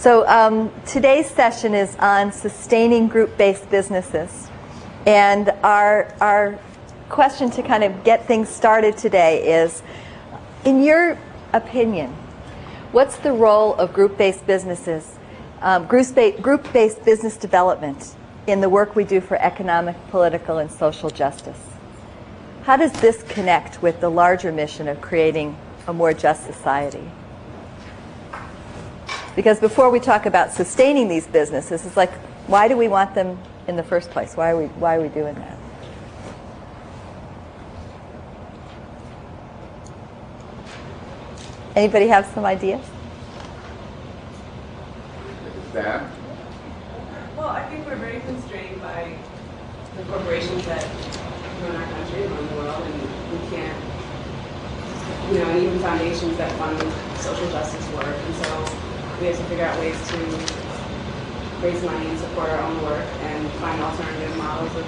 So today's session is on sustaining group-based businesses. And our question to kind of get things started today is, in your opinion, what's the role of group-based businesses, group-based business development in the work we do for economic, political, and social justice? How does this connect with the larger mission of creating a more just society? Because before we talk about sustaining these businesses, it's like, why do we want them in the first place? Why are we doing that? Anybody have some ideas? Sam? Well, I think we're very constrained by the corporations that run our country and run the world, and we can't, and even foundations that fund social justice work. And so we have to figure out ways to raise money and support our own work and find alternative models of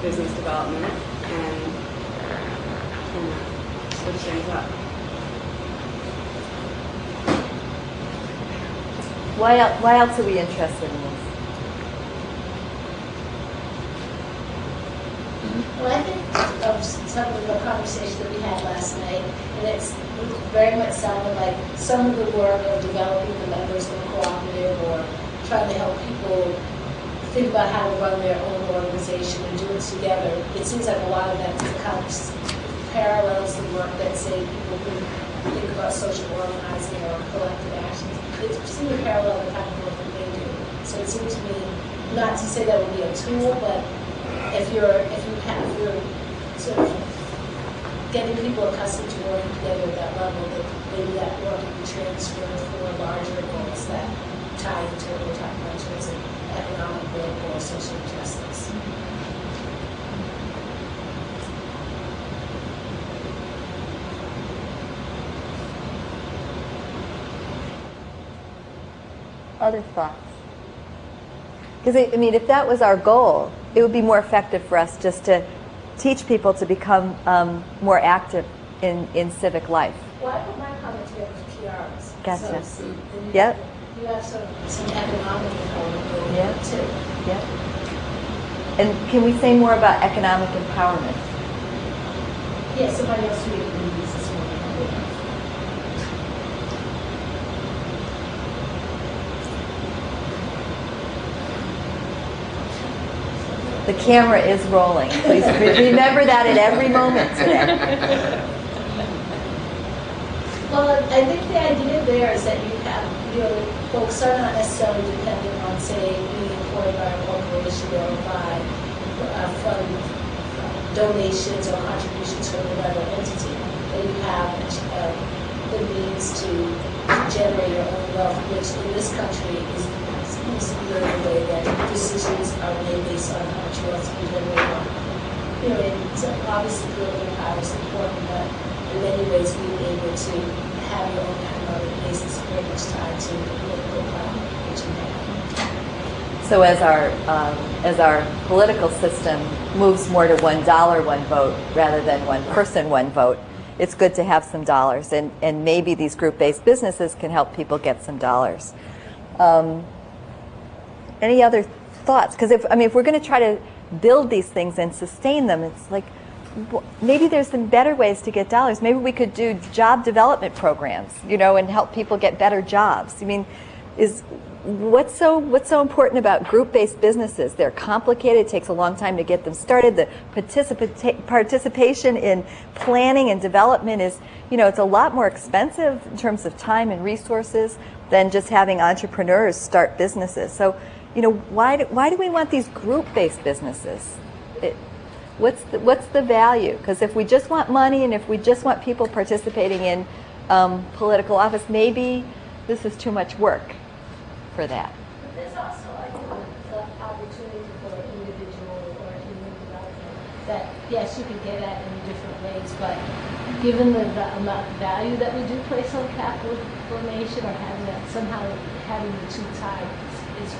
business development and switch things up. Why else are we interested in this? Well, I think of some of the conversation that we had last night, and it very much sounded like some of the work of developing the members of a cooperative or trying to help people think about how to run their own organization and do it together. It seems like a lot of that kind of parallels the work that, say, people who think about social organizing or collective actions. It seems to parallel the kind of work that they do. So it seems to me, not to say that would be a tool, but if you're sort of getting people accustomed to working together at that level, that maybe that work can be transferred for larger goals that tie into what we're talking about in terms of economic growth or social justice. Other thoughts? Because, I mean, if that was our goal, it would be more effective for us just to teach people to become more active in civic life. Well, I put my comment together with PRs. Gotcha. So Yep. You have some economic empowerment too. Yep. And can we say more about economic empowerment? Yeah, somebody else who uses this one. The camera is rolling. Please remember that at every moment today. Well, I think the idea there is that you have, folks are not necessarily dependent on, say, being employed by a corporation or by from donations or contributions from another entity. That you have the means to generate your own wealth, which in this country is seems to be the way that decisions are made based on how much wealth we generate. So obviously political power is important, but in many ways being able to have your own economic basis very much tied to the political power that you have. So as our political system moves more to $1 one vote rather than one person one vote, it's good to have some dollars, and maybe these group-based businesses can help people get some dollars. Any other thoughts? Because if we're going to try to build these things and sustain them, it's like maybe there's some better ways to get dollars. Maybe we could do job development programs, and help people get better jobs. I mean, what's so important about group-based businesses? They're complicated. It takes a long time to get them started. The participation in planning and development is, it's a lot more expensive in terms of time and resources than just having entrepreneurs start businesses. So, why do we want these group-based businesses? What's the value? Because if we just want money and if we just want people participating in political office, maybe this is too much work for that. But there's also, I think, the opportunity for individual or human development that, yes, you can get at in different ways, but given the amount of value that we do place on capital formation or having the two tied is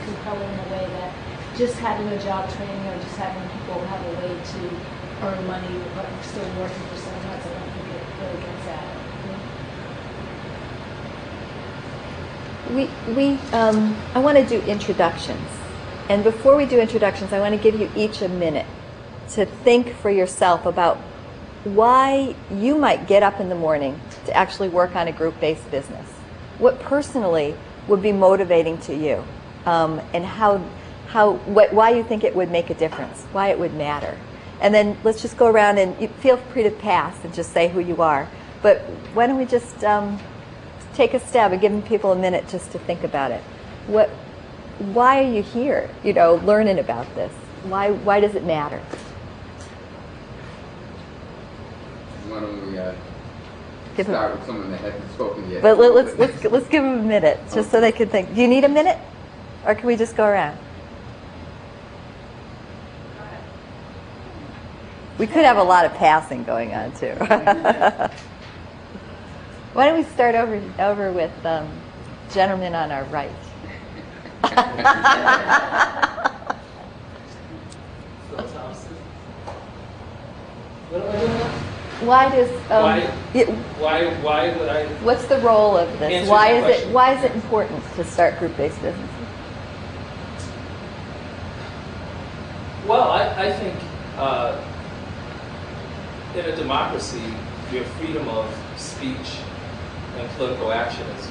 compelling in a way that just having a job training or just having people have a way to earn money but still working for someone else, I don't think it really gets at it. I want to do introductions. And before we do introductions, I want to give you each a minute to think for yourself about why you might get up in the morning to actually work on a group-based business. What personally would be motivating to you, and why you think it would make a difference, why it would matter. And then let's just go around and you feel free to pass and just say who you are. But why don't we just take a stab at giving people a minute just to think about it. Why are you here, learning about this? Why does it matter? Why don't we start with someone that hasn't spoken yet? But let's give them a minute, just so they can think. Do you need a minute? Or can we just go around? We could have a lot of passing going on, too. Why don't we start over with gentleman on our right? What am I doing now? Why does Why would I? what's the role of this? Answer Why the is question. why is it important to start group-based businesses? Well, I think in a democracy, your freedom of speech and political action is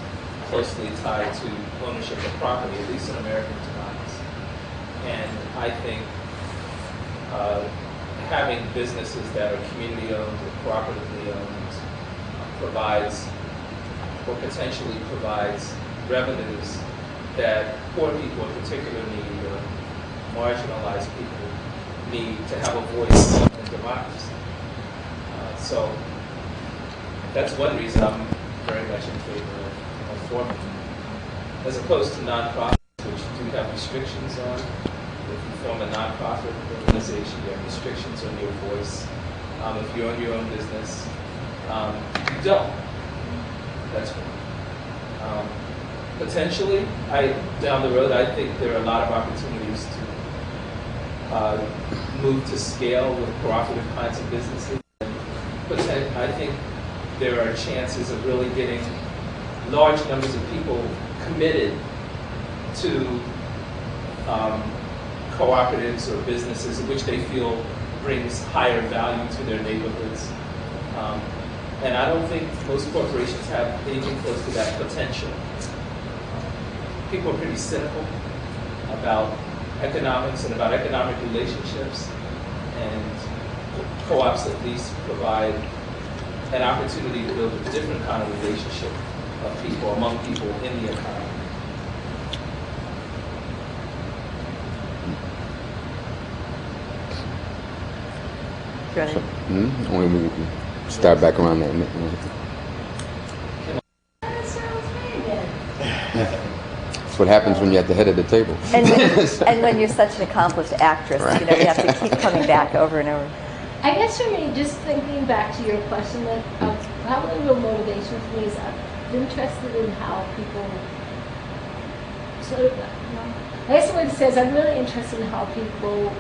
closely tied to ownership of property, at least in American democracy. And I think having businesses that are community-owned or cooperatively owned provides, or potentially provides, revenues that poor people in particular need, or marginalized people need to have a voice in democracy. So that's one reason I'm very much in favor of forming, as opposed to nonprofits, which do have restrictions on. If you form a nonprofit organization, you have restrictions on your voice. If you own your own business, you don't. That's one. Potentially, down the road, I think there are a lot of opportunities to move to scale with cooperative kinds of businesses. I think there are chances of really getting large numbers of people committed to cooperatives or businesses in which they feel brings higher value to their neighborhoods. And I don't think most corporations have anything close to that potential. People are pretty cynical about economics and about economic relationships, and co-ops at least provide an opportunity to build a different kind of relationship of people, among people in the economy. Only we can start back around that. That sounds very good. That's what happens when you're at the head of the table. And when you're such an accomplished actress, Right. you have to keep coming back over and over. I guess for me, just thinking back to your question, that probably a real motivation for me is I'm interested in how people sort of, I guess the way to say is I'm really interested in how people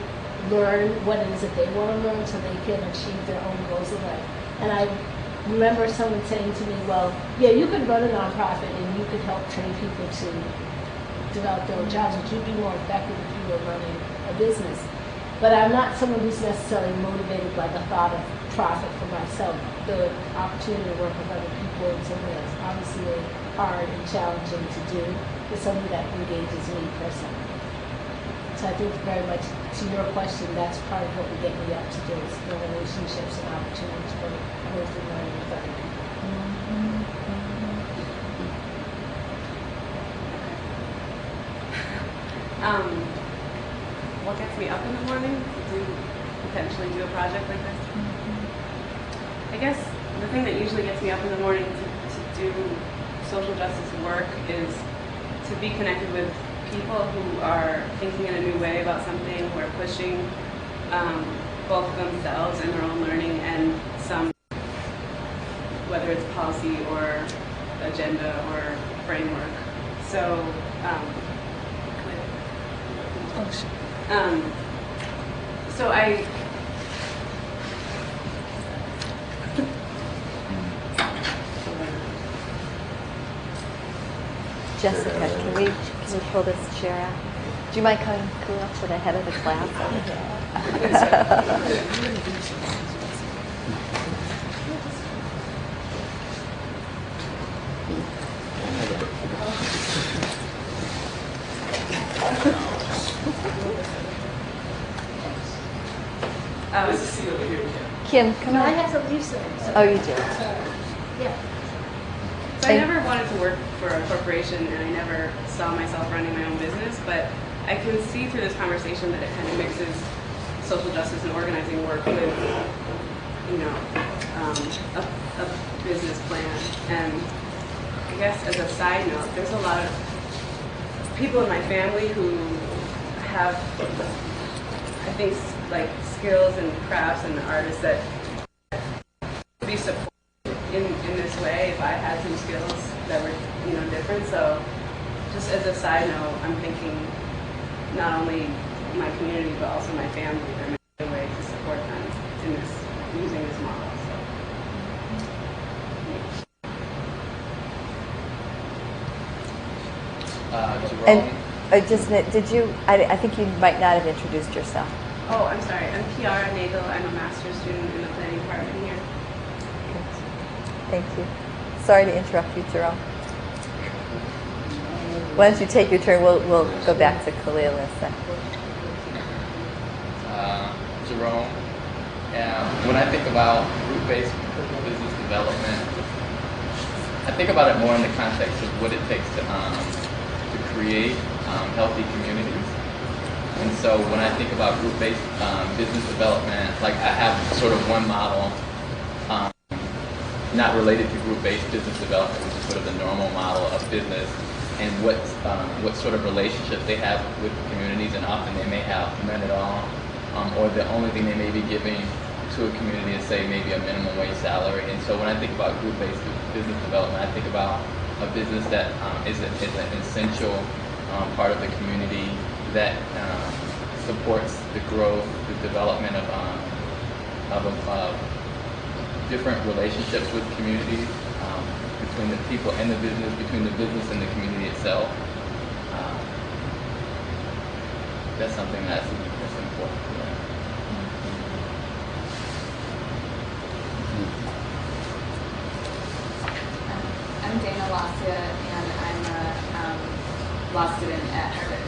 learn what it is that they want to learn so they can achieve their own goals in life. And I remember someone saying to me, well, yeah, you could run a nonprofit and you could help train people to develop their own jobs, but you'd be more effective if you were running a business. But I'm not someone who's necessarily motivated by the thought of profit for myself. The opportunity to work with other people is something that's obviously really hard and challenging to do. It's something that engages me personally. So I think very much to your question, that's part of what we get me up to do is the relationships and opportunities for growth and learning with other people. What gets me up in the morning to potentially do a project like this? I guess the thing that usually gets me up in the morning to do social justice work is to be connected with people who are thinking in a new way about something, who are pushing both themselves and their own learning and some, whether it's policy or agenda or framework. So, so Jessica, can we pull this chair out? Do you mind coming up to the head of the class over There's a seat over here, Kim, come No, I on. have to leave soon. Oh, you do? Yeah. So I never wanted to work for a corporation, and I never saw myself running my own business, but I can see through this conversation that it kind of mixes social justice and organizing work with, you know, a business plan. And I guess as a side note, there's a lot of people in my family who have, I think, like skills and crafts and artists that would be supported in this way if I had some skills that were, you know, different. So just as a side note, I'm thinking not only my community but also my family. There may be a way to support them in this, using this model. Jerome. And did you, I think you might not have introduced yourself. Oh, I'm sorry. I'm Kiara Nagel. I'm a master's student in the planning department here. Thank you. Sorry to interrupt you, Jerome. Why don't you take your turn? We'll go back to Khalil in a second. Jerome. When I think about group-based business development, I think about it more in the context of what it takes to create healthy communities. And so when I think about group-based business development, like I have sort of one model, not related to group-based business development, which is sort of the normal model of business, and what sort of relationship they have with communities, and often they may have none at all, or the only thing they may be giving to a community is, say, maybe a minimum wage salary. And so when I think about group-based business development, I think about a business that is an essential part of the community that supports the growth, the development of different relationships with communities, between the people and the business, between the business and the community itself. That's something that's important to me. I'm Dana Lacia, and I'm a law student at Harvard.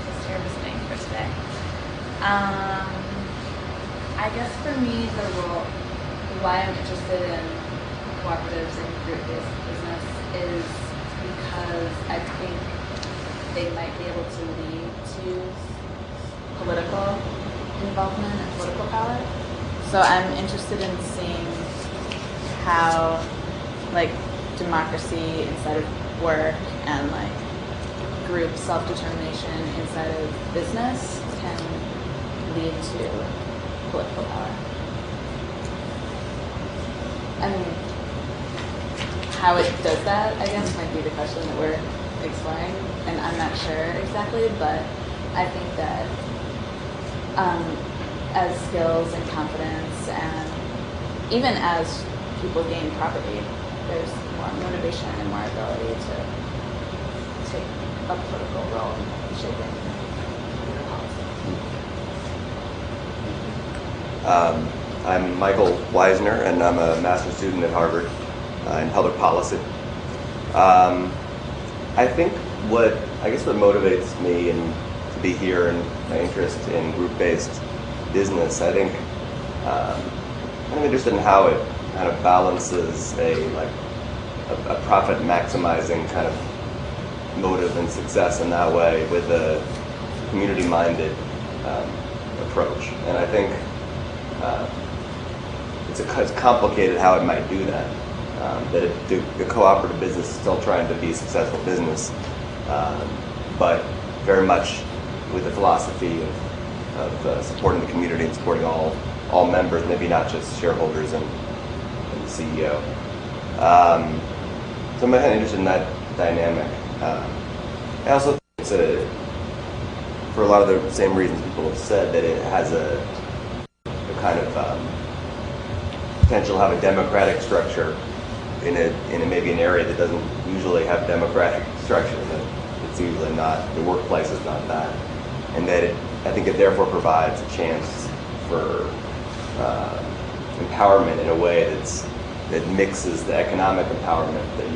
Just here visiting for today. I guess for me, why I'm interested in cooperatives and group-based business is because I think they might be able to lead to political involvement and political power. So I'm interested in seeing how, like, democracy inside of work and like group self-determination inside of business can lead to political power. I mean, how it does that, I guess, might be the question that we're exploring, and I'm not sure exactly, but I think that as skills and confidence, and even as people gain property, there's more motivation and more ability to take a political role in shaping policy. I'm Michael Weisner, and I'm a master's student at Harvard in public policy. I think what motivates me and to be here and my interest in group-based business, I think I'm interested in how it kind of balances a profit maximizing kind of motive and success in that way with a community-minded approach. And I think it's complicated how it might do that. The cooperative business is still trying to be a successful business, but very much with the philosophy of supporting the community and supporting all members, maybe not just shareholders and the CEO. So I'm kind of interested in that dynamic. I also think it's for a lot of the same reasons people have said, that it has a kind of potential to have a democratic structure in a maybe an area that doesn't usually have democratic structure, that it's usually not, the workplace is not that, and that I think it therefore provides a chance for empowerment in a way that mixes the economic empowerment but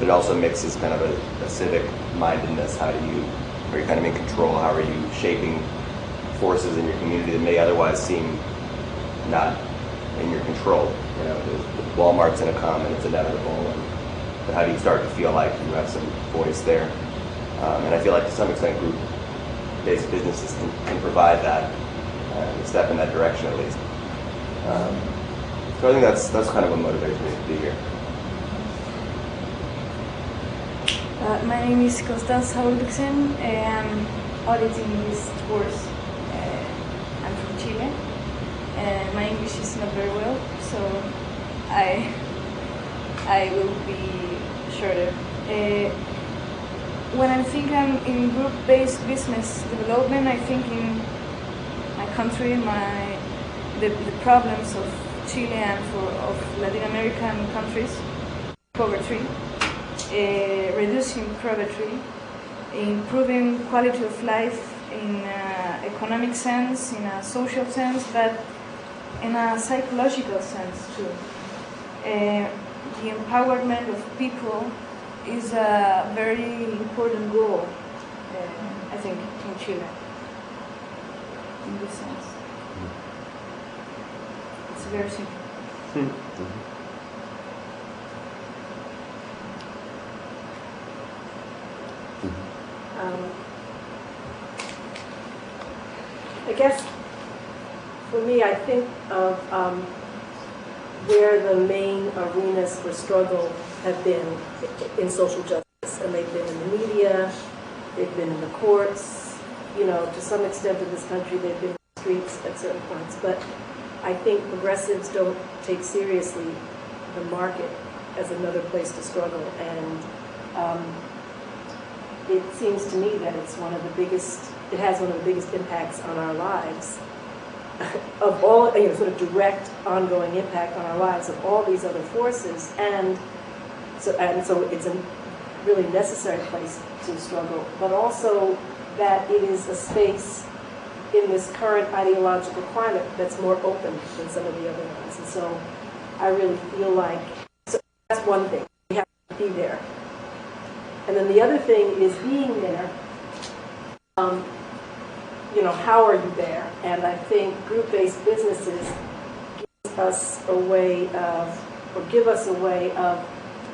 it also mixes kind of a civic mindedness. Are you kind of in control? How are you shaping forces in your community that may otherwise seem not in your control? You know, the Walmart's in a common, it's inevitable, but how do you start to feel like you have some voice there? And I feel like to some extent group-based businesses can provide that, a step in that direction at least. So I think that's kind of what motivates me to be here. My name is Constance Hauluksen, and I'm auditing this course. I'm from Chile, and my English is not very well, so I will be shorter. When I think I'm in group-based business development, I think in my country, the problems of Chile and of Latin American countries, poverty, reducing poverty, improving quality of life in an economic sense, in a social sense, but in a psychological sense too. The empowerment of people is a very important goal, I think, in Chile, in this sense. It's very simple. I guess for me, I think of where the main arenas for struggle have been in social justice, and they've been in the media, they've been in the courts, you know, to some extent in this country they've been in the streets at certain points, but I think progressives don't take seriously the market as another place to struggle, and it seems to me that it's it has one of the biggest impacts on our lives of all, you know, sort of direct ongoing impact on our lives of all these other forces, and so it's a really necessary place to struggle, but also that it is a space in this current ideological climate that's more open than some of the other ones. And so I really feel like, so that's one thing, we have to be there. And then the other thing is being there, you know, how are you there? And I think group-based businesses give us a way of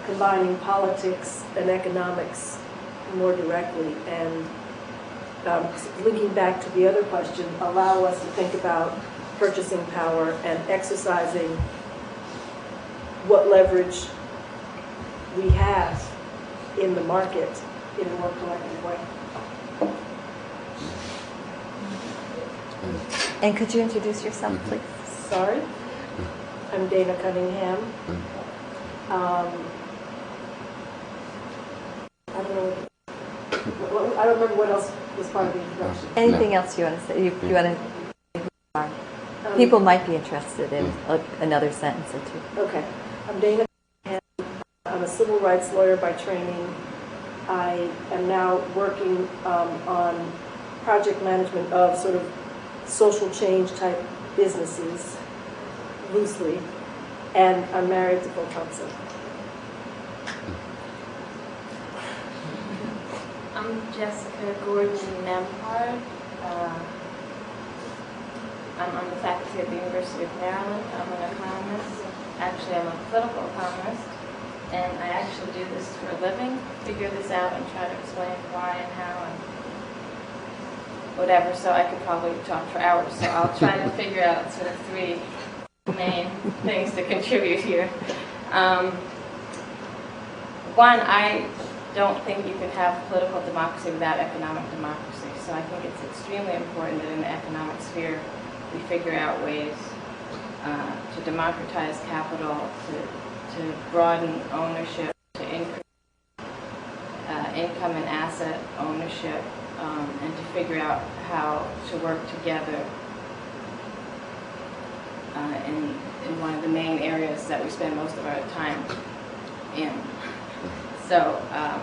combining politics and economics more directly, and linking back to the other question, allow us to think about purchasing power and exercising what leverage we have in the market in a more collective way. And could you introduce yourself, please? Sorry, I'm Dana Cunningham. I don't remember what else was part of the introduction. Anything else you want to say? You want to? People might be interested in another sentence or two. Okay, I'm Dana Cunningham. I'm a civil rights lawyer by training. I am now working on project management of sort of social change type businesses, loosely, and I'm married to Phil Thompson. I'm Jessica Gordon-Nembhard. I'm on the faculty at the University of Maryland. I'm an economist. Actually, I'm a political economist, and I actually do this for a living, figure this out and try to explain why and how and whatever, so I could probably talk for hours. So I'll try to figure out sort of three main things to contribute here. One, I don't think you can have political democracy without economic democracy. So I think it's extremely important that in the economic sphere we figure out ways to democratize capital, to broaden ownership, to increase income and asset ownership, and to figure out how to work together in one of the main areas that we spend most of our time in. So I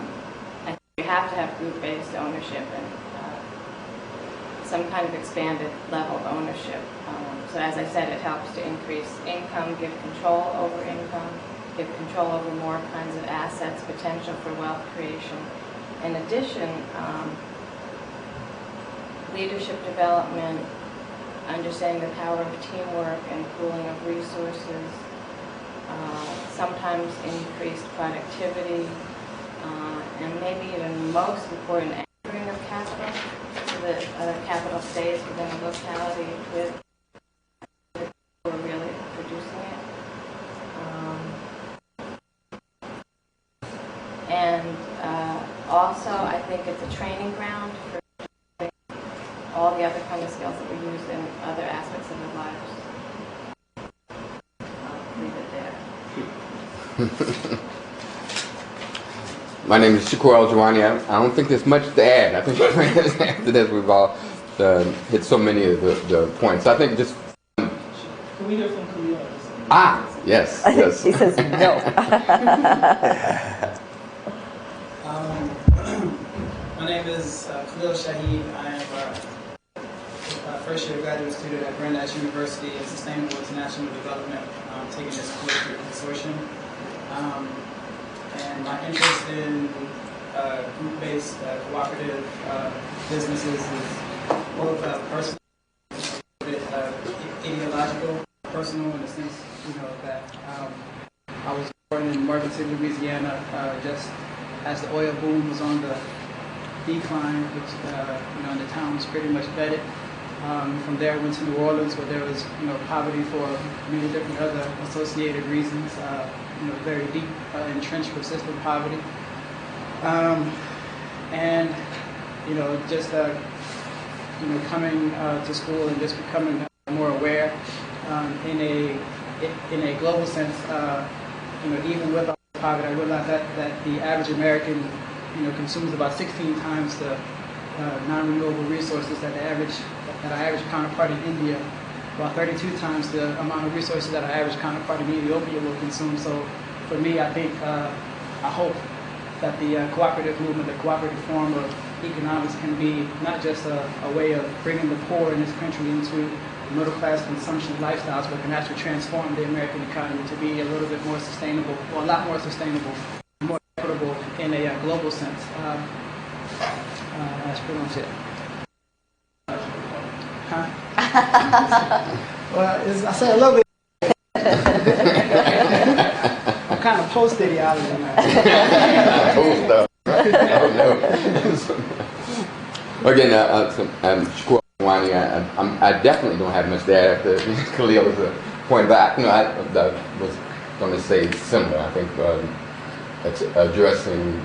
think you have to have group-based ownership and some kind of expanded level of ownership. So as I said, it helps to increase income, give control over income, give control over more kinds of assets, potential for wealth creation. In addition, leadership development, understanding the power of teamwork and pooling of resources, sometimes increased productivity, and maybe even most important, anchoring of capital, so that capital stays within a locality with the people who are really producing it. And also, I think it's a training ground for all the other kind of skills that we use in other aspects of our lives. I'll leave it there. My name is Shakur Al-Jawani. I don't think there's much to add. I think after this we've all hit so many of the points. I think just... Can we hear from Khalil? Yes, yes. He says no. My name is Khalil Shahid. I am a first-year graduate student at Brandeis University in Sustainable International Development, taking this course through consortium. And my interest in group-based cooperative businesses is both personal, a bit ideological, personal in the sense, that I was born in Marvin City, Louisiana, just as the oil boom was on the decline, which and the town was pretty much vetted. From there, I went to New Orleans, where there was poverty for many different other associated reasons. Very deep, entrenched, persistent poverty, and just coming to school and just becoming more aware in a global sense. Even with all the poverty, I realized that the average American consumes about 16 times the non-renewable resources that our average counterpart in India, about 32 times the amount of resources that our average counterpart in Ethiopia will consume. So for me, I think, I hope that the cooperative movement, the cooperative form of economics can be not just a way of bringing the poor in this country into middle-class consumption lifestyles, but can actually transform the American economy to be a little bit more sustainable, or a lot more sustainable, more equitable in a global sense. That's pretty much it. Well, I say a little bit. I'm kind of post-ideology now. Post-up. Again, Shakur Al-Jawani, I definitely don't have much to add after Khalil's point, but I was going to say similar. I think it's addressing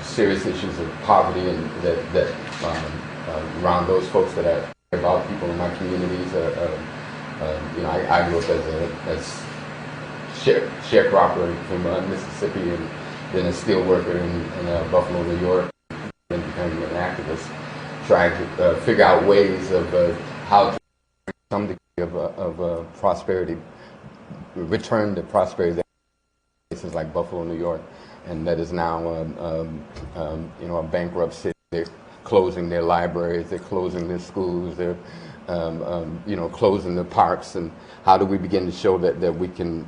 serious issues of poverty and that around those folks that are about people in my communities. I grew up as sharecropper from Mississippi, and then a steel worker in Buffalo, New York, and becoming an activist, trying to figure out ways of how to bring some degree of prosperity, return to prosperity in places like Buffalo, New York, and that is now a bankrupt city. They're closing their libraries, they're closing their schools, they're closing the parks. And how do we begin to show that we can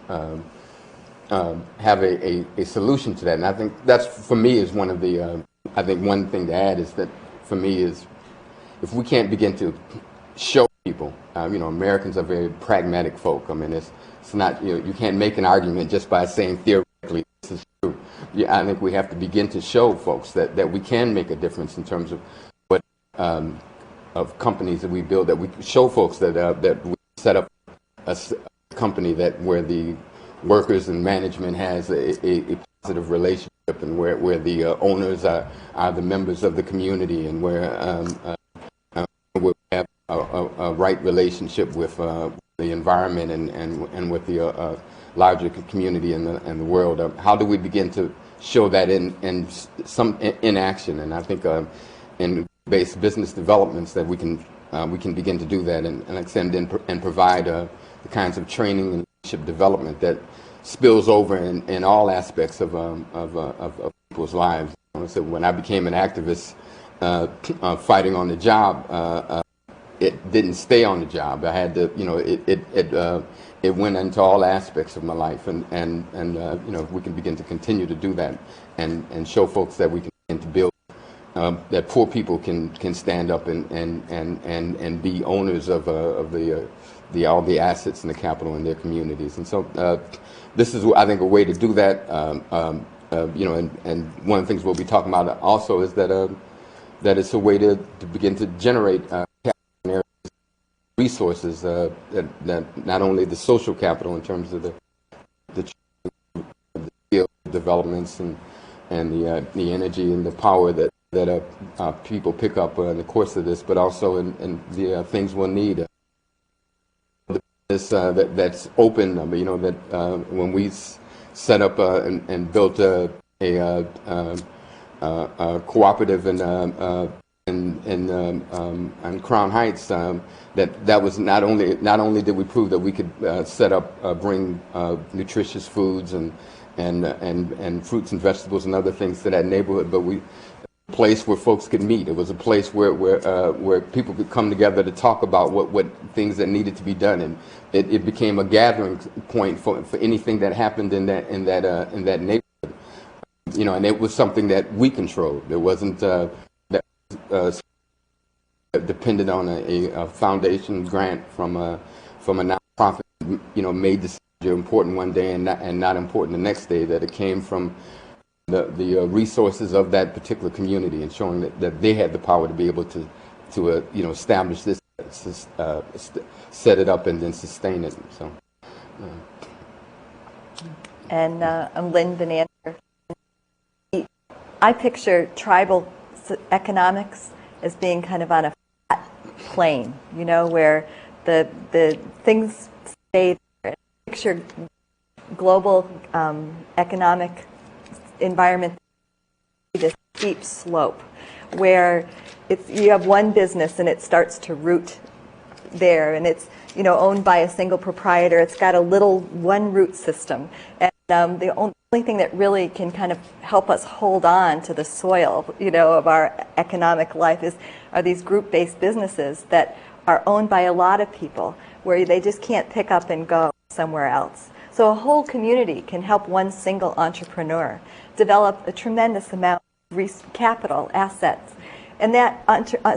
have a solution to that? And I think that's, for me, is one of the, I think one thing to add is that, for me, is if we can't begin to show people, Americans are very pragmatic folk. I mean, it's not, you can't make an argument just by saying theoretically this is true. Yeah, I think we have to begin to show folks that we can make a difference in terms of what of companies that we build, that we show folks that we set up a company where the workers and management has a positive relationship, and where the owners are the members of the community, and where we have a right relationship with the environment and with the larger community and the world. How do we begin to show that in action? And I think in based business developments that we can begin to do that and extend and provide the kinds of training and leadership development that spills over in all aspects of people's lives. So when I became an activist fighting on the job, it didn't stay on the job. I had to, it went into all aspects of my life, and if we can begin to continue to do that, and show folks that we can begin to build, that poor people can stand up and be owners of all the assets and the capital in their communities. And so this is, I think, a way to do that. And one of the things we'll be talking about also is that it's a way to begin to generate resources that not only the social capital in terms of the skill developments and the energy and the power that people pick up in the course of this, but also in the things we'll need. That's open. That when we set up and built a cooperative in Crown Heights, that was not only did we prove that we could set up, bring nutritious foods and fruits and vegetables and other things to that neighborhood, but a place where folks could meet. It was a place where people could come together to talk about what things that needed to be done, and it became a gathering point for anything that happened in that neighborhood. And it was something that we controlled. It wasn't depended on a foundation grant from a nonprofit. Made this important one day and not important the next day. That it came from the resources of that particular community, and showing that they had the power to be able to establish this, set it up, and then sustain it. So. And I'm Lynn Benander. I picture tribal economics as being kind of on a flat plane, where the things stay there. I picture global economic environment, this steep slope, where you have one business and it starts to root there, and it's owned by a single proprietor. It's got a little one root system, and the only thing that really can kind of help us hold on to the soil, of our economic life are these group-based businesses that are owned by a lot of people, where they just can't pick up and go somewhere else. So a whole community can help one single entrepreneur develop a tremendous amount of capital, assets, and that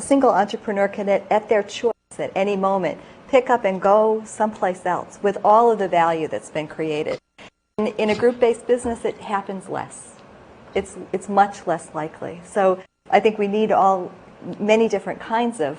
single entrepreneur can, at their choice, at any moment, pick up and go someplace else with all of the value that's been created. In a group-based business, it happens less. It's much less likely. So I think we need many different kinds of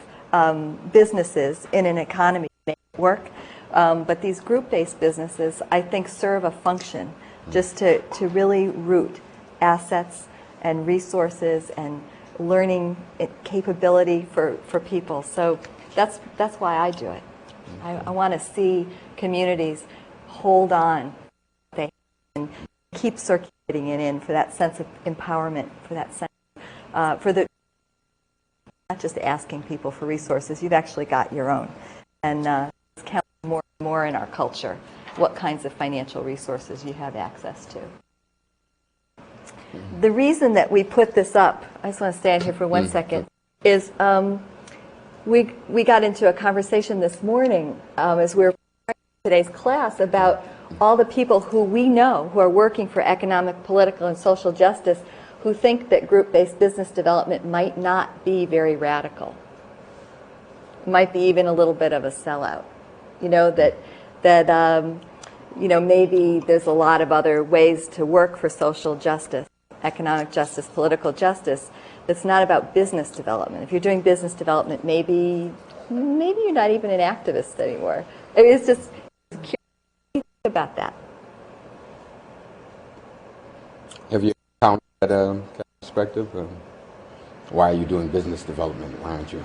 businesses in an economy to make it work. But these group-based businesses, I think, serve a function just to really root assets and resources and learning capability for people. So that's why I do it. I want to see communities hold on and keep circulating it in for that sense of empowerment, for that sense, not just asking people for resources. You've actually got your own, and it's counting more and more in our culture. What kinds of financial resources you have access to. The reason that we put this up, I just want to stand here for 1 second, is we got into a conversation this morning as we were preparing today's class about all the people who we know who are working for economic, political, and social justice who think that group-based business development might not be very radical. Might be even a little bit of a sellout. Maybe there's a lot of other ways to work for social justice, economic justice, political justice. It's not about business development. If you're doing business development, maybe you're not even an activist anymore. It's just curious about that. Have you found that perspective? Why are you doing business development? Why aren't you?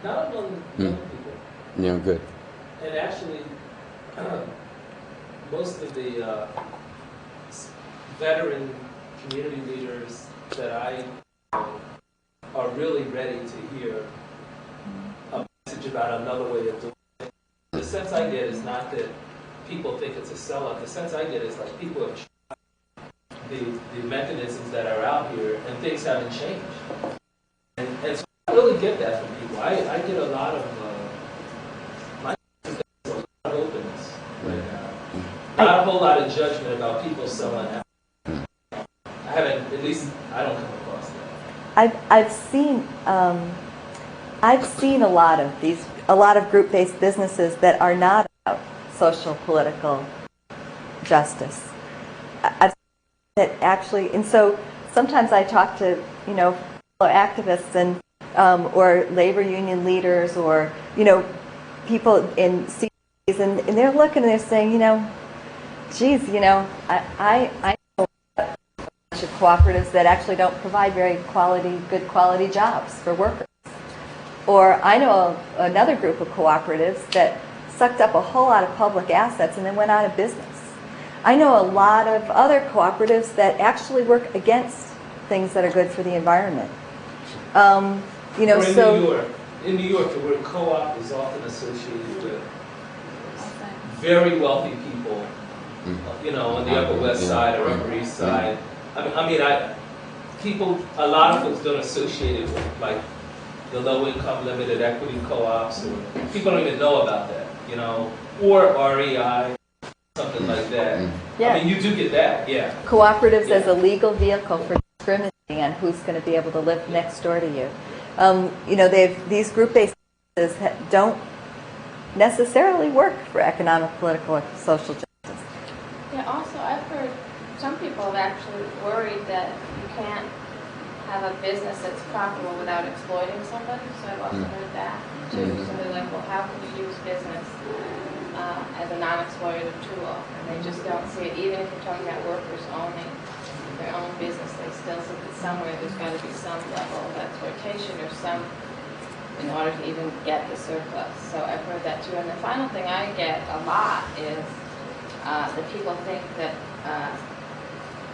Not among young people. Yeah, good. And actually, most of the veteran community leaders that I know are really ready to hear a message about another way of doing it. sense I get is not that people think it's a sellout. The sense I get is like people have tried the mechanisms that are out here and things haven't changed. And so I really get that from people. I get a lot of, my sense is there's a lot of openness right now. Not a whole lot of judgment about people selling out. I haven't, at least I don't come across that. I've seen a lot of group-based businesses that are not about social political justice. I've seen that actually, and so sometimes I talk to fellow activists and or labor union leaders or people in CDIs, and they're looking and they're saying, geez, I know a bunch of cooperatives that actually don't provide very good quality jobs for workers. Or I know another group of cooperatives that sucked up a whole lot of public assets and then went out of business. I know a lot of other cooperatives that actually work against things that are good for the environment. In New York, the word co-op is often associated with very wealthy people, on the Upper West Side or Upper East Side. A lot of folks don't associate it with like the low-income limited equity co-ops, or people don't even know about that, or REI, something like that. Yeah. You do get that, yeah. Cooperatives as a legal vehicle for discriminating on who's going to be able to live next door to you. These group-based businesses don't necessarily work for economic, political, or social justice. Yeah, also I've heard some people have actually worried that you can't have a business that's profitable without exploiting somebody, so I've also heard that too. So they're like, well, how can you use business as a non-exploitative tool? And they just don't see it, even if you're talking about workers owning their own business, they still see that somewhere there's got to be some level of exploitation or in order to even get the surplus. So I've heard that too. And the final thing I get a lot is that people think that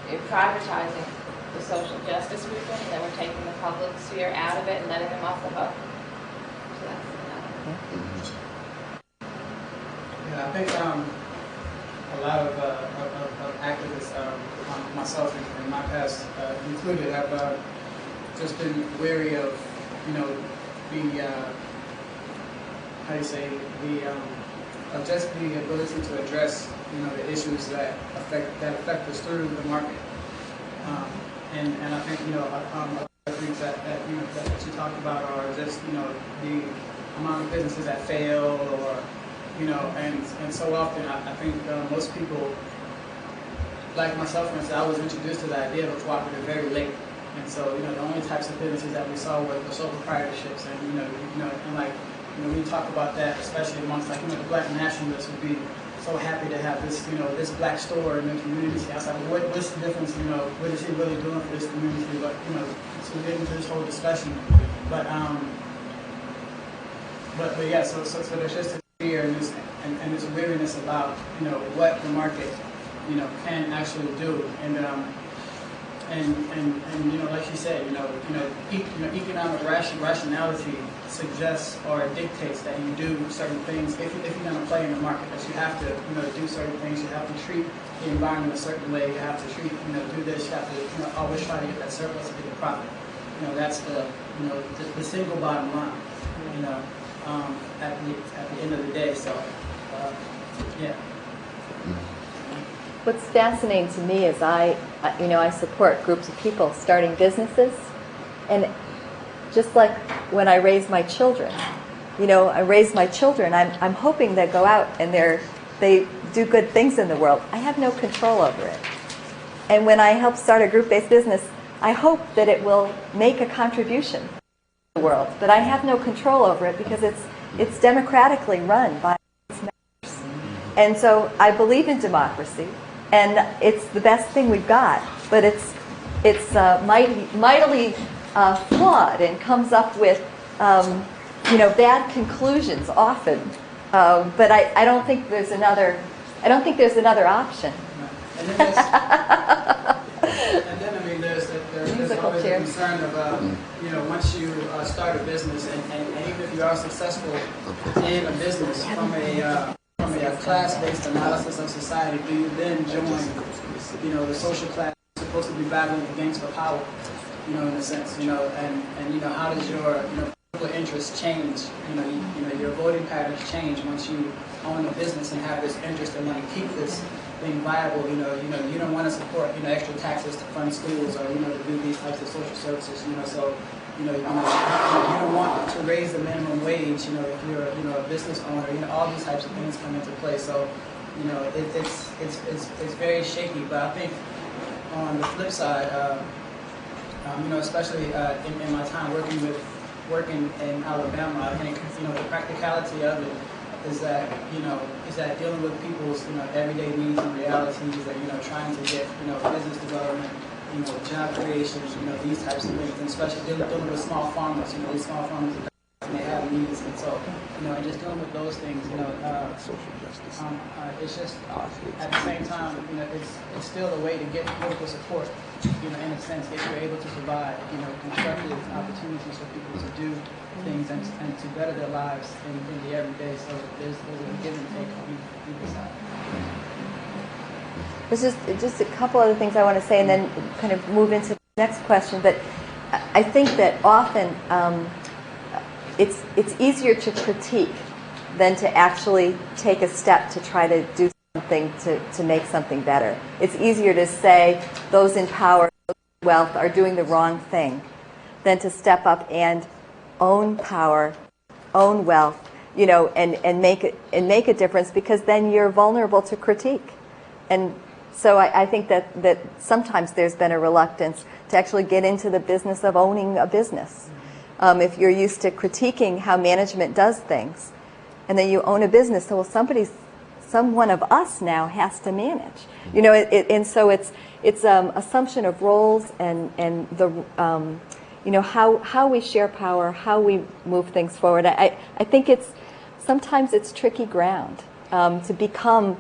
you're privatizing the social justice movement, and then we're taking the public sphere out of it and letting them off the hook. So that's Yeah, I think a lot of activists, myself in my past included, have just been wary of, of just the ability to address, the issues that affect us through the market. And I think, a lot of things that you talked about are just, the amount of businesses that fail, or, and so often I think most people, like myself, for instance, I was introduced to the idea of a cooperative very late. And so, the only types of businesses that we saw were the sole proprietorships, and when you talk about that, especially amongst the Black nationalists would be so happy to have this, this Black store in the community. I was like, what's the difference? What is he really doing for this community? But so we get into this whole discussion. But yeah, so there's just a fear and this weariness about what the market can actually do, and like you said, economic rationality suggests or dictates that you do certain things if you're going to play in the market. That you have to do certain things. You have to treat the environment a certain way. You have to treat do this. You have to always try to get that surplus to get the profit. That's the single bottom line. At the end of the day. So yeah. What's fascinating to me is I support groups of people starting businesses, and just like when I raise my children, I'm hoping they go out and they do good things in the world. I have no control over it. And when I help start a group-based business, I hope that it will make a contribution to the world, but I have no control over it because it's democratically run by its members. And so I believe in democracy. And it's the best thing we've got, but it's mightily flawed and comes up with bad conclusions often. But I don't think there's another option. And then there's always a concern about once you start a business and even if you are successful in a business from a class-based analysis of society, do you then join, you know, the social class supposed to be battling against for power, you know, in a sense, you know, and you know, how does your, you know, political interests change, you know, your voting patterns change once you own a business and have this interest in wanting to keep this thing viable, you know, you don't want to support, you know, extra taxes to fund schools or, you know, to do these types of social services, you know, so, you don't want to raise the minimum wage, you know, if you're, you know, a business owner, you know, all these types of things come into play, so, you know, it's very shaky, but I think on the flip side, you know, especially in my time working in Alabama, I think, you know, the practicality of it is that, you know, dealing with people's, you know, everyday needs and realities, that, you know, trying to get, you know, business development, you know, job creation, you know, these types of things, and especially dealing with small farmers, you know, these small farmers may have needs, and so, you know, and just dealing with those things, you know, it's just, at the same time, you know, it's still a way to get political support, you know, in a sense, if you're able to provide, you know, constructive opportunities for people to do things and to better their lives in the everyday, so there's a give and take on either side. There's just a couple other things I want to say and then kind of move into the next question, but I think that often it's easier to critique than to actually take a step to try to do something to make something better. It's easier to say those in power, those in wealth are doing the wrong thing than to step up and own power, own wealth, you know, and make a difference, because then you're vulnerable to critique. And so I think that sometimes there's been a reluctance to actually get into the business of owning a business. If you're used to critiquing how management does things, and then you own a business, so well, someone of us now has to manage. You know, and so it's assumption of roles and the you know, how we share power, how we move things forward. I think sometimes it's tricky ground to become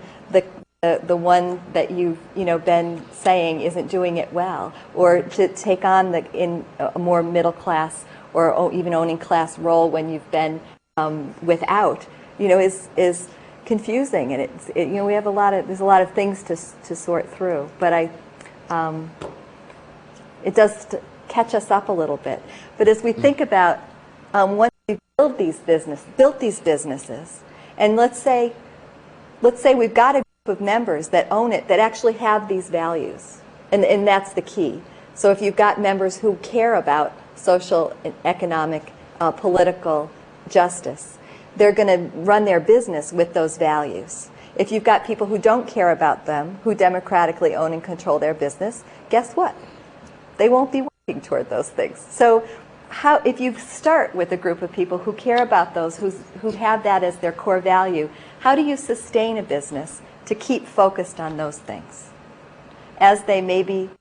the one that you've, you know, been saying isn't doing it well, or to take on in a more middle class or even owning class role when you've been without, you know, is confusing, and you know, there's a lot of things to sort through, but it does catch us up a little bit. But as we think about once we built these businesses, and let's say we've got a group of members that own it, that actually have these values, and that's the key. So if you've got members who care about social, economic, political justice, they're going to run their business with those values. If you've got people who don't care about them, who democratically own and control their business, guess what? They won't be working toward those things. So if you start with a group of people who care about those, who have that as their core value, how do you sustain a business to keep focused on those things? As they maybe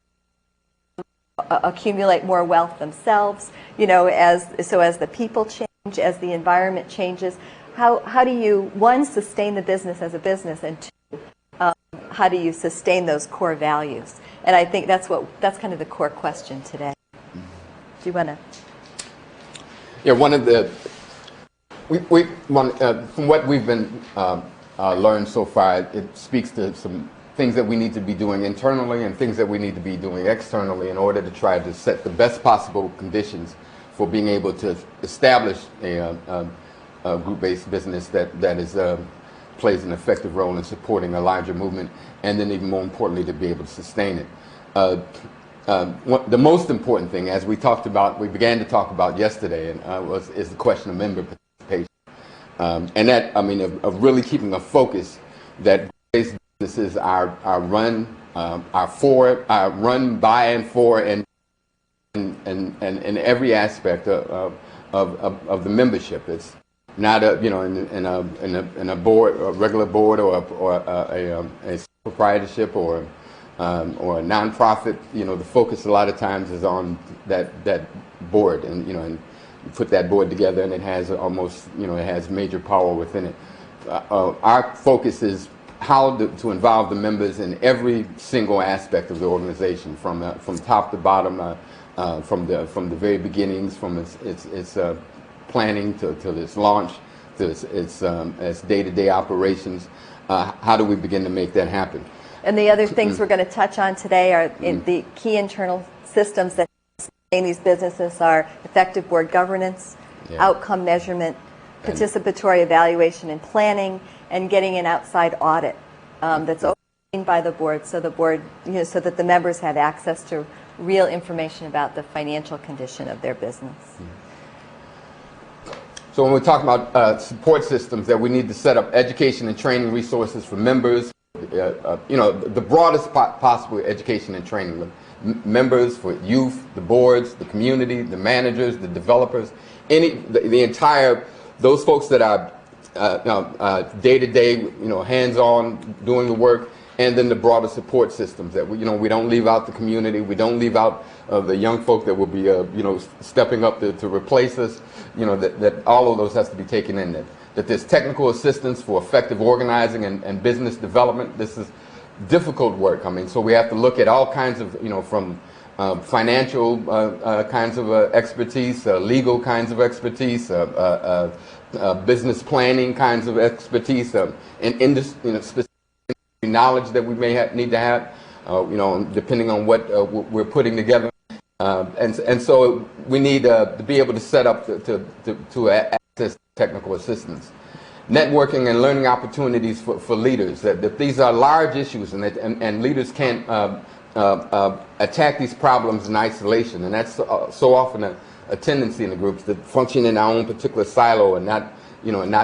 accumulate more wealth themselves, you know, as the people change, as the environment changes, how do you, one, sustain the business as a business, and two, how do you sustain those core values? And I think that's kind of the core question today. Do you want to? Yeah, one of the from what we've been learned so far, it speaks to some things that we need to be doing internally and things that we need to be doing externally in order to try to set the best possible conditions for being able to establish a group-based business that plays an effective role in supporting a larger movement, and then even more importantly, to be able to sustain it. The most important thing, as we began to talk about yesterday, is the question of member participation, and that, I mean, of really keeping a focus that group-based businesses are run by and for and in every aspect of the membership. It's not in a board, a regular board, or a proprietorship or a nonprofit. You know, the focus a lot of times is on that board, and you put that board together, and it has almost, it has major power within it. Our focus is how to involve the members in every single aspect of the organization, from top to bottom, from the very beginnings, from its planning to its launch, to its day-to-day operations, how do we begin to make that happen? And the other things we're going to touch on today are the key internal systems that sustain these businesses are effective board governance, outcome measurement, participatory evaluation and planning, and getting an outside audit that's overseen by the board, so the board, so that the members have access to real information about the financial condition of their business. So when we talk about support systems, that we need to set up education and training resources for members, the broadest possible education and training. Members, for youth, the boards, the community, the managers, the developers, the entire, those folks that are day-to-day, hands-on doing the work, and then the broader support systems that we don't leave out the community, we don't leave out the young folk that will be stepping up to replace us. That all of those has to be taken in. That there's technical assistance for effective organizing and business development. This is difficult work. I mean, so we have to look at all kinds of, from financial kinds of expertise, legal kinds of expertise, business planning kinds of expertise, and specific knowledge that we may need to have, depending on what we're putting together. And so we need to be able to set up to access technical assistance. Networking and learning opportunities for leaders. That these are large issues, and leaders can't attack these problems in isolation. And that's so often a tendency in the groups to function in our own particular silo and not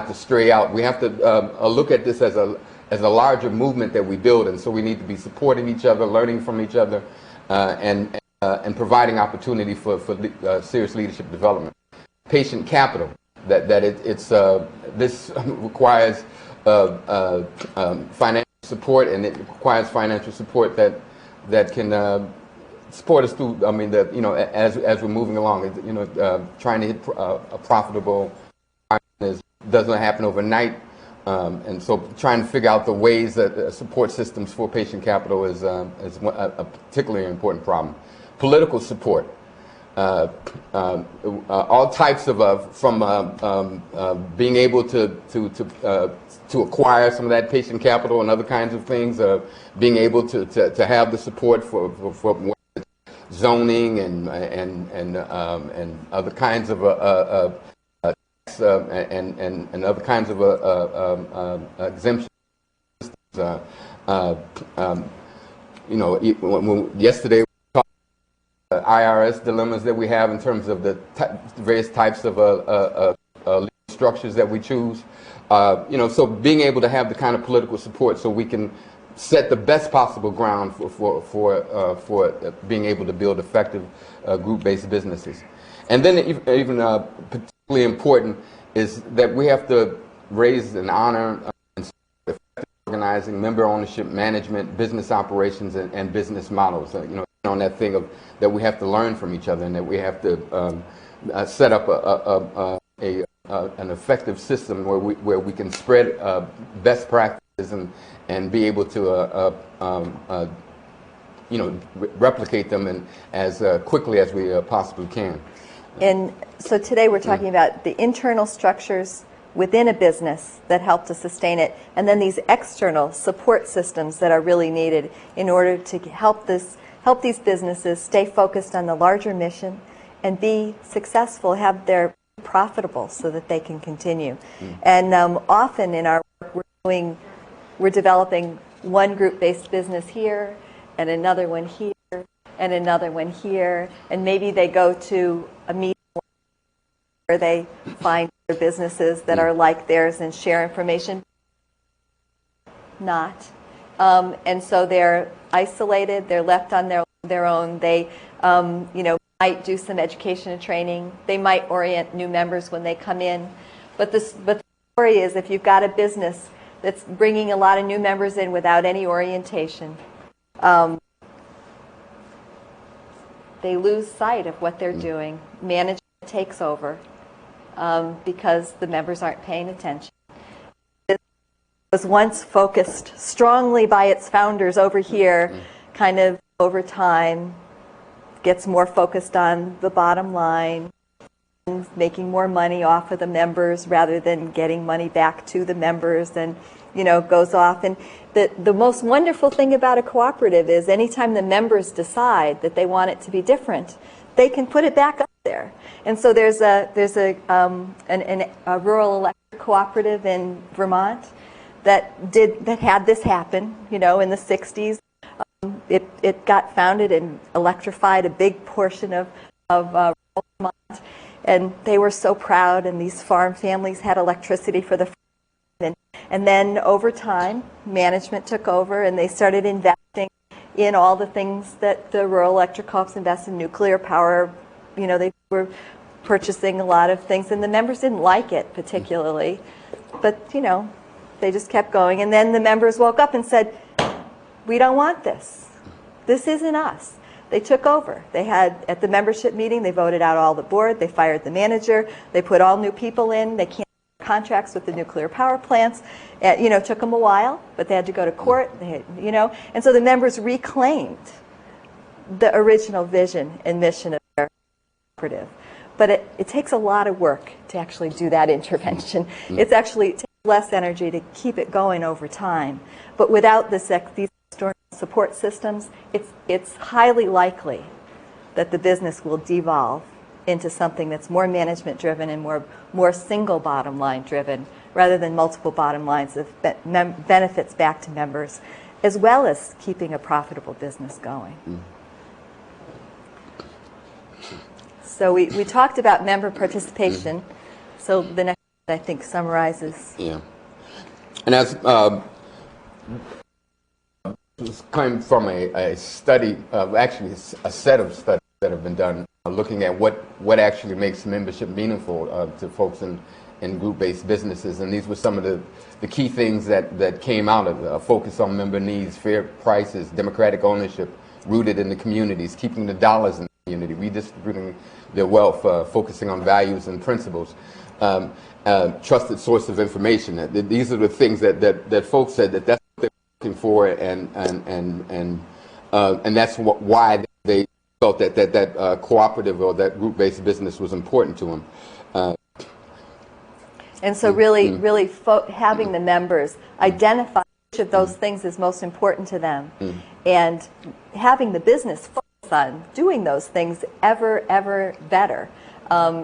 to stray out. We have to look at this as a larger movement that we build, and so we need to be supporting each other, learning from each other, and providing opportunity for serious leadership development. Patient capital. This requires financial support, and it requires financial support that can support us through. I mean, as we're moving along, trying to hit a profitable doesn't happen overnight, and so trying to figure out the ways that support systems for patient capital is a particularly important problem. Political support. All types of from being able to acquire some of that patient capital and other kinds of things, being able to have the support for zoning and other kinds of and other kinds of exemptions. Yesterday. IRS dilemmas that we have in terms of the various types of legal structures that we choose. So being able to have the kind of political support so we can set the best possible ground for being able to build effective group-based businesses. And then even particularly important is that we have to raise and honor effective organizing, member ownership, management, business operations, and business models. On that thing of that we have to learn from each other, and that we have to set up an effective system where we can spread best practices and be able to replicate them as quickly as we possibly can. And so today we're talking about the internal structures within a business that help to sustain it, and then these external support systems that are really needed in order to help these businesses stay focused on the larger mission and be successful, they're profitable so that they can continue. And often in our work we're developing one group-based business here and another one here and another one here, and maybe they go to a meeting where they find other businesses that are like theirs and share information. Not. And so they're isolated, they're left on their own. They might do some education and training. They might orient new members when they come in. But the story is, if you've got a business that's bringing a lot of new members in without any orientation, they lose sight of what they're doing. Management takes over because the members aren't paying attention. It was once focused strongly by its founders over here, kind of over time gets more focused on the bottom line, making more money off of the members rather than getting money back to the members, and goes off. And the most wonderful thing about a cooperative is anytime the members decide that they want it to be different, they can put it back up there. And so there's a rural electric cooperative in Vermont that had this happen, in the 60s. It got founded and electrified a big portion of rural Vermont, and they were so proud, and these farm families had electricity for the first time. And then over time, management took over, and they started investing in all the things that the rural electric co-ops invest in, nuclear power. They were purchasing a lot of things, and the members didn't like it particularly, but they just kept going. And then the members woke up and said, we don't want this. This isn't us. They took over. They had, at the membership meeting, they voted out all the board, they fired the manager, they put all new people in, they canceled contracts with the nuclear power plants. It took them a while, but they had to go to court, and so the members reclaimed the original vision and mission of their cooperative. But it takes a lot of work to actually do that intervention. It takes less energy to keep it going over time. But without these external support systems, it's highly likely that the business will devolve into something that's more management driven and more single bottom line driven, rather than multiple bottom lines of benefits back to members, as well as keeping a profitable business going. So we talked about member participation. So the next, I think, summarizes. Yeah. And as came from a study, actually a set of studies that have been done, looking at what actually makes membership meaningful to folks in group-based businesses. And these were some of the key things that came out of a focus on member needs, fair prices, democratic ownership, rooted in the communities, keeping the dollars in the community, redistributing their wealth, focusing on values and principles, trusted source of information. These are the things that folks said that's what they're looking for, and that's why they felt that cooperative or that group-based business was important to them. And so really having the members identify which of those things is most important to them, and having the business focus on doing those things ever better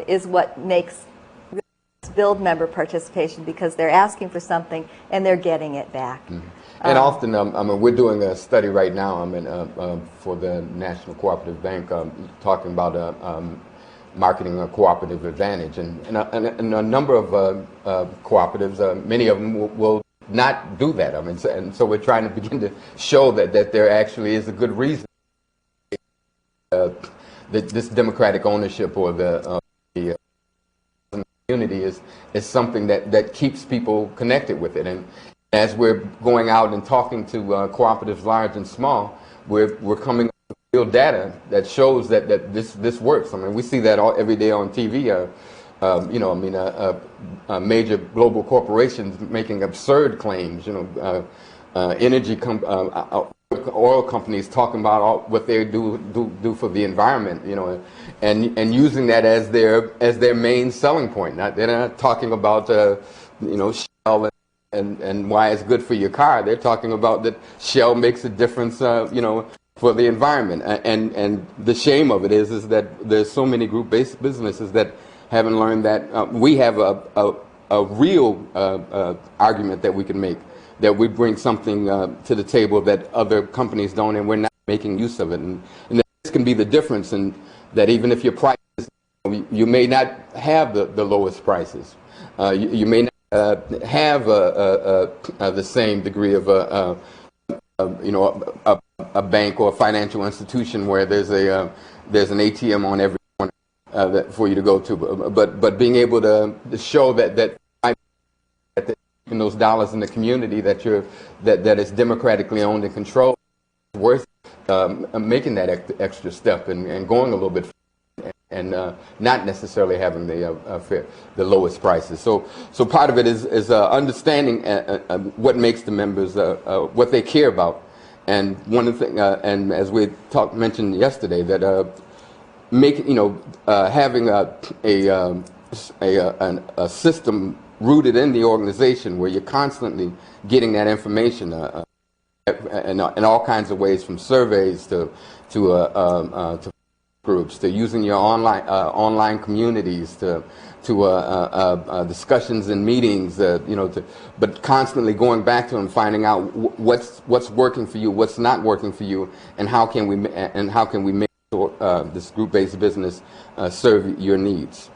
is what makes build member participation, because they're asking for something and they're getting it back. And often, we're doing a study right now for the National Cooperative Bank, talking about marketing a cooperative advantage. And a number of cooperatives, many of them will not do that. And so we're trying to begin to show that there actually is a good reason that this democratic ownership or the community is something that keeps people connected with it. And as we're going out and talking to cooperatives large and small, we're coming up with real data that shows that this works. We see that every day on TV. Major global corporations making absurd claims. Oil companies talking about what they do for the environment. And using that as their main selling point. They're not talking about Shell and why it's good for your car. They're talking about that Shell makes a difference, for the environment. And the shame of it is that there's so many group-based businesses that haven't learned that we have a real argument that we can make, that we bring something to the table that other companies don't, and we're not making use of it. And this can be the difference, in that even if your prices, you may not have the lowest prices. You may not have the same degree of a bank or a financial institution where there's an ATM on every corner for you to go to, but being able to show that in those dollars in the community that is democratically owned and controlled is worth making that extra step and going a little bit and not necessarily having the lowest prices. So part of it is understanding what makes the members what they care about. And one of the things, and as we mentioned yesterday, that having a system rooted in the organization where you're constantly getting that information in all kinds of ways, from surveys to groups, to using your online communities, to discussions and meetings, but constantly going back to them, finding out what's working for you, what's not working for you, and how can we make this group-based business serve your needs.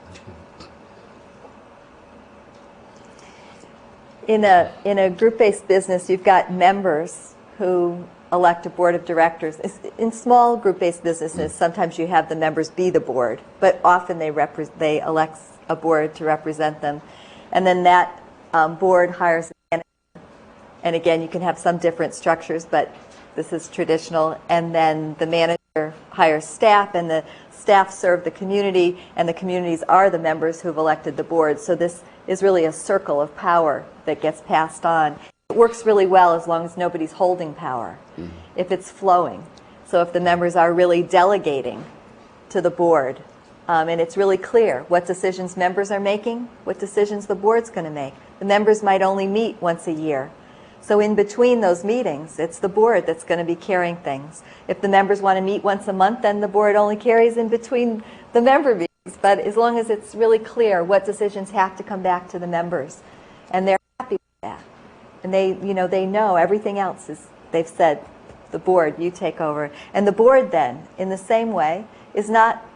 In a group-based business, you've got members who elect a board of directors. In small group-based businesses, sometimes you have the members be the board, but often they elect a board to represent them. And then that board hires a manager. And again, you can have some different structures, but this is traditional. And then the manager hires staff, and the staff serve the community, and the communities are the members who have elected the board. So this is really a circle of power that gets passed on. It works really well as long as nobody's holding power, if it's flowing. So if the members are really delegating to the board, and it's really clear what decisions members are making, what decisions the board's going to make. The members might only meet once a year. So in between those meetings, it's the board that's going to be carrying things. If the members want to meet once a month, then the board only carries in between the member meetings. But as long as it's really clear what decisions have to come back to the members, and they're happy with that. And they know everything else is, they've said, the board, you take over. And the board then, in the same way, is not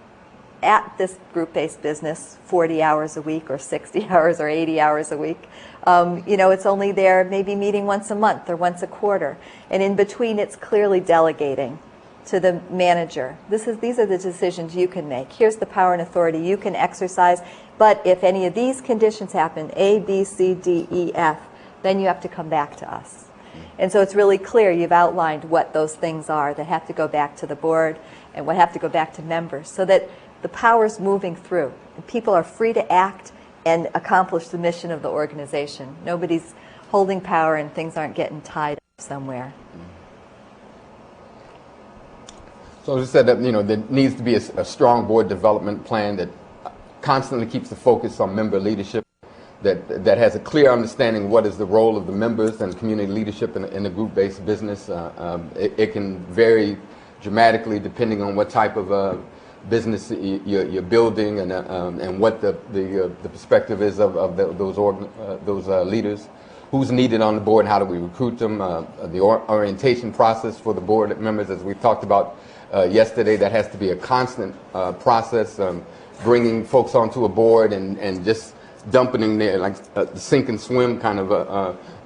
at this group-based business 40 hours a week or 60 hours or 80 hours a week. It's only there maybe meeting once a month or once a quarter. And in between, it's clearly delegating to the manager. These are the decisions you can make. Here's the power and authority you can exercise. But if any of these conditions happen, A, B, C, D, E, F, then you have to come back to us. And so it's really clear you've outlined what those things are that have to go back to the board and what have to go back to members, so that the power's moving through. And people are free to act and accomplish the mission of the organization. Nobody's holding power and things aren't getting tied up somewhere. So as I said, that there needs to be a strong board development plan that constantly keeps the focus on member leadership, that has a clear understanding of what is the role of the members and community leadership in a group-based business. It can vary dramatically depending on what type of business you're building, and what the perspective is of those leaders. Who's needed on the board, and how do we recruit them? The orientation process for the board members, as we talked about yesterday, that has to be a constant process. Bringing folks onto a board and just dumping in there like a sink and swim kind of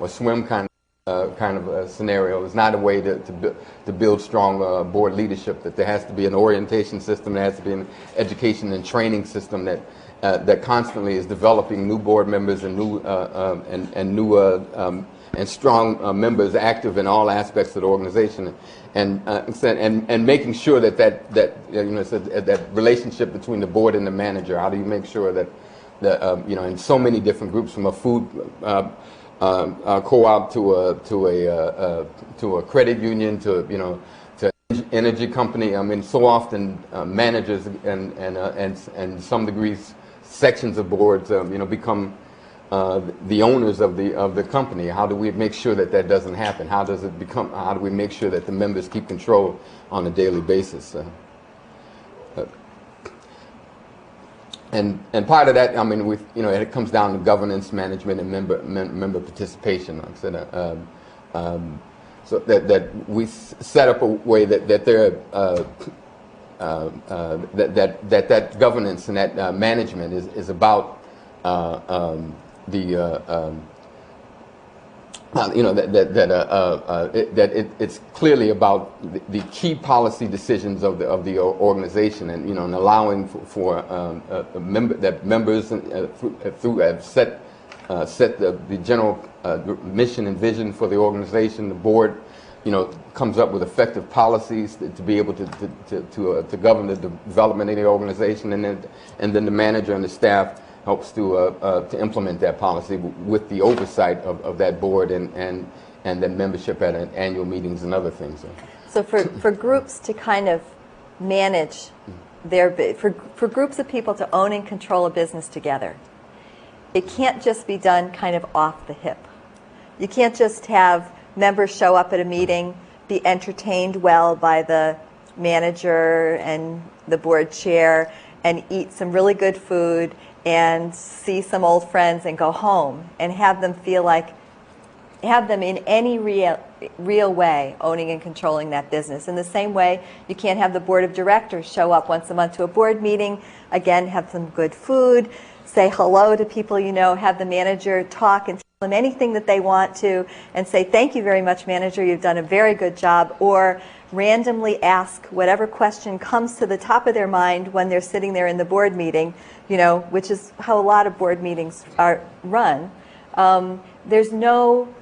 or swim kind of a scenario is not a way to build strong board leadership. That there has to be an orientation system, there has to be an education and training system that constantly is developing new board members and new and strong members active in all aspects of the organization, and making sure that relationship between the board and the manager. How do you make sure that in so many different groups, from a food co-op to a credit union to energy company. I mean, so often managers and some degrees sections of boards become the owners of the company. How do we make sure that doesn't happen? How do we make sure that the members keep control on a daily basis? And part of that, I mean, it comes down to governance, management, and member participation. Like I said, so that we set up a way that that governance and that management is about it's clearly about the key policy decisions of the organization, and and allowing for members through have set the general mission and vision for the organization. The board comes up with effective policies to be able to govern the development of the organization, and then the manager and the staff helps to implement that policy with the oversight of that board and then membership at annual meetings and other things. So for groups to kind of manage for groups of people to own and control a business together, it can't just be done kind of off the hip. You can't just have members show up at a meeting, be entertained well by the manager and the board chair, and eat some really good food and see some old friends and go home, and have them feel like, have them in any real way owning and controlling that business. In the same way, you can't have the board of directors show up once a month to a board meeting, again, have some good food, say hello to people you know, have the manager talk and tell them anything that they want to, and say, thank you very much, manager, you've done a very good job, or randomly ask whatever question comes to the top of their mind when they're sitting there in the board meeting, you know, which is how a lot of board meetings are run. There's no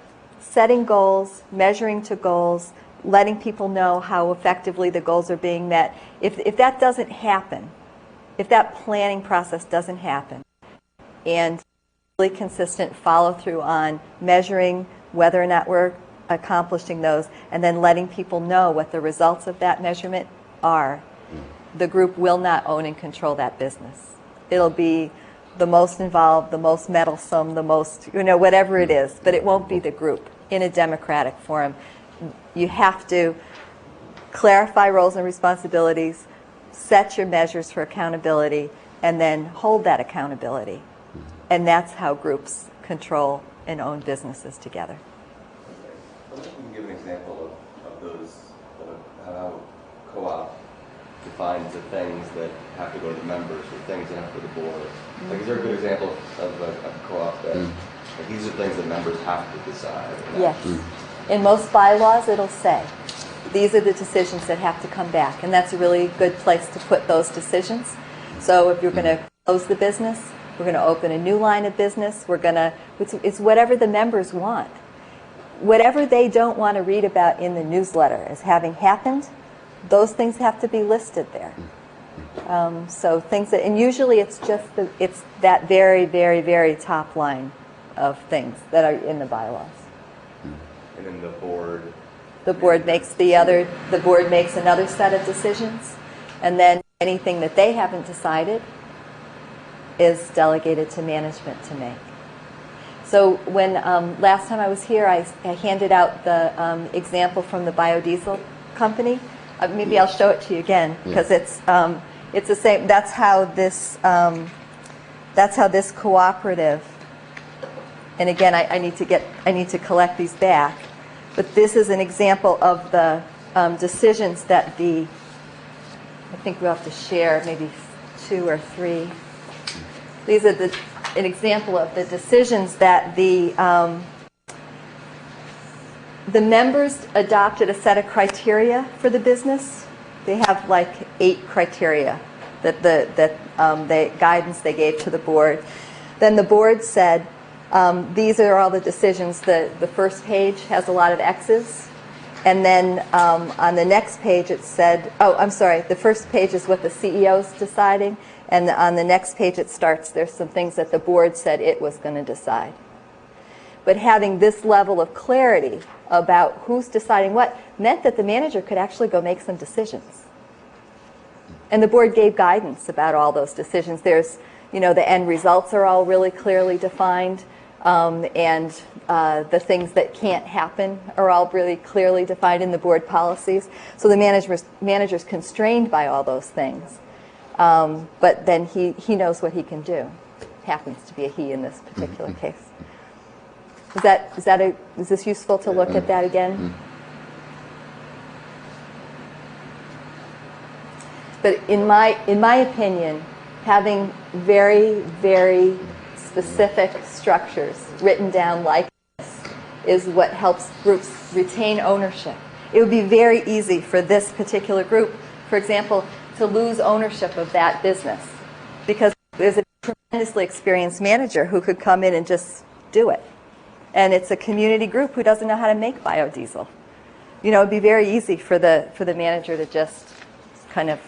setting goals, measuring to goals, letting people know how effectively the goals are being met. If that doesn't happen, if that planning process doesn't happen, and really consistent follow through on measuring whether or not we're accomplishing those, and then letting people know what the results of that measurement are, the group will not own and control that business. It'll be the most involved, the most meddlesome, the most, you know, whatever it is, but it won't be the group in a democratic forum. You have to clarify roles and responsibilities, set your measures for accountability, and then hold that accountability. And that's how groups control and own businesses together. I wonder if we can give an example of those, how co-op defines the things that have to go to the members or things that have to go to the board. Like, is there a good example of a co-op that like, these are things that members have to decide? Yes. In most bylaws, it'll say, these are the decisions that have to come back. And that's a really good place to put those decisions. So if you're going to close the business, we're going to open a new line of business, we're going to, it's whatever the members want. Whatever they don't want to read about in the newsletter as having happened, those things have to be listed there. So things that, and usually it's just it's that very, very, very top line of things that are in the bylaws. And then the board. The board makes the board makes another set of decisions, and then anything that they haven't decided is delegated to management to make. So when last time I was here, I handed out the example from the biodiesel company. Maybe I'll show it to you again because it's the same. That's how this cooperative. And again, I need to collect these back. But this is an example of the decisions that I think we'll have to share maybe 2 or 3. These are an example of the decisions that the members adopted a set of criteria for the business. They have like 8 criteria that the guidance they gave to the board. Then the board said, these are all the decisions. The first page has a lot of X's. And then on the next page it said, oh, I'm sorry, the first page is what the CEO's deciding. And on the next page it starts, there's some things that the board said it was going to decide. But having this level of clarity about who's deciding what meant that the manager could actually go make some decisions. And the board gave guidance about all those decisions. There's, you know, the end results are all really clearly defined. And the things that can't happen are all really clearly defined in the board policies. So the manager's constrained by all those things. But then he knows what he can do. Happens to be a he in this particular case. Is this useful to look at that again? But in my opinion, having very, very specific structures written down like this is what helps groups retain ownership. It would be very easy for this particular group, for example, to lose ownership of that business because there's a tremendously experienced manager who could come in and just do it. And it's a community group who doesn't know how to make biodiesel. You know, it'd be very easy for the manager to just kind of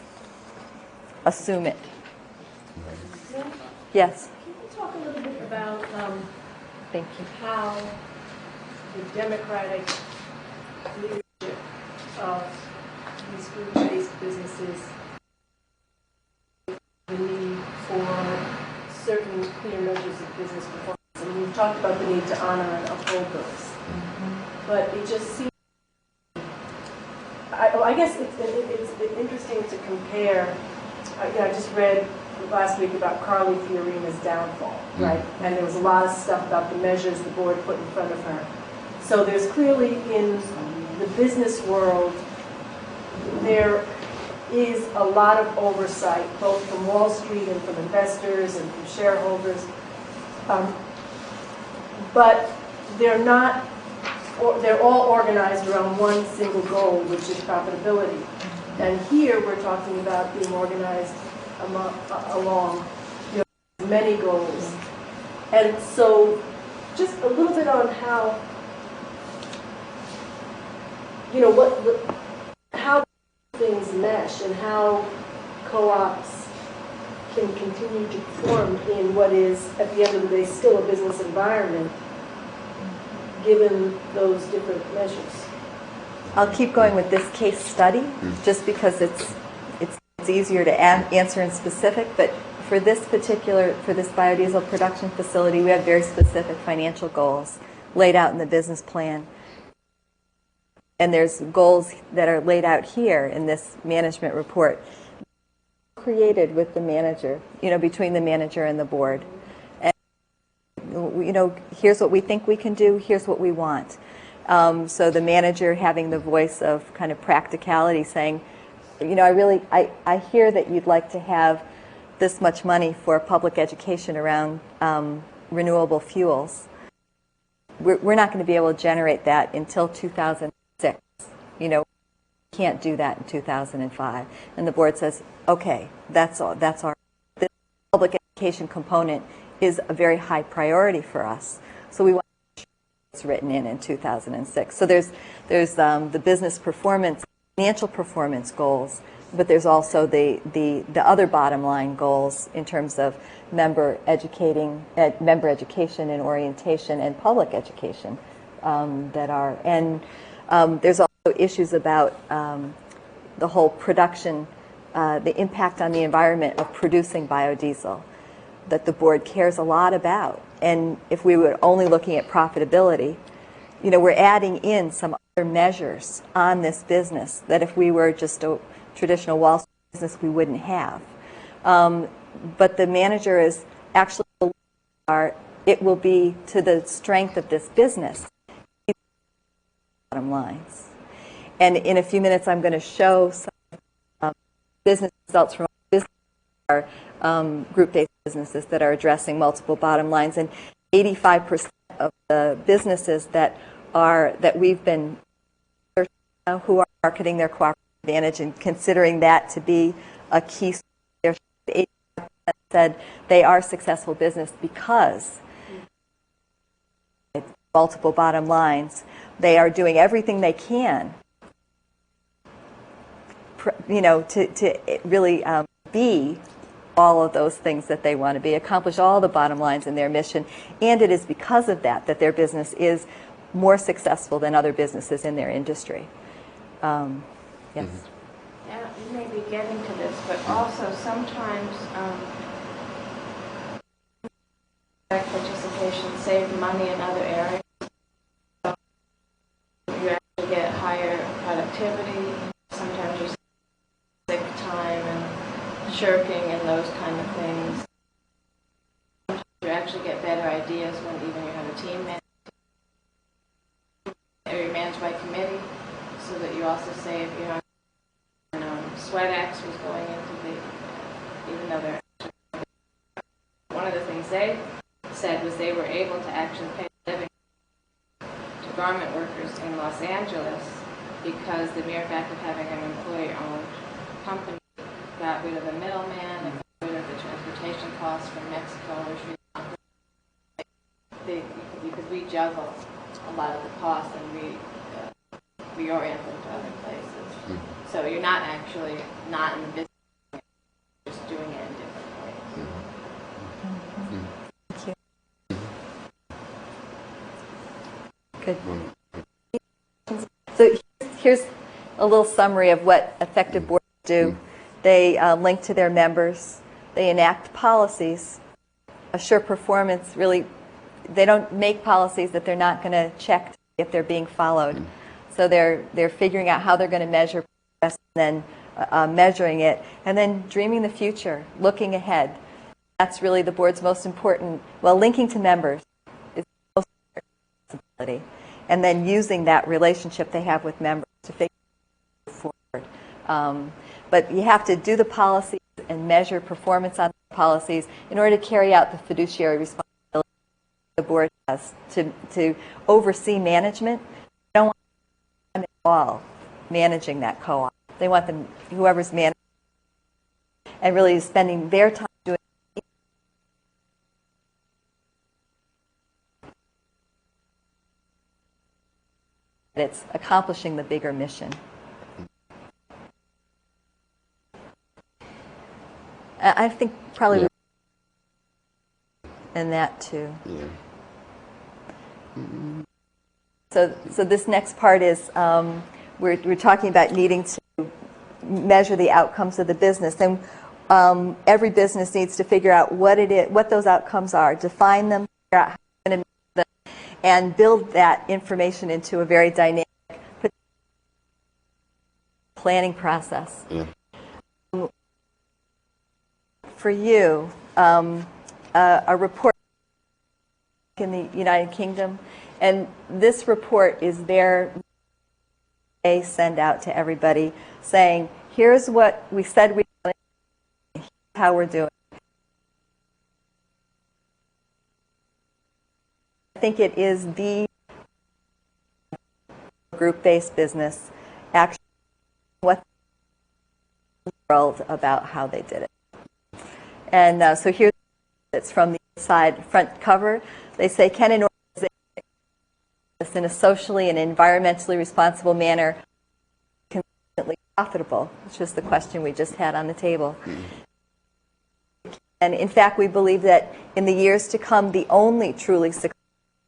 assume it. Yes? Can you talk a little bit about Thank you. how the democratic leadership of these group-based businesses certain clear measures of business performance. And we've talked about the need to honor and uphold those. But it just seems, I guess it's interesting to compare. I just read last week about Carly Fiorina's downfall, right? And there was a lot of stuff about the measures the board put in front of her. So there's clearly in the business world, there is a lot of oversight, both from Wall Street and from investors and from shareholders. But they're not, they're all organized around one single goal, which is profitability. And here we're talking about being organized along many goals. And so just a little bit on how, how things mesh and how co-ops can continue to perform in what is, at the end of the day, still a business environment, given those different measures. I'll keep going with this case study, just because it's easier to answer in specific, but for this biodiesel production facility, we have very specific financial goals laid out in the business plan. And there's goals that are laid out here in this management report, created with the manager, between the manager and the board. And, here's what we think we can do, here's what we want. So the manager having the voice of kind of practicality, saying, I hear that you'd like to have this much money for public education around renewable fuels. We're not going to be able to generate that until 2006. We can't do that in 2005. And the board says, okay, that's all. This public education component is a very high priority for us. So we want to make sure it's written in 2006. So there's the business performance, financial performance goals, but there's also the other bottom line goals in terms of member education and orientation and public education there's also issues about the whole production, the impact on the environment of producing biodiesel that the board cares a lot about. And if we were only looking at profitability, we're adding in some other measures on this business that if we were just a traditional Wall Street business, we wouldn't have. But the manager is actually, it will be to the strength of this business, bottom lines. And in a few minutes, I'm going to show some business results from our group-based businesses that are addressing multiple bottom lines. And 85% of the businesses that we've been searching who are marketing their cooperative advantage and considering that to be a key, 85% said they are successful business because multiple bottom lines. They are doing everything they can, to really be all of those things that they want to be, accomplish all the bottom lines in their mission. And it is because of that their business is more successful than other businesses in their industry. Yes. Yeah, you may be getting to this, but also sometimes participation save money in other areas. So you actually get higher productivity. Sometimes you save sick time and shirking and those kind of things. Sometimes you actually get better ideas when even you have a team managed, or you're managed by committee, so that you also save, SweatX was going into even though they're actually, one of the things they said was they were able to actually pay a living to garment workers in Los Angeles because the mere fact of having an employee-owned company got rid of the middleman and got rid of the transportation costs from Mexico or Sri Lanka. You could rejuggle a lot of the costs and reorient them to other places. So you're not actually not in the business, you're just doing it in different ways. Good. So here's a little summary of what effective boards do. They link to their members. They enact policies. assure performance, really, they don't make policies that they're not going to check if they're being followed. So they're figuring out how they're going to measure progress, and then measuring it, and then dreaming the future, looking ahead. That's really the board's most important, well, linking to members is the most important responsibility, and then using that relationship they have with members to figure forward. But you have to do the policies and measure performance on the policies in order to carry out the fiduciary responsibility the board has to oversee management. They don't want them at all managing that co-op. They want them, whoever's managing, and really spending their time doing it. It's accomplishing the bigger mission. I think probably in that too. Yeah. So this next part is we're talking about needing to measure the outcomes of the business, and every business needs to figure out what those outcomes are, define them, figure out how you're going to measure them, and build that information into a very dynamic planning process. Yeah. For you, a report in the United Kingdom, and this report is they send out to everybody saying, here's what we said we wanted, here's how we're doing. I think it is the group-based business actually what the world about how they did it. And so here's it's from the side front cover. They say, can an organization in a socially and environmentally responsible manner consistently profitable? Which was the question we just had on the table. And in fact, we believe that in the years to come, the only truly successful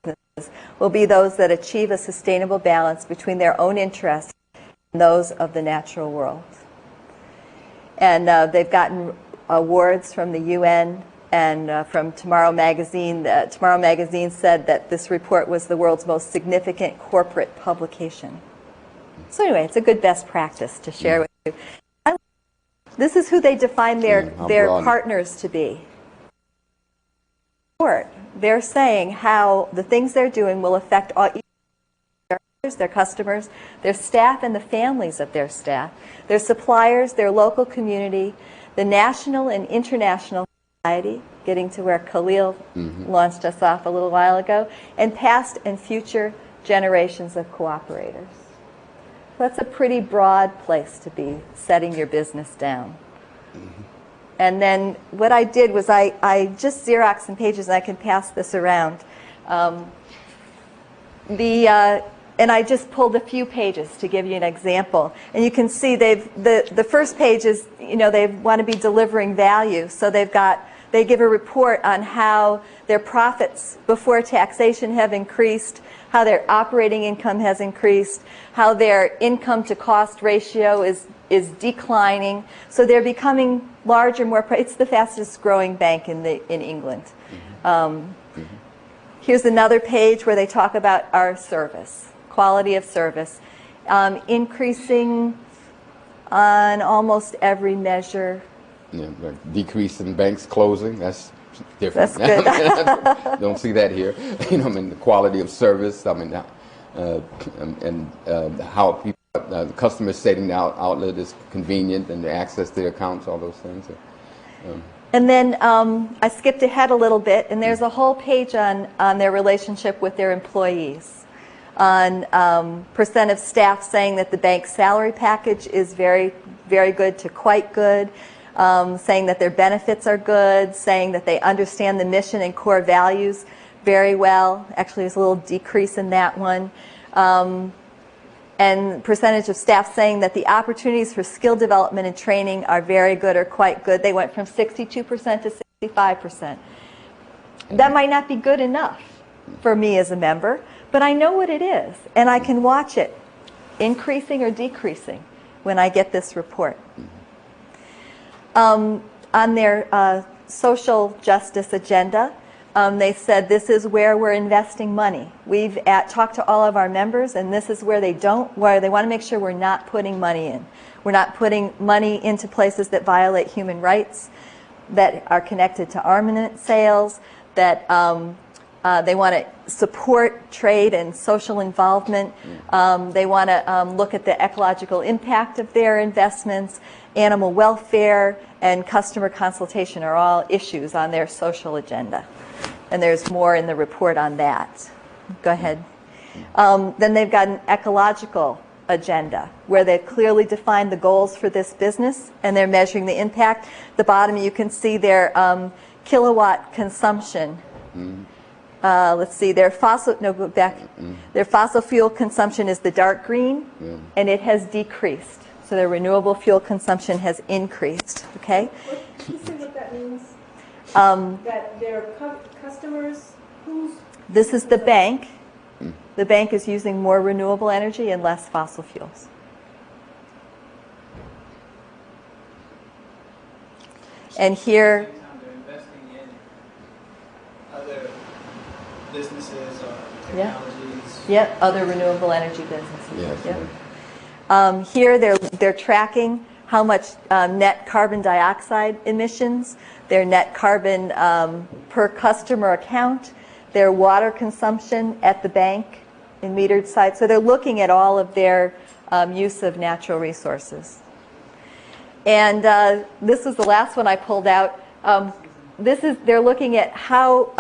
businesses will be those that achieve a sustainable balance between their own interests and those of the natural world. And they've gotten awards from the UN and from Tomorrow Magazine. Tomorrow Magazine said that this report was the world's most significant corporate publication. So anyway, it's a good best practice to share with you. This is who they define their partners to be. They're saying how the things they're doing will affect all their customers, their staff and the families of their staff, their suppliers, their local community, the national and international society, getting to where Khalil launched us off a little while ago, and past and future generations of cooperators. So that's a pretty broad place to be setting your business down. And then what I did was I just Xeroxed some pages, and I can pass this around. And I just pulled a few pages to give you an example. And you can see the first page is, they want to be delivering value. So they give a report on how their profits before taxation have increased, how their operating income has increased, how their income to cost ratio is declining. So they're becoming larger, it's the fastest growing bank in England. Here's another page where they talk about our service. Quality of service, increasing on almost every measure. Yeah, like decrease in banks closing, that's different. That's good. Don't see that here. The quality of service, and how people, the customers stating the outlet is convenient and the access to their accounts, all those things. And then I skipped ahead a little bit, and there's a whole page on their relationship with their employees. On percent of staff saying that the bank's salary package is very, very good to quite good, saying that their benefits are good, saying that they understand the mission and core values very well. Actually, there's a little decrease in that one. And percentage of staff saying that the opportunities for skill development and training are very good or quite good. They went from 62% to 65%. That might not be good enough for me as a member, but I know what it is, and I can watch it increasing or decreasing when I get this report. On their social justice agenda. They said this is where we're investing money. We've talked to all of our members, and this is where they want to make sure we're not putting money in. We're not putting money into places that violate human rights, that are connected to armament sales, that they want to support trade and social involvement. They want to look at the ecological impact of their investments. Animal welfare and customer consultation are all issues on their social agenda. And there's more in the report on that. Go ahead. Then they've got an ecological agenda where they've clearly defined the goals for this business and they're measuring the impact. At the bottom you can see their kilowatt consumption. Let's see, their fossil fuel consumption is the dark green, and it has decreased. So their renewable fuel consumption has increased. Okay. Can you say what that means? That their customers, this is the bank. The bank is using more renewable energy and less fossil fuels. And here, they're investing in other businesses or technologies. Yep, other renewable energy businesses. Yes. Yep. Here they're tracking how much net carbon dioxide emissions, their net carbon per customer account, their water consumption at the bank in metered sites. So they're looking at all of their use of natural resources. And this is the last one I pulled out. They're looking at how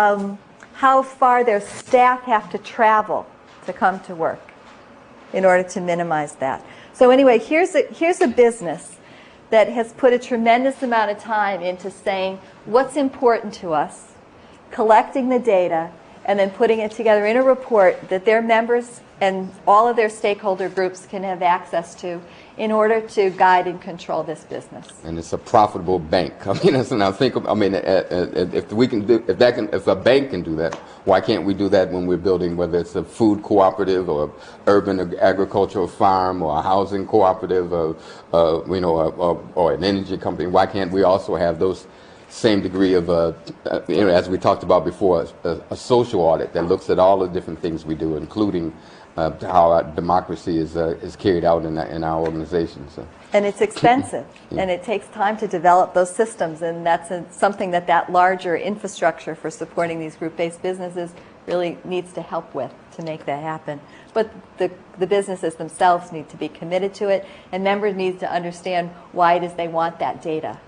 far their staff have to travel to come to work in order to minimize that. So anyway, here's a business that has put a tremendous amount of time into saying what's important to us, collecting the data, and then putting it together in a report that their members and all of their stakeholder groups can have access to in order to guide and control this business. And it's a profitable bank. I mean, if a bank can do that, why can't we do that when we're building, whether it's a food cooperative or urban agricultural farm or a housing cooperative or an energy company? Why can't we also have those same degree of, as we talked about before, a social audit that looks at all the different things we do, including how our democracy is carried out in our organizations. So. And it's expensive, and it takes time to develop those systems, and that's something that larger infrastructure for supporting these group-based businesses really needs to help with to make that happen. But the businesses themselves need to be committed to it, and members need to understand why it is they want that data.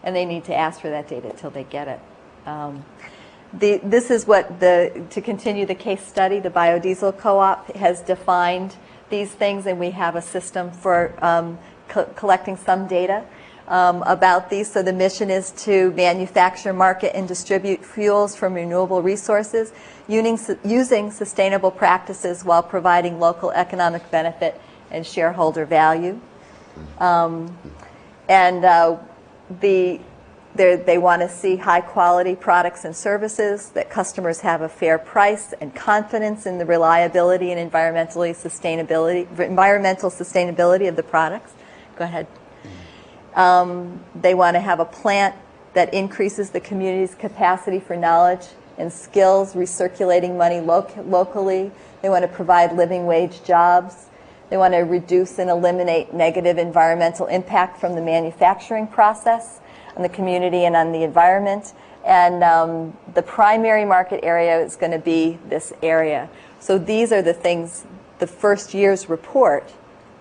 And they need to ask for that data until they get it. This is what to continue the case study, the biodiesel co-op has defined these things, and we have a system for collecting some data about these. So the mission is to manufacture, market, and distribute fuels from renewable resources using sustainable practices while providing local economic benefit and shareholder value. They want to see high quality products and services, that customers have a fair price and confidence in the reliability and environmental sustainability of the products. Go ahead. They want to have a plant that increases the community's capacity for knowledge and skills, recirculating money locally. They want to provide living wage jobs. They want to reduce and eliminate negative environmental impact from the manufacturing process on the community and on the environment. And the primary market area is going to be this area. So these are the things, the first year's report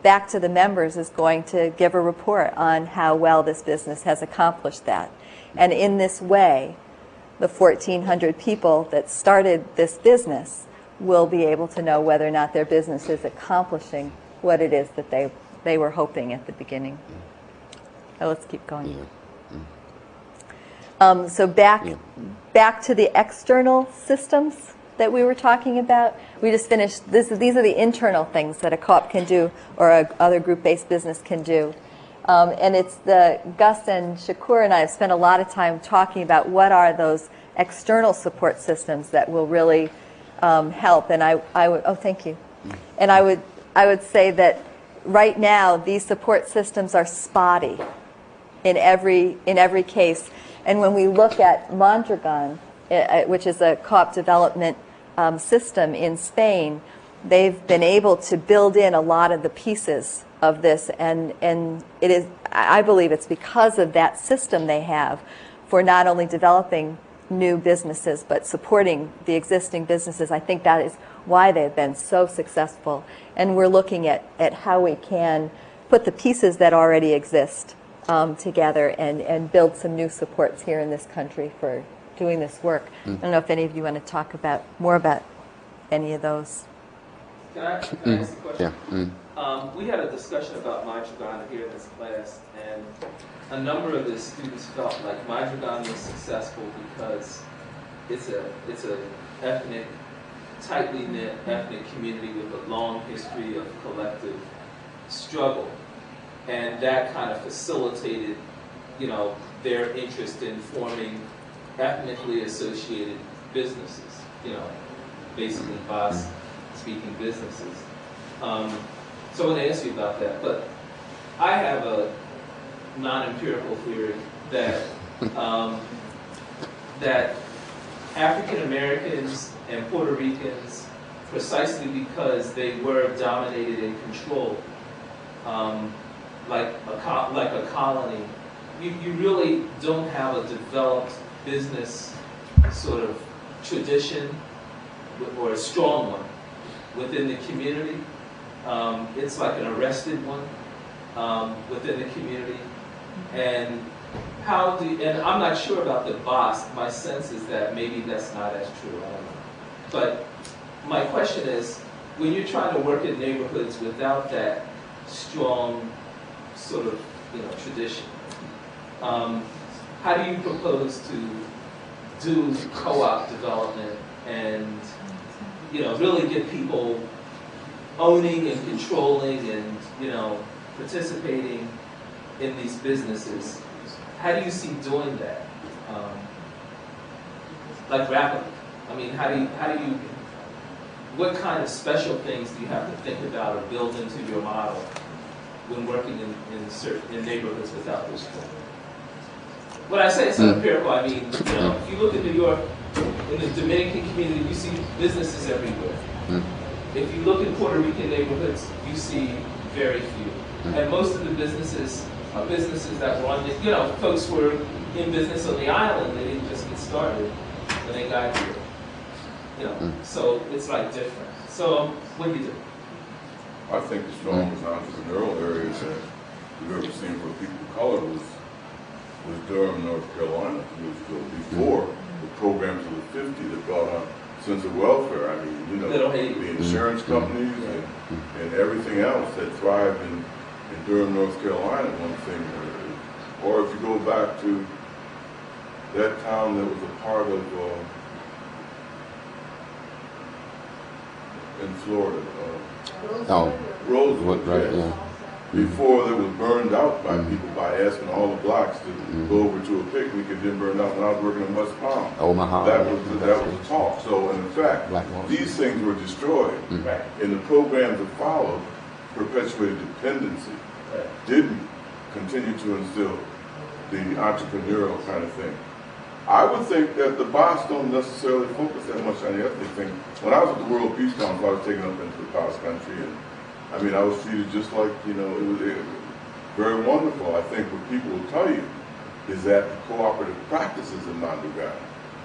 back to the members is going to give a report on how well this business has accomplished that. And in this way, the 1,400 people that started this business will be able to know whether or not their business is accomplishing what it is that they were hoping at the beginning. So let's keep going. So back to the external systems that we were talking about. We just finished, these are the internal things that a co-op can do or other group-based business can do. And it's Gus and Shakur and I have spent a lot of time talking about what are those external support systems that will really help. And I would, oh, thank you. And I would say that right now these support systems are spotty in every case. And when we look at Mondragon, which is a co-op development system in Spain, they've been able to build in a lot of the pieces of this, and it is, I believe it's because of that system they have for not only developing new businesses but supporting the existing businesses. I think that is why they've been so successful, and we're looking at how we can put the pieces that already exist together and build some new supports here in this country for doing this work. I don't know if any of you want to talk more about any of those. Can I ask a question? Yeah. We had a discussion about Mondragon here in this class, and a number of the students felt like Mondragon was successful because it's a ethnic, tightly knit ethnic community with a long history of collective struggle, and that kind of facilitated, their interest in forming ethnically associated businesses, basically Basque-speaking businesses. So I want to ask you about that, but I have a non-empirical theory that that African Americans and Puerto Ricans, precisely because they were dominated and controlled, like a colony, you really don't have a developed business sort of tradition or a strong one within the community. It's like an arrested one within the community. And and I'm not sure about the Basque. My sense is that maybe that's not as true. I don't know. But my question is, when you're trying to work in neighborhoods without that strong sort of tradition, how do you propose to do co-op development and really get people owning and controlling and participating in these businesses? How do you see doing that? Like rapidly. I mean, how do you what kind of special things do you have to think about or build into your model when working in neighborhoods without this tool? When I say it's empirical, I mean, if you look at New York, in the Dominican community, you see businesses everywhere. If you look in Puerto Rican neighborhoods, you see very few. And most of the businesses are businesses that were on the, folks were in business on the island. They didn't just get started when they got here. So it's like different. So what do you do? I think the strongest entrepreneurial areas that we've ever seen for people of color was Durham, North Carolina, before the programs of the 50s that brought on sense of welfare. I mean, the insurance companies and everything else that thrived in Durham, North Carolina, one thing. Or if you go back to that town that was a part of, in Florida, Rosewood, right, yeah. Before they was burned out by people by asking all the blacks to go over to a picnic and then burned out when I was working in West Palm. Omaha. That was talk. So in fact, these things were destroyed. And the programs that followed perpetuated dependency, didn't continue to instill the entrepreneurial kind of thing. I would think that the Basque don't necessarily focus that much on the ethnic thing. When I was at the World Peace Council, I was taken up into the Basque country, and I mean, I was treated just like, it was very wonderful. I think what people will tell you is that the cooperative practices in Mondragon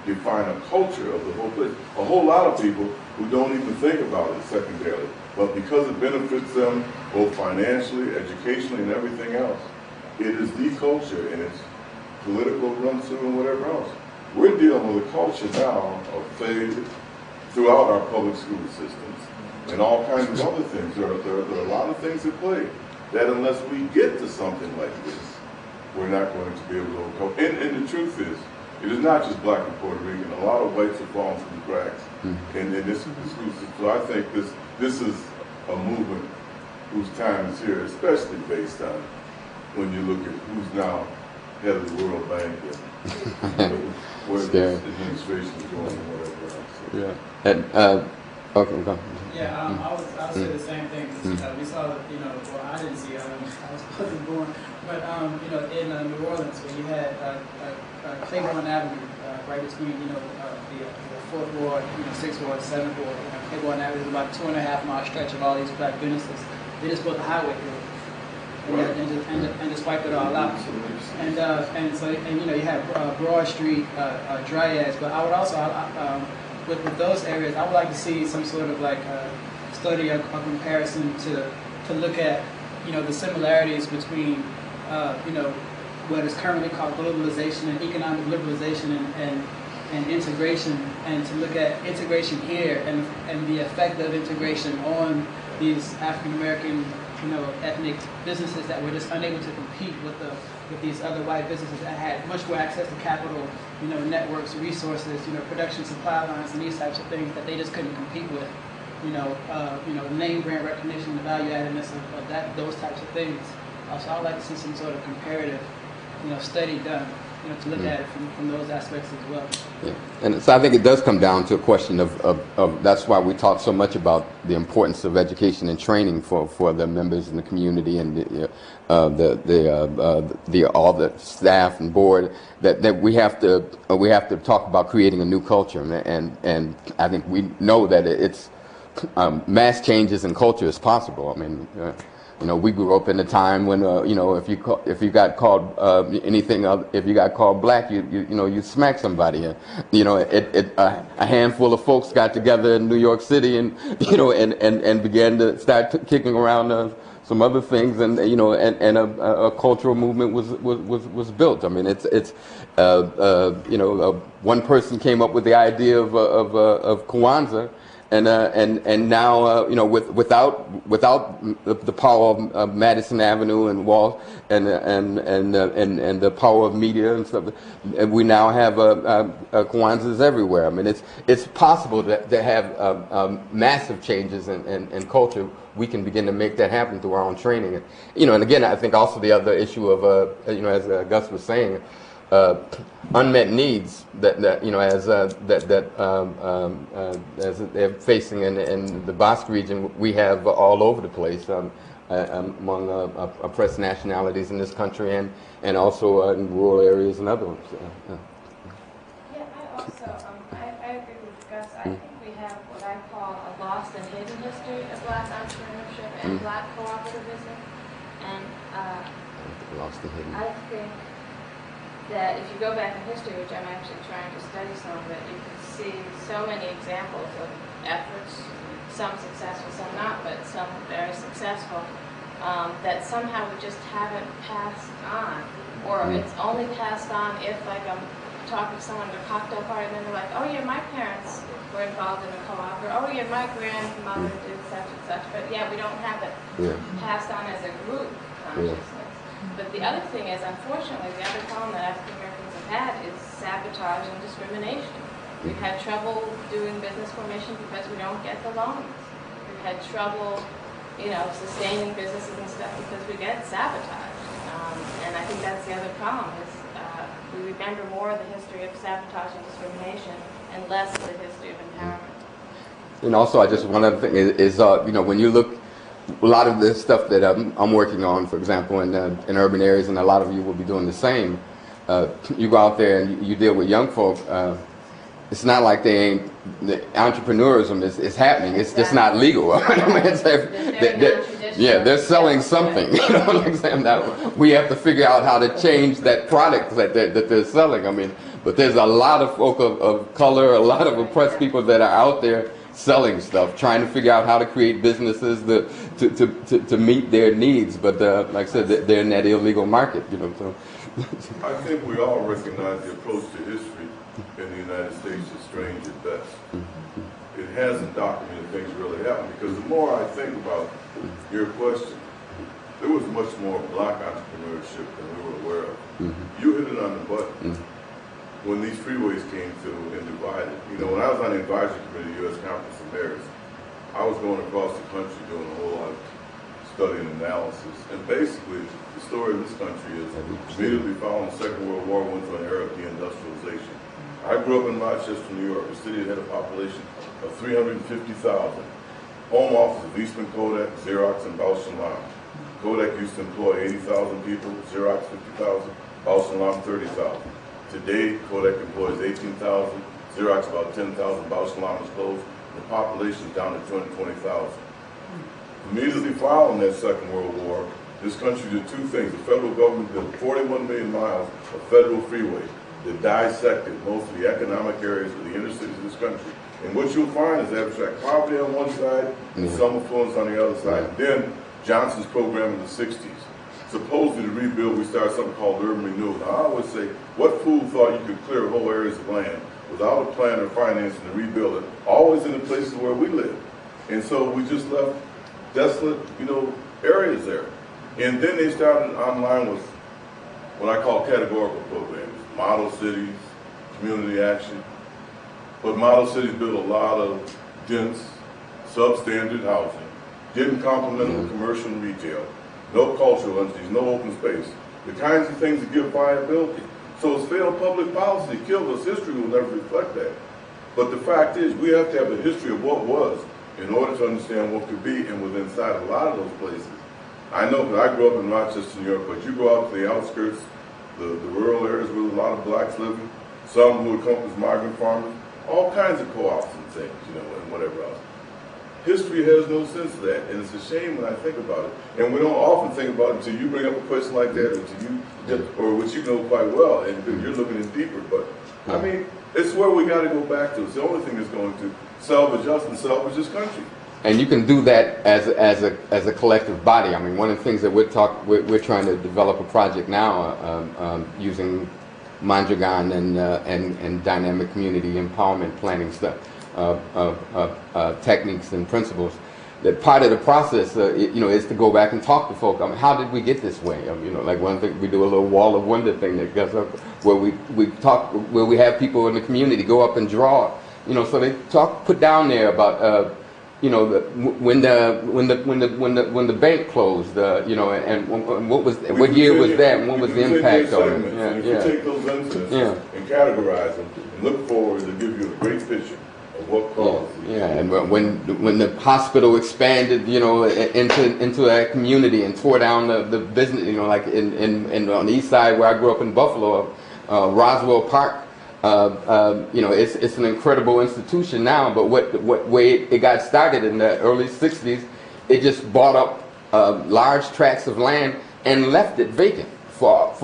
define a culture of the whole place. A whole lot of people who don't even think about it secondarily, but because it benefits them both financially, educationally, and everything else, it is the culture, and it's political run through and whatever else. We're dealing with a culture now of failure throughout our public school systems and all kinds of other things. There are a lot of things at play that unless we get to something like this, we're not going to be able to overcome. And the truth is, it is not just black and Puerto Rican. A lot of whites have fallen through the cracks in this school system. So I think this is a movement whose time is here, especially based on when you look at who's now head of the World Bank and where this administration is going and whatever else. So. Yeah. And, okay, go. Yeah, I would say the same thing. We saw, well, I didn't see it. I wasn't born, but in New Orleans, where you had Claiborne Avenue, right between, the 4th Ward, 6th Ward, 7th Ward. Claiborne Avenue is about a 2.5-mile stretch of all these black businesses. They just built a highway through it and just wiped it all out. And so you have Broad Street, Dryads, but I would also, with those areas, I would like to see some sort of like study or comparison to look at, the similarities between, what is currently called globalization and economic liberalization and integration, and to look at integration here and the effect of integration on these African American, ethnic businesses that were just unable to compete with these other white businesses that had much more access to capital, networks, resources, production supply lines, and these types of things that they just couldn't compete with. Name brand recognition, the value addedness of those types of things. So I'd like to see some sort of comparative, study done, to look at it from those aspects as well. Yeah. And so I think it does come down to a question of that's why we talk so much about the importance of education and training for the members in the community and all the staff and board, that we have to talk about creating a new culture, and I think we know that it's mass changes in culture is possible. I mean, we grew up in a time when if you got called anything, if you got called black, you smack somebody. A handful of folks got together in New York City and began to start kicking around some other things, and a cultural movement was built. I mean, it's one person came up with the idea of Kwanzaa. And now without the power of Madison Avenue and Wall and the power of media and stuff, we now have Kwanzas everywhere. I mean, it's possible to have massive changes in culture. We can begin to make that happen through our own training. And again, I think also the other issue of as Gus was saying, unmet needs that as they're facing in the Basque region, we have all over the place among oppressed nationalities in this country, and also in rural areas and other ones. Yeah, I agree with Gus. I think we have what I call a lost and hidden history of black entrepreneurship and black cooperativism, and lost and hidden. I think that if you go back in history, which I'm actually trying to study some of it, you can see so many examples of efforts, some successful, some not, but some very successful, that somehow we just haven't passed on. Or it's only passed on if, like, I'm talking to someone at a cocktail party, and then they're like, oh yeah, my parents were involved in a co-op, or oh yeah, my grandmother did such and such, but yeah, we don't have it passed on as a group consciousness. But the other thing is, unfortunately, the other problem that African Americans have had is sabotage and discrimination. We've had trouble doing business formation because we don't get the loans. We've had trouble, sustaining businesses and stuff because we get sabotaged. And I think that's the other problem is we remember more of the history of sabotage and discrimination and less of the history of empowerment. And also, one other thing is when you look. A lot of the stuff that I'm working on, for example, in urban areas, and a lot of you will be doing the same. You go out there and you deal with young folk. It's not like they ain't. The entrepreneurism is happening. It's just not legal. They're selling something. Now, we have to figure out how to change that product that they're selling. I mean, but there's a lot of folk of color, a lot of oppressed people that are out there selling stuff, trying to figure out how to create businesses to meet their needs, but like I said, they're in that illegal market, So. I think we all recognize the approach to history in the United States is strange at best. It hasn't documented things really happen, because the more I think about your question, there was much more black entrepreneurship than we were aware of. You hit it on the button. When these freeways came through and divided, when I was on the advisory committee of the U.S. Conference of Mayors, I was going across the country doing a whole lot of study and analysis. And basically, the story of this country is immediately following the Second World War, went through an era of deindustrialization. I grew up in Rochester, New York, a city that had a population of 350,000. Home office of Eastman Kodak, Xerox, and Bausch & Lomb. Kodak used to employ 80,000 people, Xerox 50,000, Bausch & Lomb 30,000. Today, Kodak employs 18,000, Xerox about 10,000, Bausch & Lomb is closed. The population is down to 220,000. Immediately following that Second World War, this country did two things. The federal government built 41 million miles of federal freeway that dissected most of the economic areas of the inner cities of this country. And what you'll find is abstract poverty on one side and some affluence on the other side. Then Johnson's program in the 60s. Supposedly to rebuild, we started something called urban renewal. Now, I always say, what fool thought you could clear whole areas of land without a plan or financing to rebuild it, always in the places where we live? And so we just left desolate, areas there. And then they started online with what I call categorical programs, model cities, community action. But model cities built a lot of dense, substandard housing, didn't complement with commercial and retail, no cultural entities, no open space, the kinds of things that give viability. So it's failed public policy, killed us. History will never reflect that. But the fact is, we have to have a history of what was in order to understand what could be, and within inside a lot of those places. I know that I grew up in Rochester, New York, but you go out to the outskirts, the rural areas where a lot of blacks living, some who would come as migrant farmers, all kinds of co-ops and things, and whatever else. History has no sense of that, and it's a shame when I think about it. And we don't often think about it until you bring up a question like that, or which you know quite well, and you're looking in deeper. But I mean, it's where we got to go back to. It's the only thing that's going to salvage us and salvage this country. And you can do that as a collective body. I mean, one of the things that we're trying to develop a project now using Mondragon and dynamic community empowerment planning stuff, techniques and principles. That part of the process, is to go back and talk to folk. I mean, how did we get this way? Like one thing, we do a little wall of wonder thing that goes up, where we have people in the community go up and draw. So they put down there about when the bank closed, and what year was that, and what was the impact on it. If you take those incidents and categorize them and look forward, it'll give you a great picture of what caused it. Yeah, and when the hospital expanded, into that community and tore down the business, like in on the east side where I grew up in Buffalo, Roswell Park. It's an incredible institution now, but what way it got started in the early 60s, it just bought up large tracts of land and left it vacant for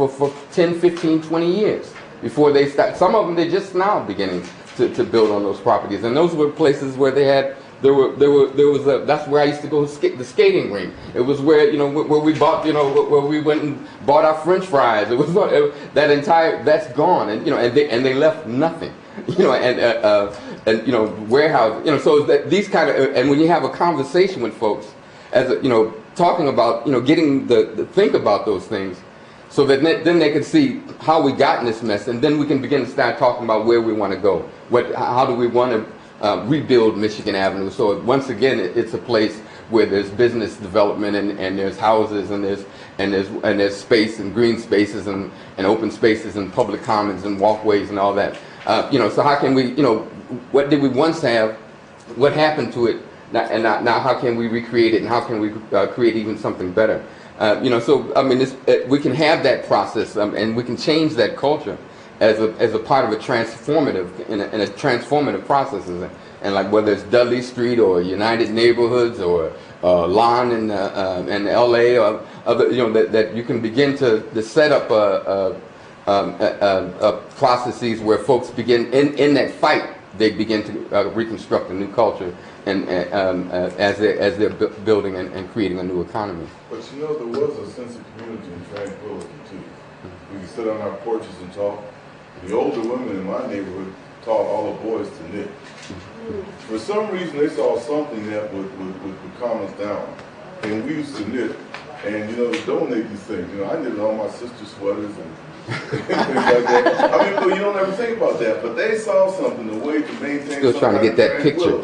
10, 15, 20 years before they start. Some of them, they're just now beginning to build on those properties, and those were places where that's where I used to go the skating rink. It was where where we bought where we went and bought our French fries. It was that's gone, and and they left nothing, and warehouse, so that these kind of, and when you have a conversation with folks, as talking about getting the think about those things, so that then they can see how we got in this mess, and then we can begin to start talking about where we want to go. How do we want to rebuild Michigan Avenue? So once again, it's a place where there's business development and there's houses and there's space and green spaces and open spaces and public commons and walkways and all that. So how can we, what did we once have? What happened to it? Now how can we recreate it, and how can we create even something better? So I mean, we can have that process, and we can change that culture as a part of a transformative in a transformative process, and like whether it's Dudley Street or United Neighborhoods or Lawn in L.A. or other, that you can begin to set up processes where folks begin in that fight. They begin to reconstruct a new culture, and as they're building and creating a new economy. But there was a sense of community and tranquility too. We could sit on our porches and talk. The older women in my neighborhood taught all the boys to knit. For some reason, they saw something that would calm us down, and we used to knit and donate these things. I knitted all my sister's sweaters and things like that. I mean, you don't ever think about that, but they saw something, a way to maintain. Still trying to get that picture.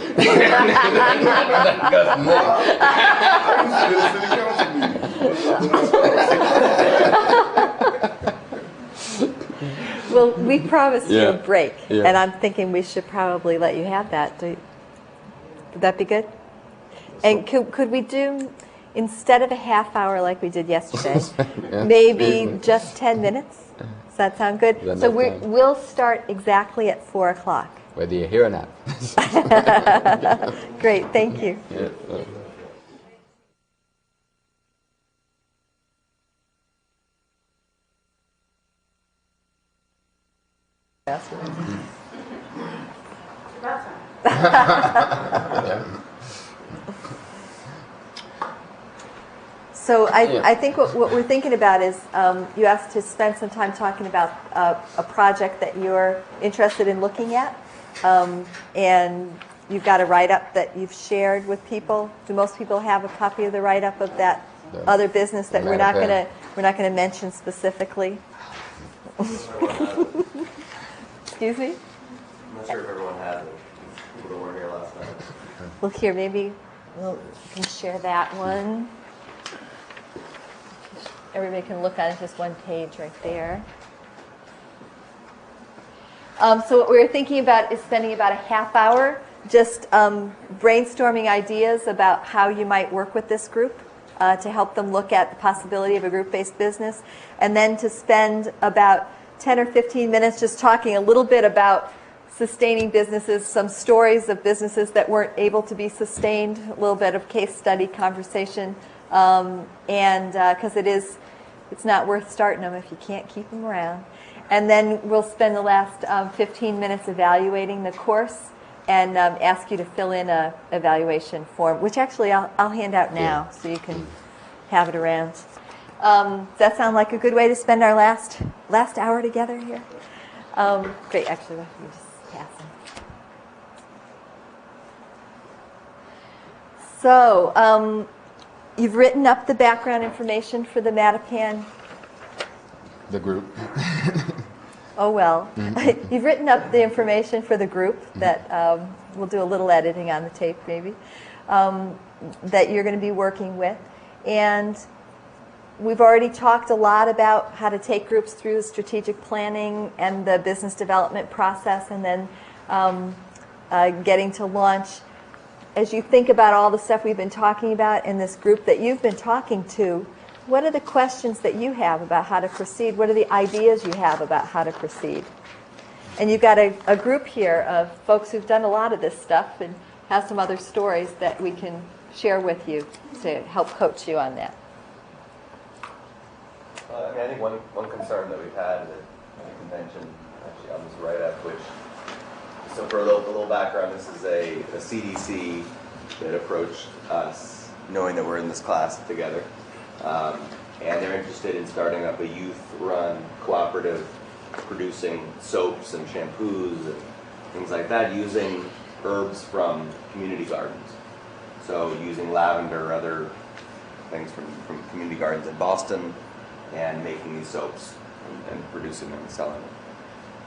Well, we promised you a break, and I'm thinking we should probably let you have that. Would that be good? And could we do, instead of a half hour like we did yesterday, maybe just 10 minutes? Is that sound good? Is that So enough time? we'll start exactly at 4 o'clock. Whether you're here or not. Great, thank you. Yeah, So I think what we're thinking about is you asked to spend some time talking about a project that you're interested in looking at, and you've got a write-up that you've shared with people. Do most people have a copy of the write-up of that other business that we're not going to mention specifically? Excuse me? I'm not sure if everyone has it. People that weren't here last night. Look here, maybe we can share that one. Everybody can look at it, just one page right there. So what we're thinking about is spending about a half hour just brainstorming ideas about how you might work with this group to help them look at the possibility of a group-based business, and then to spend about 10 or 15 minutes just talking a little bit about sustaining businesses, some stories of businesses that weren't able to be sustained, a little bit of case study conversation, and because it's not worth starting them if you can't keep them around. And then we'll spend the last 15 minutes evaluating the course and ask you to fill in a evaluation form, which actually I'll hand out now so you can have it around. Does that sound like a good way to spend our last hour together here? Great, actually, let me just pass them. So, you've written up the background information for the Mattapan. the group. Oh, well. Mm-hmm. You've written up the information for the group that we'll do a little editing on the tape, maybe, that you're going to be working with. And we've already talked a lot about how to take groups through strategic planning and the business development process, and then getting to launch. As you think about all the stuff we've been talking about in this group that you've been talking to, what are the questions that you have about how to proceed? What are the ideas you have about how to proceed? And you've got a group here of folks who've done a lot of this stuff and have some other stories that we can share with you to help coach you on that. I mean, I think one concern that we've had that I can mention actually on this write-up, so for a little background, this is a CDC that approached us knowing that we're in this class together. And they're interested in starting up a youth-run cooperative producing soaps and shampoos and things like that using herbs from community gardens. So using lavender or other things from community gardens in Boston and making these soaps and producing them and selling them.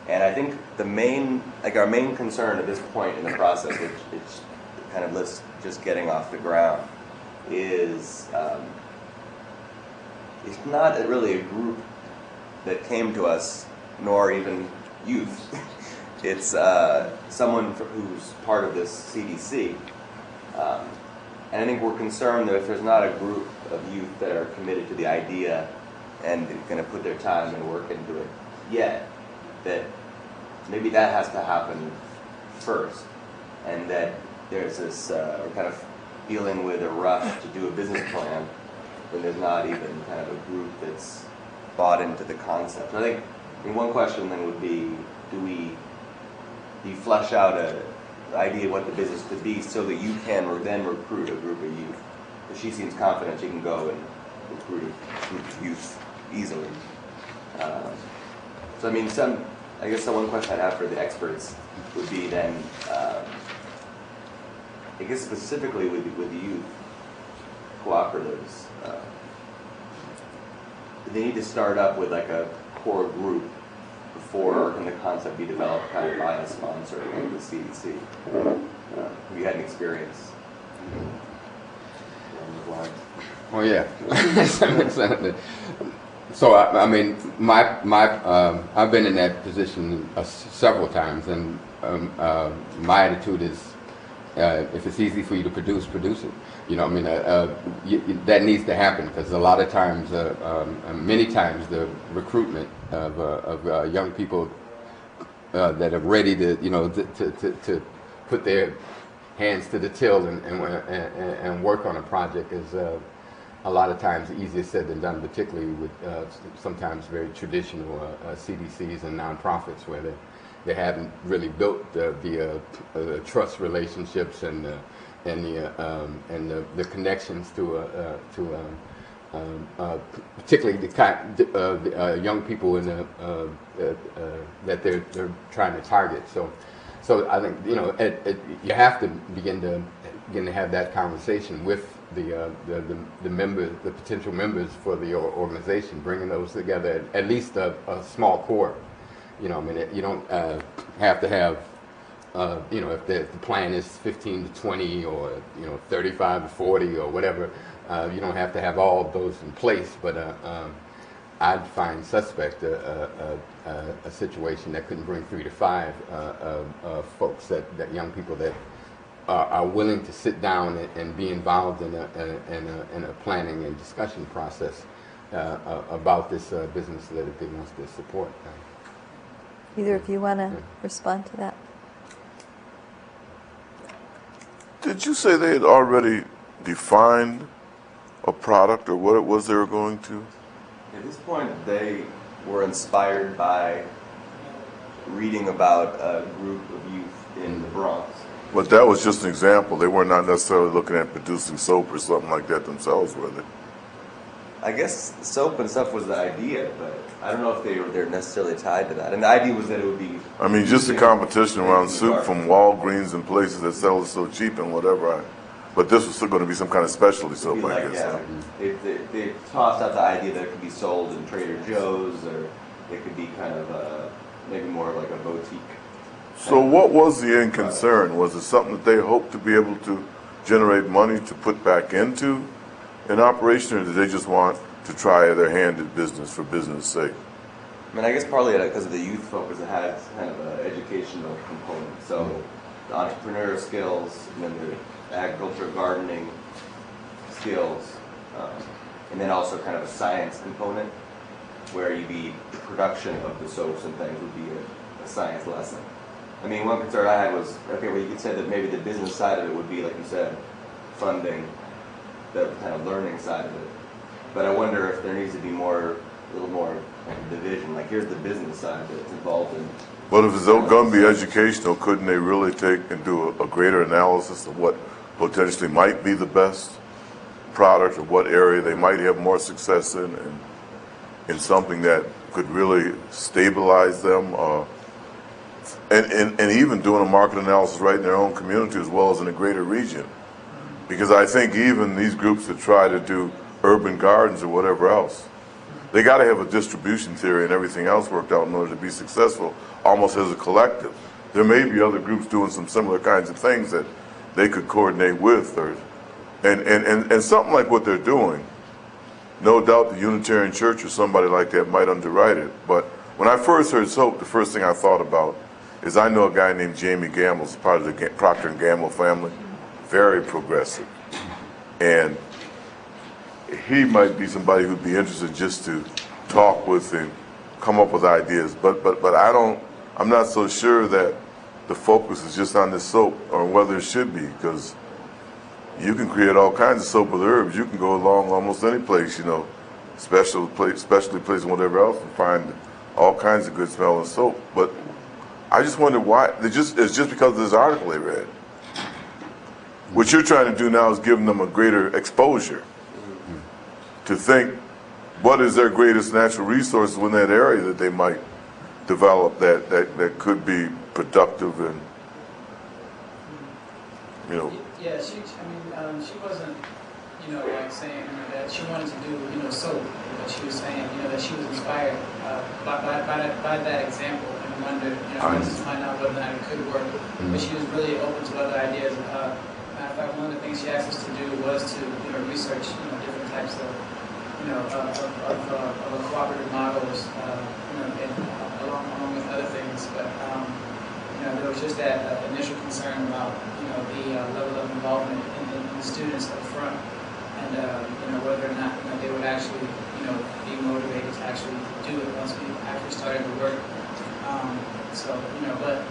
And I think our main concern at this point in the process, which kind of lists just getting off the ground, is it's not really a group that came to us, nor even youth. It's someone who's part of this CDC. And I think we're concerned that if there's not a group of youth that are committed to the idea and going to put their time and work into it yet, that maybe that has to happen first, and that there's this we're kind of dealing with a rush to do a business plan when there's not even kind of a group that's bought into the concept. So I think one question then would be, do you flesh out an idea of what the business could be so that you can then recruit a group of youth? Because she seems confident she can go and recruit a group of youth easily. So I mean, I guess the one question I'd have for the experts would be then, I guess specifically with youth cooperatives, they need to start up with like a core group before can the concept be developed kind of by a sponsor like the CDC. Have you had an experience? Oh yeah. So I mean, I've been in that position several times, and my attitude is, if it's easy for you to produce it. You know, I mean, that needs to happen, because a lot of times, many times, the recruitment of young people that are ready to, to put their hands to the till and work on a project is a lot of times easier said than done, particularly with sometimes very traditional CDCs and nonprofits where they haven't really built the trust relationships and the connections to particularly the kind young people in that they're trying to target. So I think you have to begin to have that conversation with the members, the potential members for the organization, bringing those together at least a small core. You don't have to have if the plan is 15 to 20 or 35 to 40 or whatever. You don't have to have all of those in place, but I'd find suspect a situation that couldn't bring 3 to 5 folks, that young people that are willing to sit down and be involved in a planning and discussion process about this business that it wants to support. Either of you want to respond to that? Did you say they had already defined a product or what it was they were going to? At this point, they were inspired by reading about a group of youth in the Bronx. But that was just an example. They were not necessarily looking at producing soap or something like that themselves, were they? I guess soap and stuff was the idea, but I don't know if they're necessarily tied to that. And the idea was that it would be... I mean, just the competition around soup from Walgreens and places that sell it so cheap and whatever. But this was still going to be some kind of specialty soap, I guess. Yeah, they tossed out the idea that it could be sold in Trader Joe's, or it could be kind of maybe more like a boutique. So what was the end concern? Was it something that they hoped to be able to generate money to put back into an operation, or did they just want to try their hand at business for business' sake? I mean, I guess partly because of the youth focus, it had kind of an educational component. So the entrepreneurial skills, and then the agriculture, gardening skills, and then also kind of a science component where the production of the soaps and things would be a science lesson. I mean, one concern I had was, okay, well, you could say that maybe the business side of it would be, like you said, funding the kind of learning side of it. But I wonder if there needs to be a little more like a division. Like, here's the business side that's involved in. But if it's going to be educational, couldn't they really take and do a greater analysis of what potentially might be the best product, or what area they might have more success in something that could really stabilize them, and even doing a market analysis right in their own community as well as in a greater region? Because I think even these groups that try to do urban gardens or whatever else, they got to have a distribution theory and everything else worked out in order to be successful, almost as a collective. There may be other groups doing some similar kinds of things that they could coordinate with, and something like what they're doing. No doubt the Unitarian Church or somebody like that might underwrite it. But when I first heard soap, the first thing I thought about is I know a guy named Jamie Gamble, part of the Procter & Gamble family, very progressive. And he might be somebody who'd be interested just to talk with and come up with ideas. But I'm not so sure that the focus is just on this soap, or whether it should be, because you can create all kinds of soap with herbs. You can go along almost any place, specialty place and whatever else, and find all kinds of good smelling soap. But I just wonder why. It's just because of this article they read. What you're trying to do now is give them a greater exposure to think what is their greatest natural resources in that area that they might develop that could be productive and, Yeah, she wasn't, like saying that she wanted to do, soap, but she was saying, that she was inspired by that example and wondered, to find out whether or not it could work. But she was really open to other ideas. Matter of fact, one of the things she asked us to do was to, research, different types of, of cooperative models, along with other things. But there was just that initial concern about the level of involvement in the students up front, and whether or not they would actually be motivated to actually do it once we actually started the work. But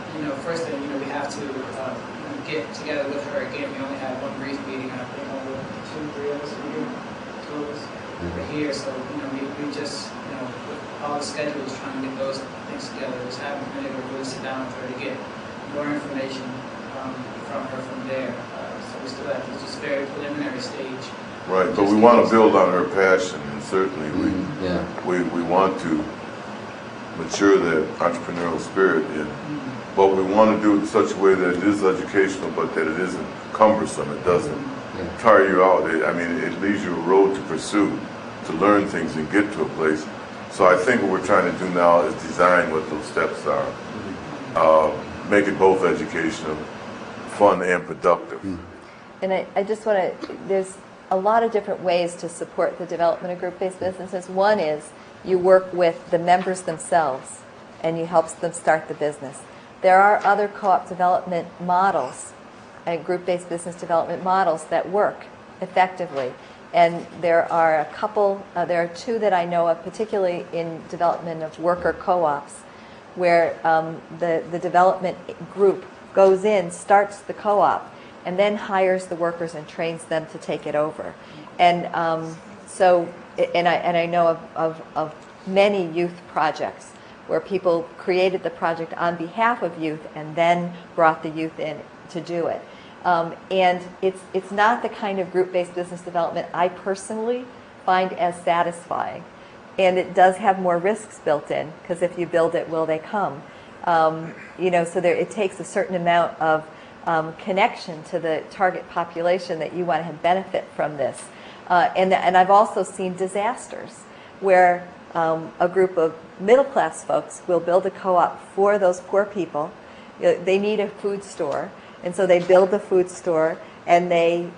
first thing we have to get together with her again. We only had one brief meeting, and I think only 2-3 of us are here, 2 of us are here. So we just with all the schedules trying to get those things together. Just haven't been able to really sit down with her to get more information from her from there. So we still at this just very preliminary stage. Right, but we want to build on her passion, and certainly we want to mature that entrepreneurial spirit in. But we want to do it in such a way that it is educational, but that it isn't cumbersome. It doesn't tire you out. It leaves you a road to pursue, to learn things and get to a place. So I think what we're trying to do now is design what those steps are. Make it both educational, fun, and productive. And I just want to, there's a lot of different ways to support the development of group-based businesses. One is you work with the members themselves and you help them start the business. There are other co-op development models and group-based business development models that work effectively. And there are a couple, there are 2 that I know of, particularly in development of worker co-ops, where the development group goes in, starts the co-op, and then hires the workers and trains them to take it over. And I know of many youth projects where people created the project on behalf of youth and then brought the youth in to do it. And it's not the kind of group-based business development I personally find as satisfying. And it does have more risks built in, because if you build it, will they come? So it takes a certain amount of connection to the target population that you want to have benefit from this. And I've also seen disasters where a group of middle-class folks will build a co-op for those poor people. They need a food store, and so they build the food store, and they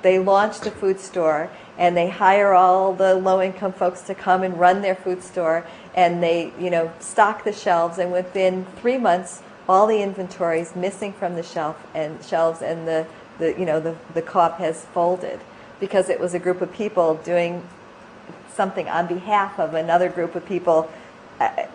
launch the food store, and they hire all the low-income folks to come and run their food store, and they stock the shelves, and within 3 months all the inventory is missing from the shelves, and the co-op has folded because it was a group of people doing something on behalf of another group of people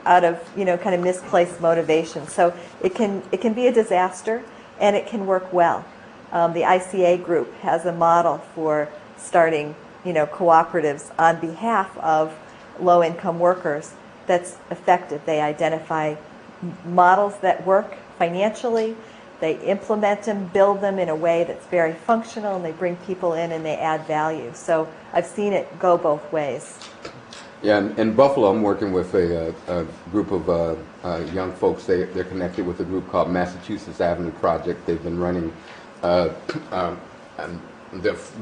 out of kind of misplaced motivation. So it can be a disaster, and it can work well. The ICA group has a model for starting cooperatives on behalf of low-income workers that's effective. They identify models that work financially, they implement them, build them in a way that's very functional, and they bring people in and they add value. So I've seen it go both ways. Yeah, in Buffalo, I'm working with a group of young folks. They're connected with a group called Massachusetts Avenue Project. They've been running the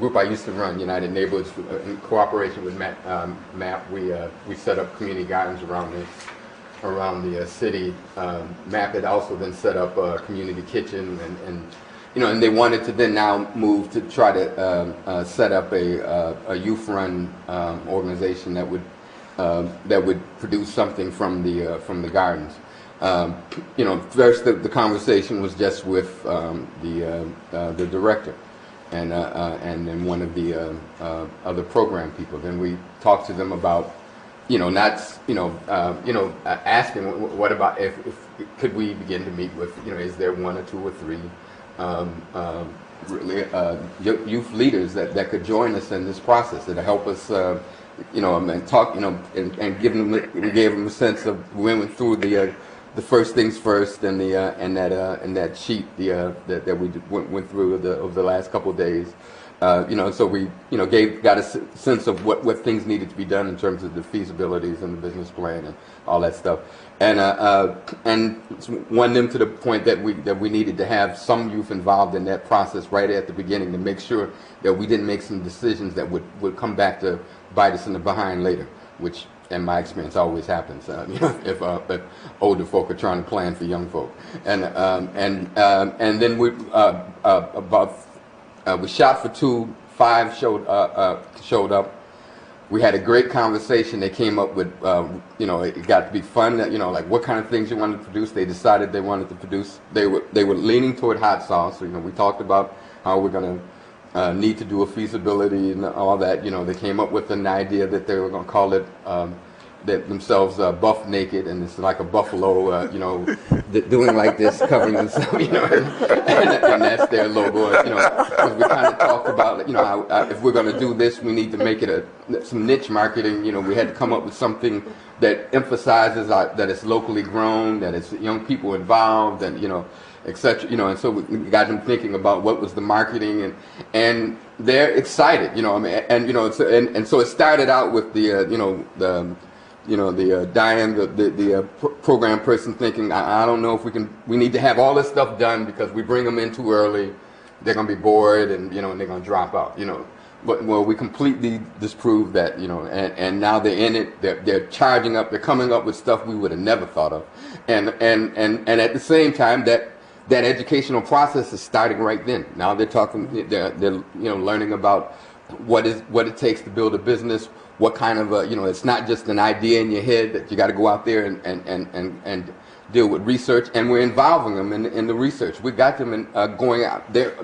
group I used to run, United Neighborhoods, in cooperation with MAP. We set up community gardens around the city. MAP had also then set up a community kitchen, and they wanted to then now move to try to set up a youth-run organization that would produce something from the gardens. First the conversation was just with the director and then one of the other program people. Then we talked to them about asking what about if could we begin to meet with is there 1 or 2 or 3 youth leaders that could join us in this process that help us and talk and we gave them a sense of we went through the first things first and that sheet that we went through over the last couple of days. So we got a sense of what things needed to be done in terms of the feasibilities and the business plan and all that stuff, and won them to the point that we needed to have some youth involved in that process right at the beginning to make sure that we didn't make some decisions that would come back to bite us in the behind later, which in my experience always happens if older folk are trying to plan for young folk, and then we we shot for 2, 5 showed up. We had a great conversation. They came up with, it got to be fun. Like what kind of things you wanted to produce. They decided they wanted to produce. They were leaning toward hot sauce. So, we talked about how we're going need to do a feasibility and all that. You know, they came up with an idea that they were going to call it that themselves Buff Naked, and it's like a buffalo, you know, doing like this, covering themselves, you know, and that's their logo. You know, because we kind of talked about, you know, how, if we're going to do this, we need to make it some niche marketing. You know, we had to come up with something that emphasizes that it's locally grown, that it's young people involved, and you know, etc. You know, and so we got them thinking about what was the marketing, and they're excited. You know, I mean, and you know, and so it started out with the Diane, the program person, thinking, I don't know if we need to have all this stuff done because we bring them in too early, they're going to be bored, and you know, and they're going to drop out. You know, but well, we completely disproved that. You know, and now they're in it. They're charging up. They're coming up with stuff we would have never thought of, and at the same time that educational process is starting right then. Now they're talking. They're you know, learning about what it takes to build a business. What kind of you know, it's not just an idea in your head that you got to go out there and deal with research, and we're involving them in the research. We got them in, going out. They're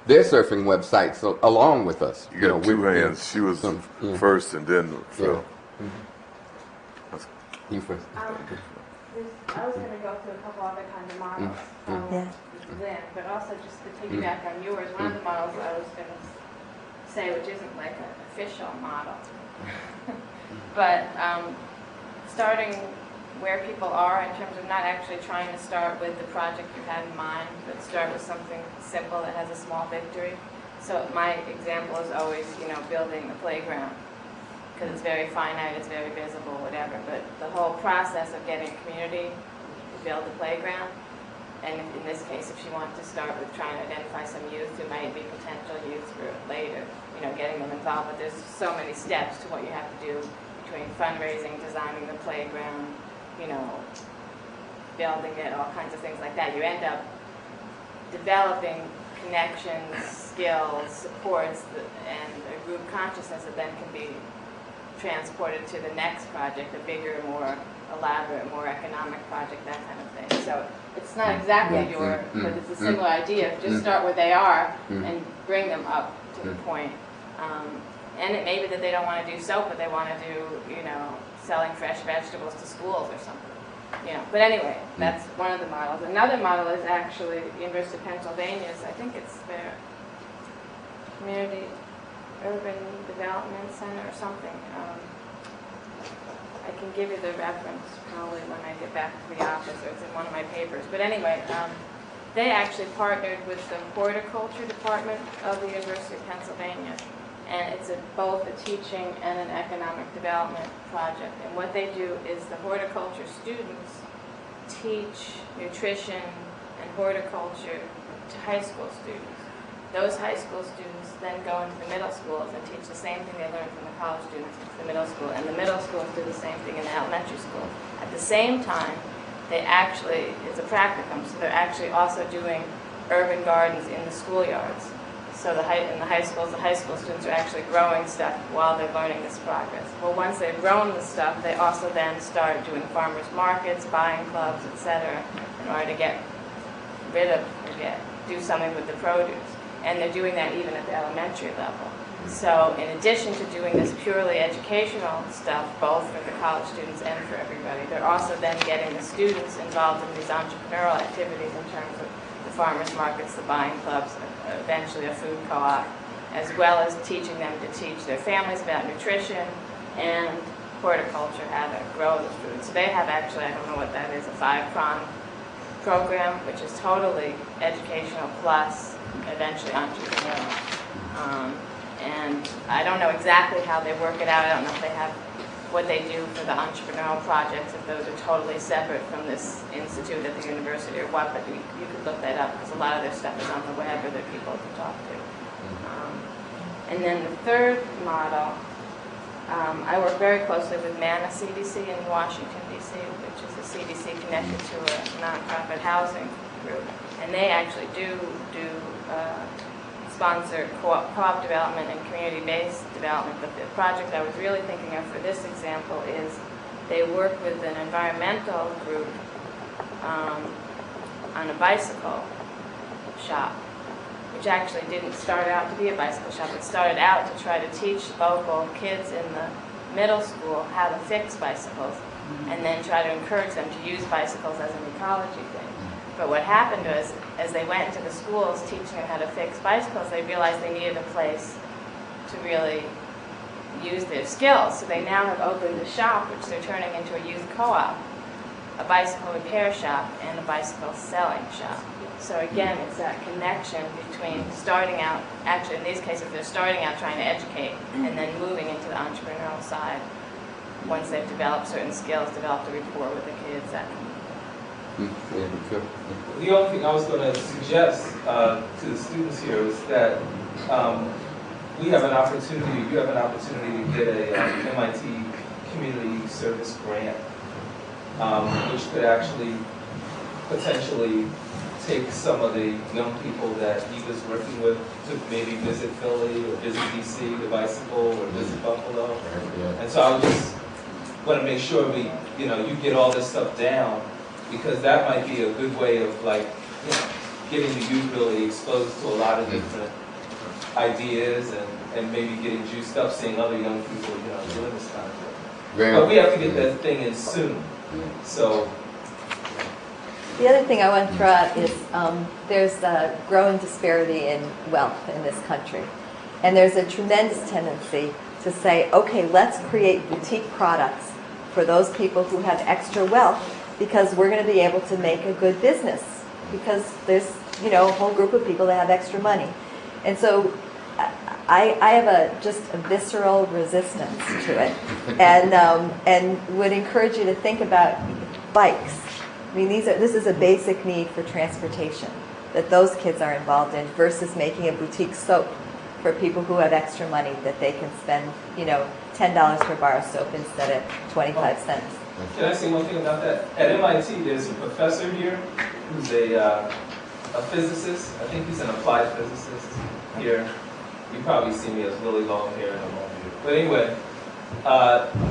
surfing websites along with us. You got two hands. She was first, and then Phil. Yeah. You first. I was going to go through a couple other kinds of models from Lynn, but also just to piggyback on yours. One of the models I was going to say, which isn't like an official model, but starting where people are in terms of not actually trying to start with the project you had in mind, but start with something simple that has a small victory. So my example is always, you know, building a playground, because it's very finite, it's very visible, whatever. But the whole process of getting a community to build a playground, and in this case, if she wanted to start with trying to identify some youth who might be potential youth for later, you know, getting them involved. But there's so many steps to what you have to do between fundraising, designing the playground, you know, building it, all kinds of things like that. You end up developing connections, skills, supports, and a group consciousness that then can be transported to the next project, a bigger, more elaborate, more economic project, that kind of thing. So it's not exactly but it's a similar idea. Just start where they are and bring them up to the point. And it may be that they don't want to do soap, but they want to do, you know, selling fresh vegetables to schools or something. You know, but anyway, that's one of the models. Another model is actually the University of Pennsylvania's, I think it's their Community Urban Development Center or something. I can give you the reference probably when I get back to the office, or it's in one of my papers. But anyway, they actually partnered with the horticulture department of the University of Pennsylvania. And it's both a teaching and an economic development project. And what they do is the horticulture students teach nutrition and horticulture to high school students. Those high school students then go into the middle schools and teach the same thing they learned from the college students into the middle school. And the middle schools do the same thing in the elementary school. At the same time, they actually, it's a practicum, so they're actually also doing urban gardens in the schoolyards. So in the high schools, the high school students are actually growing stuff while they're learning this progress. Well, once they've grown the stuff, they also then start doing farmers markets, buying clubs, etc., in order to get rid of, do something with the produce. And they're doing that even at the elementary level. So in addition to doing this purely educational stuff, both for the college students and for everybody, they're also then getting the students involved in these entrepreneurial activities in terms of the farmers markets, the buying clubs, eventually a food co-op, as well as teaching them to teach their families about nutrition and horticulture, how to grow the food. So they have actually, I don't know what that is, a 5-prong program, which is totally educational plus eventually entrepreneurial. And I don't know exactly how they work it out. I don't know if they have what they do for the entrepreneurial projects, if those are totally separate from this institute at the university or what, but you could look that up because a lot of their stuff is on the web or there are people to talk to. And then the third model, I work very closely with MANA CDC in Washington, D.C., which is a CDC connected to a nonprofit housing group. And they actually do sponsor co-op development and community-based development, but the project I was really thinking of for this example is they work with an environmental group on a bicycle shop, which actually didn't start out to be a bicycle shop. It started out to try to teach local kids in the middle school how to fix bicycles, and then try to encourage them to use bicycles as an ecology thing. But what happened was, as they went into the schools teaching them how to fix bicycles, they realized they needed a place to really use their skills. So they now have opened a shop, which they're turning into a youth co-op, a bicycle repair shop, and a bicycle selling shop. So again, it's that connection between starting out, actually in these cases, they're starting out trying to educate, and then moving into the entrepreneurial side. Once they've developed certain skills, developed a rapport with the kids, that can. The only thing I was going to suggest to the students here is that we have an opportunity, you have an opportunity to get a MIT Community Service grant, which could actually potentially take some of the young people that he was working with to maybe visit Philly or visit DC, the bicycle, or visit Buffalo. And so I just want to make sure you get all this stuff down, because that might be a good way of getting the youth really exposed to a lot of different ideas and maybe getting juiced up seeing other young people doing this kind of thing. But we have to get that thing in soon. So. The other thing I want to throw out is there's a growing disparity in wealth in this country. And there's a tremendous tendency to say, okay, let's create boutique products for those people who have extra wealth, because we're going to be able to make a good business, because there's a whole group of people that have extra money. And so I have just a visceral resistance to it, and would encourage you to think about bikes. I mean, this is a basic need for transportation that those kids are involved in, versus making a boutique soap for people who have extra money that they can spend, $10 for a bar of soap instead of 25 cents. Can I say one thing about that? At MIT, there's a professor here who's a physicist. I think he's an applied physicist here. You probably see me as really long hair and a long beard. But anyway,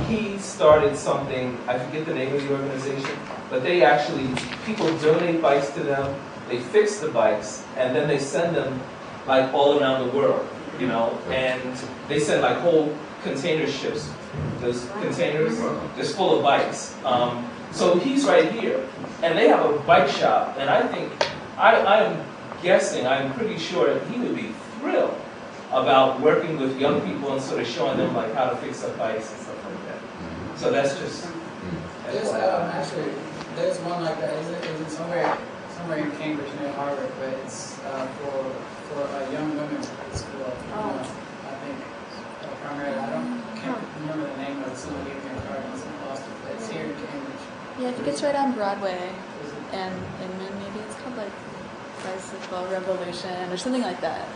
he started something, I forget the name of the organization, but they actually, people donate bikes to them, they fix the bikes, and then they send them all around the world, and they send whole container ships, those containers, just full of bikes. So he's right here, and they have a bike shop, and I think, I'm guessing, I'm pretty sure he would be thrilled about working with young people and sort of showing them how to fix up bikes and stuff like that. So that's just. Actually, there's one like that. Is it somewhere in Cambridge near Harvard, but it's for young women at school. I think primarily. Can't remember the name of it. Someone gave me a card and it's in Boston. But it's here in Cambridge. Yeah, I think it's right on Broadway, and maybe it's called Bicycle Revolution or something like that.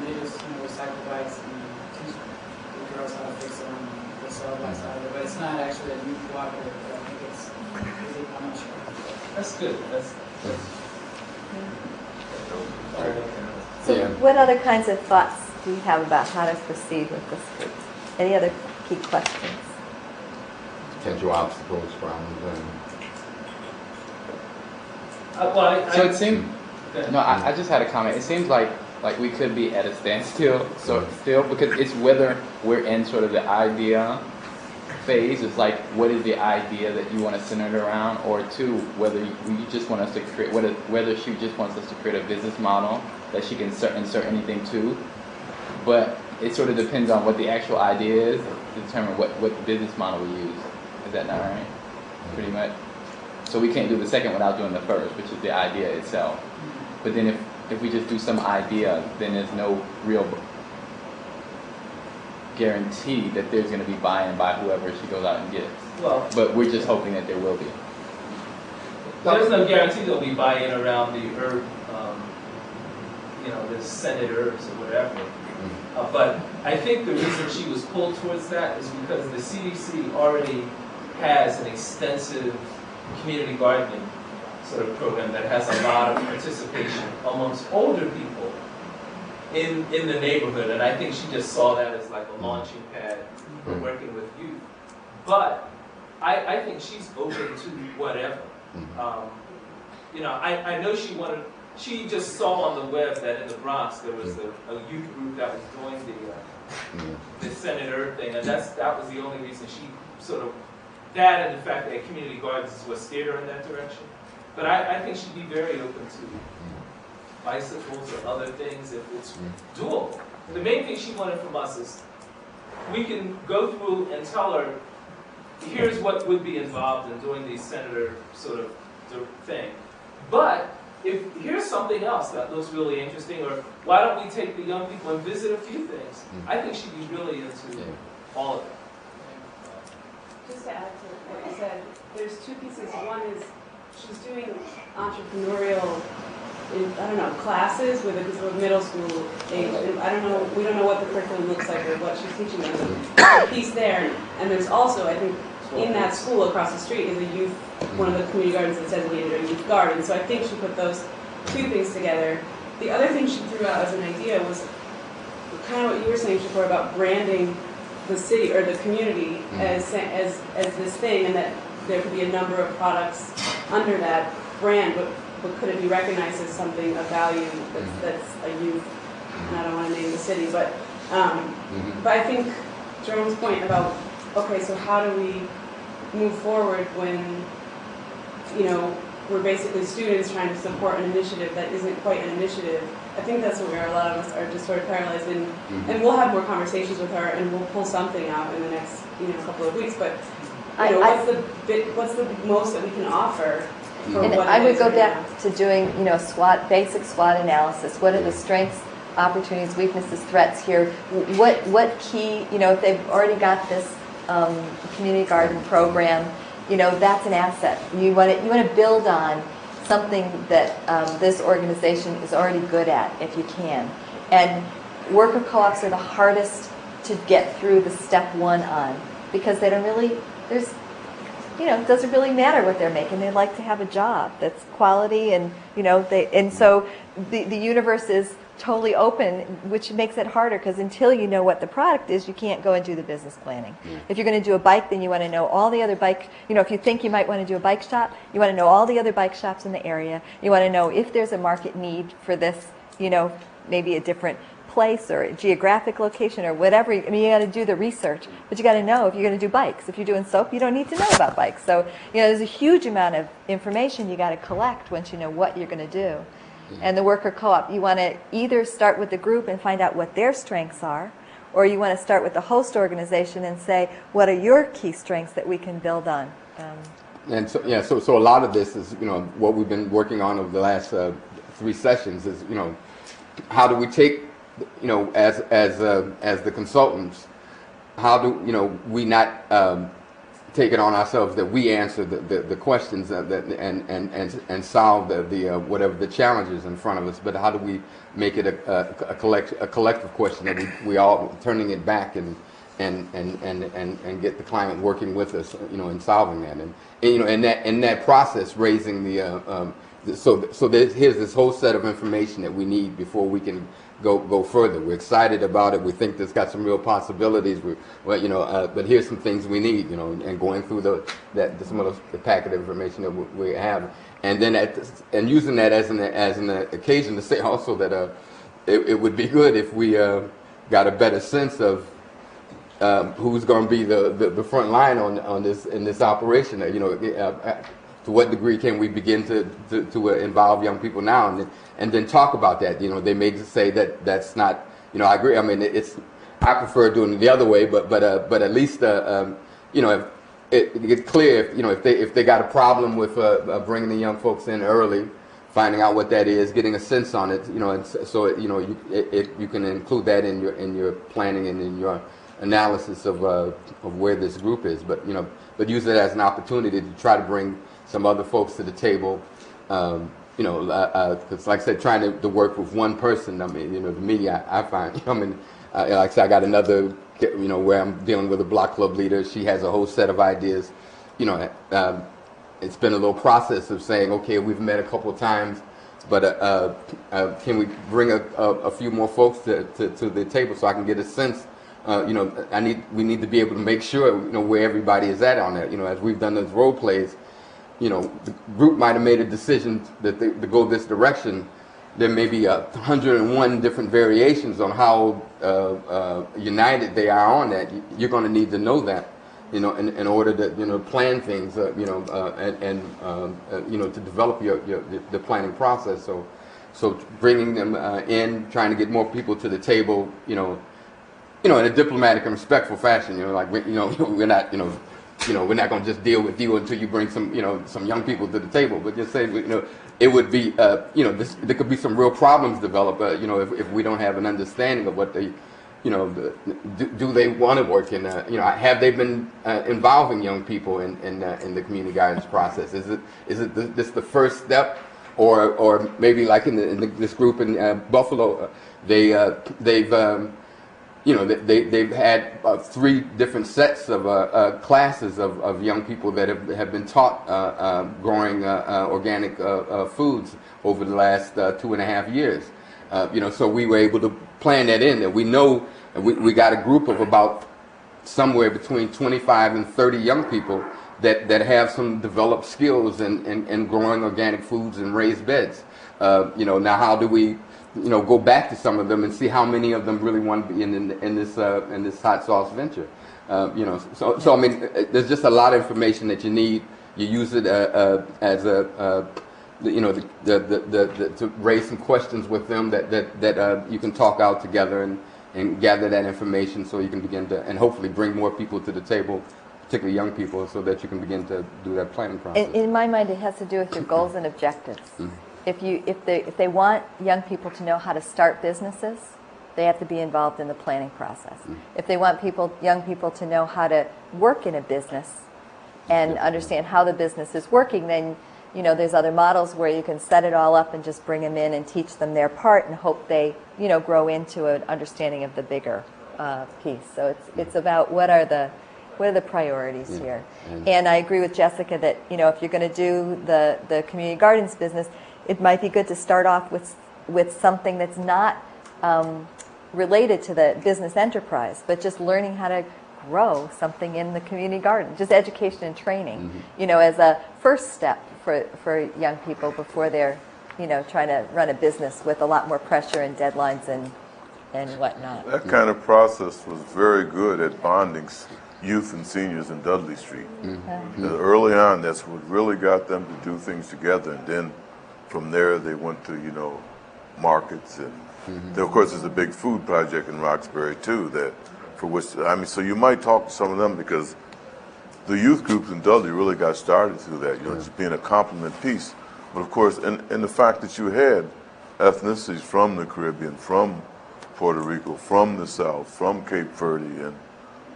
They just recycle bikes and teach the girls how to fix them and they sell bikes out of it. But it's not actually a youth cooperative, but I think it's, I'm not sure. That's good. That's So what other kinds of thoughts do you have about how to proceed with this group? Any other key questions? Potential obstacles, problems, So it seemed. No, I just had a comment. It seems like we could be at a standstill, because it's whether we're in sort of the idea phase. It's what is the idea that you want to center it around, or two, whether you just want us to create, whether she just wants us to create a business model that she can insert anything to. But it sort of depends on what the actual idea is to determine what business model we use. Is that not right? Pretty much. So we can't do the second without doing the first, which is the idea itself. But then if we just do some idea, then there's no real guarantee that there's going to be buy-in by whoever she goes out and gets. But we're just hoping that there will be. There's no guarantee there'll be buy-in around the herb, the scented herbs or whatever. But I think the reason she was pulled towards that is because the CDC already has an extensive community gardening sort of program that has a lot of participation amongst older people in the neighborhood, and I think she just saw that as a launching pad for working with youth. But I think she's open to whatever. I know she just saw on the web that in the Bronx there was a youth group that was doing the Senate Earth thing, and that was the only reason she sort of, that and the fact that community gardens is what steered her in that direction. But I think she'd be very open to bicycles or other things if it's doable. The main thing she wanted from us is we can go through and tell her, here's what would be involved in doing the senator sort of thing. But if here's something else that looks really interesting, or why don't we take the young people and visit a few things? I think she'd be really into all of it. Just to add to what you said, there's two pieces. One is she's doing entrepreneurial, I don't know, classes with a middle school age. I don't know, we don't know what the curriculum looks like or what she's teaching them. There's a piece there, and there's also, I think, in that school across the street is a youth, one of the community gardens that says we need a youth garden. So I think she put those two things together. The other thing she threw out as an idea was kind of what you were saying before about branding the city or the community as this thing, and that there could be a number of products under that brand, but could it be recognized as something of value that's a youth, and I don't want to name the city, but I think Jerome's point about, okay, so how do we move forward when, you know, we're basically students trying to support an initiative that isn't quite an initiative. I think that's where a lot of us are just sort of paralyzed, and we'll have more conversations with her, and we'll pull something out in the next, couple of weeks. But what's the most that we can offer? And I would go back to doing, basic SWOT analysis. What are the strengths, opportunities, weaknesses, threats here? What key, if they've already got this community garden program, that's an asset. You want to build on something that this organization is already good at, if you can. And worker co-ops are the hardest to get through the step one on, because they don't really, it doesn't really matter what they're making. They like to have a job that's quality, and and so the universe is totally open, which makes it harder, because until you know what the product is, you can't go and do the business planning. If you're going to do a bike, then you want to know all the other bike, if you think you might want to do a bike shop, you want to know all the other bike shops in the area. You want to know if there's a market need for this, maybe a different place or a geographic location or whatever. I mean, you got to do the research, but you got to know if you're going to do bikes. If you're doing soap, you don't need to know about bikes. So, there's a huge amount of information you got to collect once you know what you're going to do. And the worker co-op, you want to either start with the group and find out what their strengths are, or you want to start with the host organization and say, what are your key strengths that we can build on? And so a lot of this is, what we've been working on over the last 3 sessions is, how do we take, as the consultants, how do, we not take it on ourselves that we answer the questions and solve the whatever the challenges in front of us, but how do we make it a collective question that we all turning it back and get the client working with us, in solving that, and in that process raising the here's this whole set of information that we need before we can go further. We're excited about it. We think this got some real possibilities. But here's some things we need, and going through some of the packet of information that we have, and then and using that as an occasion to say also that it would be good if we got a better sense of who's going to be the front line on this in this operation. To what degree can we begin to involve young people now, and then talk about that? They may just say that's not. I agree. I mean, I prefer doing it the other way, but at least if it gets clear if they got a problem with bringing the young folks in early, finding out what that is, getting a sense on it, and so you can include that in your planning and in your analysis of where this group is, but use it as an opportunity to try to bring some other folks to the table, because like I said, trying to work with one person, I mean, the media, I find, like I said, I got another, where I'm dealing with a block club leader. She has a whole set of ideas. It's been a little process of saying, okay, we've met a couple of times, but can we bring a few more folks to the table so I can get a sense. We need to be able to make sure, where everybody is at on that. As we've done those role plays, the group might have made a decision that to go this direction, there may be 101 different variations on how united they are on that. You're going to need to know that, in order to plan things, and to develop the planning process. So bringing them in, trying to get more people to the table, in a diplomatic and respectful fashion. We're not we're not going to just deal with you until you bring some young people to the table. But just say, it would be, there could be some real problems develop, if we don't have an understanding of what they, do they want to work in, have they been involving young people in the community guidance process? Is it this the first step, or maybe like in this group in Buffalo, they've had 3 different sets of classes of young people that have been taught growing organic foods over the last 2.5 years. So we were able to plan that in. That we know, we got a group of about somewhere between 25 and 30 young people that have some developed skills in growing organic foods and raised beds. Now how do we go back to some of them and see how many of them really want to be in this hot sauce venture. So I mean, there's just a lot of information that you need. You use it as to raise some questions with them that you can talk out together and gather that information, so you can begin to, and hopefully bring more people to the table, particularly young people, so that you can begin to do that planning process. In my mind, it has to do with your goals and objectives. Mm-hmm. If they want young people to know how to start businesses, they have to be involved in the planning process. Mm-hmm. If they want young people to know how to work in a business and understand how the business is working, then there's other models where you can set it all up and just bring them in and teach them their part and hope they grow into an understanding of the bigger piece. So it's about what are the priorities here. And I agree with Jessica that if you're going to do the community gardens business, it might be good to start off with something that's not related to the business enterprise, but just learning how to grow something in the community garden, just education and training, as a first step for young people before they're, trying to run a business with a lot more pressure and deadlines and whatnot. That kind of process was very good at bonding youth and seniors in Dudley Street. Mm-hmm. Early on, that's what really got them to do things together, and then from there, they went to, markets, and there, of course, there's a big food project in Roxbury too. So you might talk to some of them, because the youth groups in Dudley really got started through that. Just being a complement piece. But of course, and the fact that you had ethnicities from the Caribbean, from Puerto Rico, from the South, from Cape Verde, and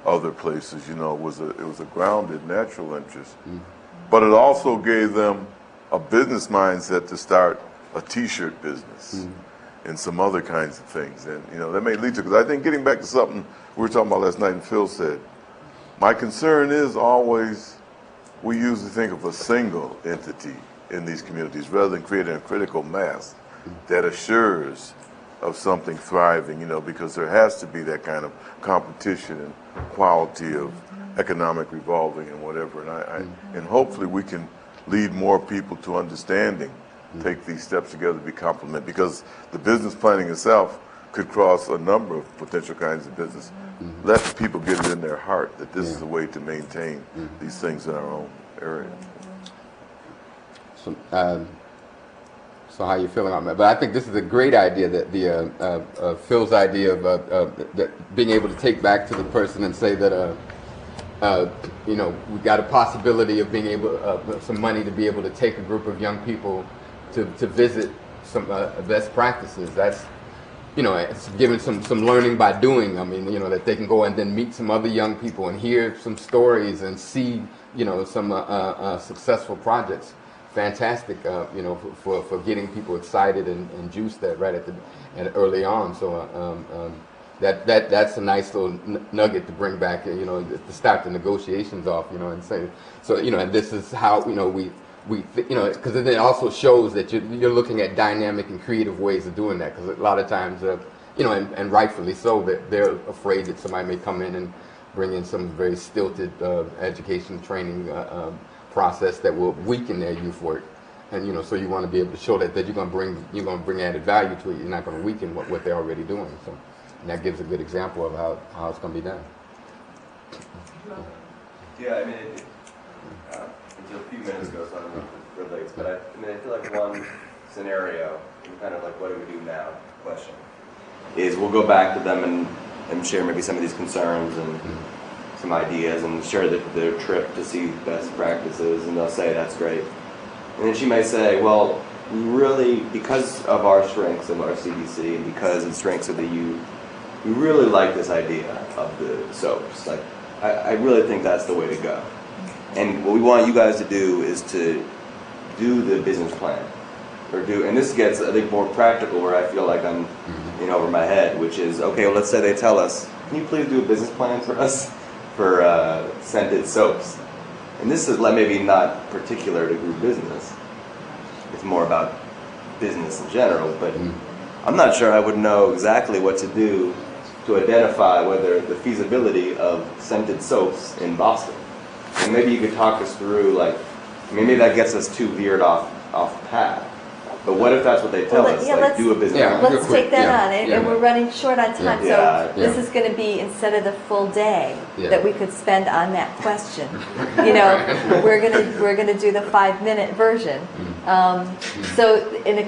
other places, it was a grounded natural interest. But it also gave them a business mindset to start a T-shirt business and some other kinds of things. And, that may lead to, because I think getting back to something we were talking about last night and Phil said, my concern is always, we usually think of a single entity in these communities rather than creating a critical mass that assures of something thriving, because there has to be that kind of competition and quality of economic revolving and whatever. And hopefully we can lead more people to understanding, take these steps together to be complement, because the business planning itself could cross a number of potential kinds of business. Let people get it in their heart that this is a way to maintain these things in our own area. So how you feeling on that? But I think this is a great idea, that Phil's idea of that being able to take back to the person and say that we got a possibility of being able some money to be able to take a group of young people to visit some best practices. That's it's giving some learning by doing. I mean, that they can go and then meet some other young people and hear some stories and see some successful projects. Fantastic, for getting people excited and juiced that right at early on. So that's a nice little nugget to bring back, to start the negotiations off, and say, so and this is how we because it also shows that you're looking at dynamic and creative ways of doing that. Because a lot of times, and rightfully so, that they're afraid that somebody may come in and bring in some very stilted education training process that will weaken their youth work. And so you want to be able to show that you're going to bring added value to it. You're not going to weaken what they're already doing. So, and that gives a good example of how it's going to be done. Yeah, I mean, it's a few minutes ago, so I don't know if it relates, but I feel like one scenario, kind of like what do we do now question, is we'll go back to them and share maybe some of these concerns and some ideas and share their trip to see best practices, and they'll say, that's great. And then she may say, well, we really, because of our strengths of our CDC and because of the strengths of the youth, we really like this idea of the soaps. Like, I really think that's the way to go. And what we want you guys to do is to do the business plan. And this gets, I think, more practical where I feel like I'm over my head, which is, okay, well, let's say they tell us, can you please do a business plan for us for scented soaps? And this is maybe not particular to group business. It's more about business in general, but I'm not sure I would know exactly what to do to identify whether the feasibility of scented soaps in Boston. And maybe you could talk us through, like, maybe that gets us too veered off path. But what if that's what they tell us? Like, do a business plan. Let's take that on. And we're running short on time, so this is going to be, instead of the full day that we could spend on that question, we're going to do the 5-minute version. So, in the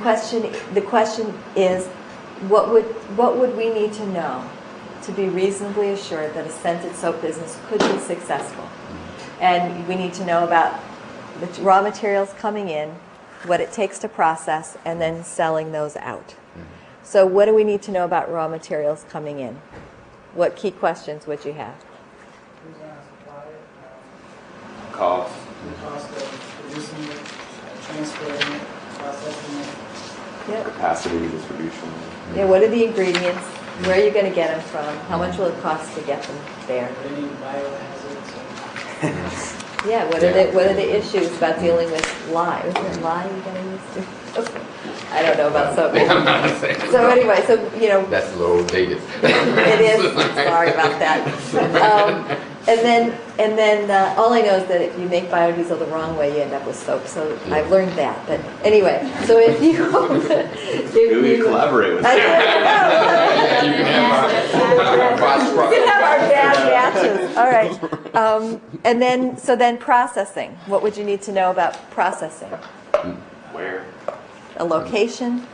question is, what would we need to know to be reasonably assured that a scented soap business could be successful? And we need to know about the raw materials coming in, what it takes to process, and then selling those out. So what do we need to know about raw materials coming in? What key questions would you have? Who's going to supply it? Cost. The cost of producing it, transporting it, processing it. Yep. Capacity, distribution. Yeah, what are the ingredients? Where are you going to get them from? How much will it cost to get them there? Any biohazards? Yeah, what are the issues about dealing with lye? Is there lye you're going to use to? I don't know about soap. So anyway, that's a little dated. It is. Sorry about that. And then all I know is that if you make biodiesel the wrong way, you end up with soap. So I've learned that. But anyway, so if you collaborate with you can have our bad matches. All right. And then processing. What would you need to know about processing? Where? A location.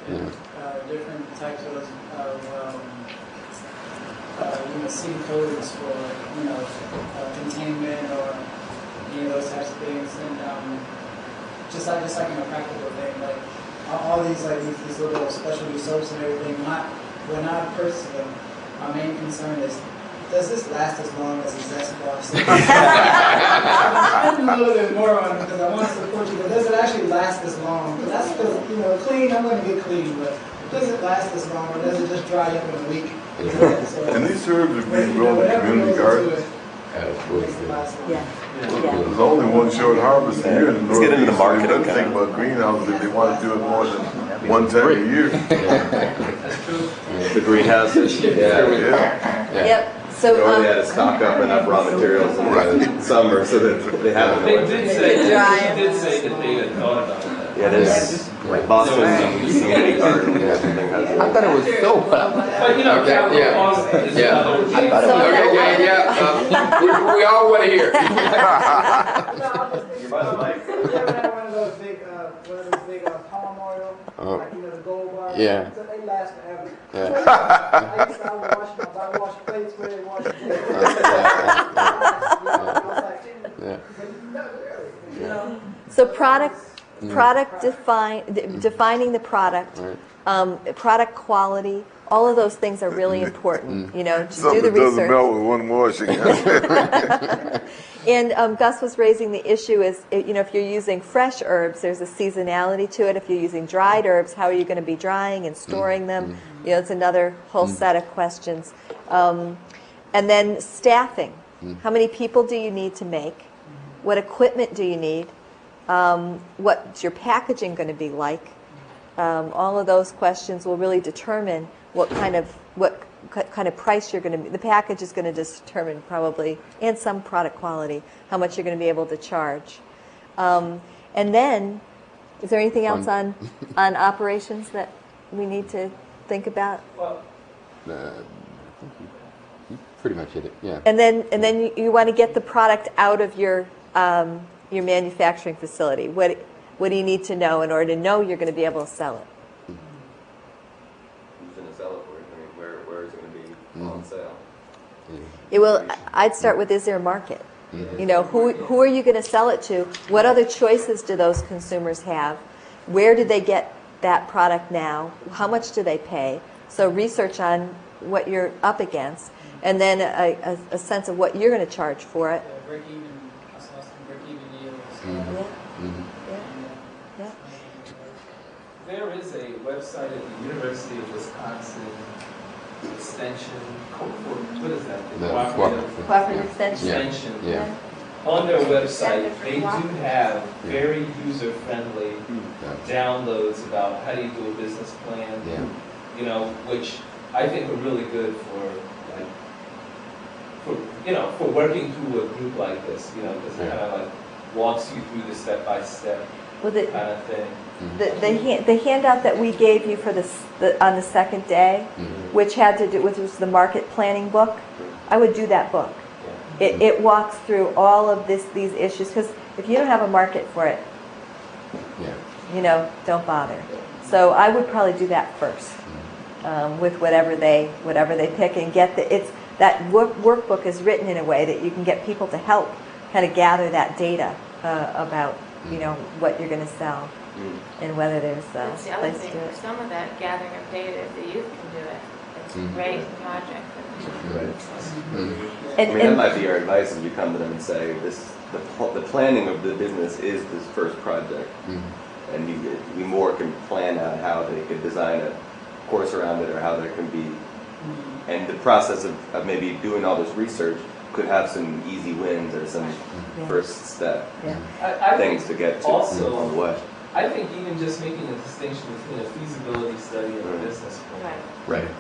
Different types of city codes for containment or any of those types of things, and just like a practical thing, like all these little specialty soaps and everything. When I purchase them, my main concern is, does this last as long as the Zest bar? I'm a little bit more on it because I want to support you, but does it actually last as long? That's because, clean, I'm going to get clean, but does it last as long, or does it just dry up in a week? And these herbs are being grown in community gardens. Yeah. There's only one short harvest a year in the Let's get into the market. They think about greenhouses if they want to do it more than one time a year. That's true. The greenhouses. Yeah. Yep. So they had to stock up enough raw materials in the summer so that they have They enough. did say that they had thought about that. Yeah, there's Boston Community Garden. I thought it was soap. But capital cost is another. I thought it was we all want to hear. You ever had one of those big palm oil, the gold bar? Yeah. So they last forever. Yeah. I used to wash plates with it, wash So defining the product, product quality, all of those things are really important. To do the Something research. doesn't melt with one washing. And Gus was raising the issue is, if you're using fresh herbs, there's a seasonality to it. If you're using dried herbs, how are you going to be drying and storing them? It's another whole set of questions. And then staffing. How many people do you need to make? What equipment do you need? What's your packaging going to be like? All of those questions will really determine what kind of price you're going to. The package is going to determine probably, and some product quality, how much you're going to be able to charge. And then Is there anything else on operations that we need to think about? Well, I think you pretty much hit it. Yeah. And then you want to get the product out of your manufacturing facility. What do you need to know in order to know you're going to be able to sell it? Who's going to sell it for? I mean, where is it going to be on sale? It will. I'd start with, is there a market? You know, who are you going to sell it to? What other choices do those consumers have? Where do they get that product now? How much do they pay? So research on what you're up against, and then a sense of what you're going to charge for it. Break-even yields. Yeah. there is a website at the University of Wisconsin Extension, what is that? The Cooperative Extension. Extension. Yeah. On their website, they do have very user-friendly downloads about how do you do a business plan, you know, which I think are really good for working through a group like this, you know, because it kind of like walks you through the step-by-step kind of thing. The handout that we gave you for on the second day, which had to do with was the market planning book, I would do that book. It walks through all of these issues, because if you don't have a market for it, you know, don't bother. So I would probably do that first with whatever they pick, and get that workbook is written in a way that you can get people to help kind of gather that data about, you know, what you're going to sell and whether there's a That's the other place to thing. do it. For some of that gathering of data, if the youth can do it, it's a great project. I mean, that might be our advice as we come to them and say, the planning of the business is this first project. And we more can plan out how they could design a course around it, or how there can be, and the process of maybe doing all this research could have some easy wins or some first step things to get to also, on the way. I think even just making a distinction between a feasibility study and a business plan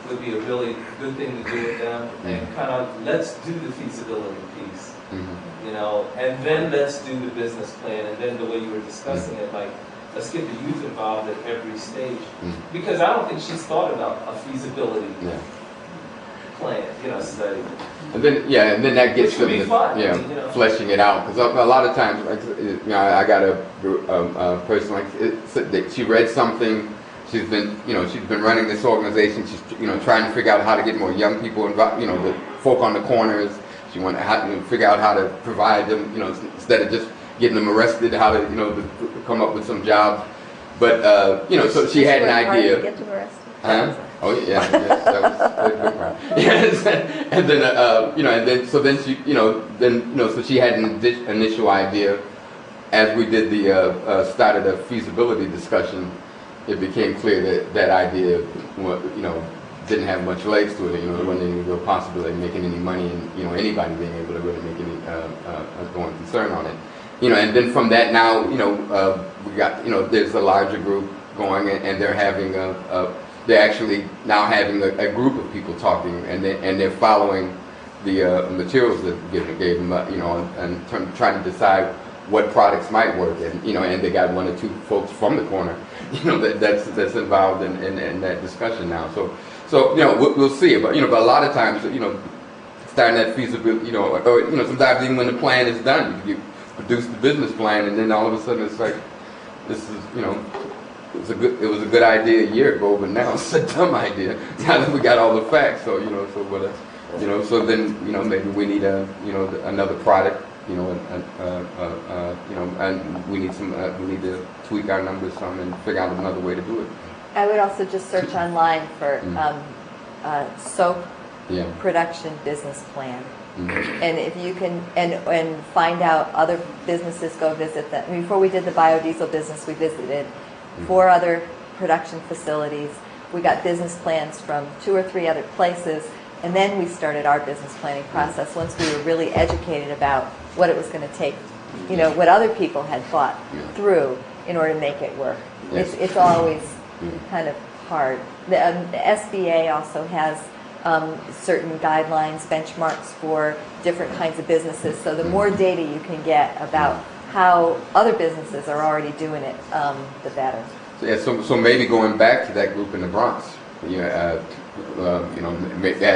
would be a really good thing to do with them, and kind of let's do the feasibility piece, you know, and then let's do the business plan, and then the way you were discussing it, like let's get the youth involved at every stage, because I don't think she's thought about a feasibility plan, you know, study. And then that gets to fleshing it out, because a lot of times, like, you know, I got a person like she read something. She's been running this organization. She's trying to figure out how to get more young people involved. You know, the folk on the corners. She wanted to figure out how to provide them. You know, instead of just getting them arrested, how to come up with some jobs. But so she had an idea. Hard to get them arrested. Oh yeah, that was a good part. Yes, and then so she had an initial idea. As we did the started a feasibility discussion, it became clear that idea, didn't have much legs to it. There wasn't any real possibility of making any money, and anybody being able to really make any going concern on it. And then from that now, we got there's a larger group going, and they're having they're actually now having a group of people talking, and they're following the materials that gave them, and trying to decide what products might work, and they got one or two folks from the corner, that's involved in that discussion now. So we'll see, but but a lot of times, starting that feasibility, or sometimes even when the plan is done, you produce the business plan, and then all of a sudden it's like, this is it was a good idea a year ago, but now it's a dumb idea. Now that we got all the facts, so so then maybe we need another product, and we need to tweak our numbers some and figure out another way to do it. I would also just search online for soap production business plan. And if you can, and find out other businesses, go visit them. Before we did the biodiesel business, we visited 4 other production facilities. We got business plans from 2 or 3 other places, and then we started our business planning process once we were really educated about what it was going to take, what other people had thought through in order to make it work. It's always kind of hard. The SBA also has certain guidelines, benchmarks for different kinds of businesses. So the more data you can get about how other businesses are already doing it, the better. So maybe going back to that group in the Bronx, as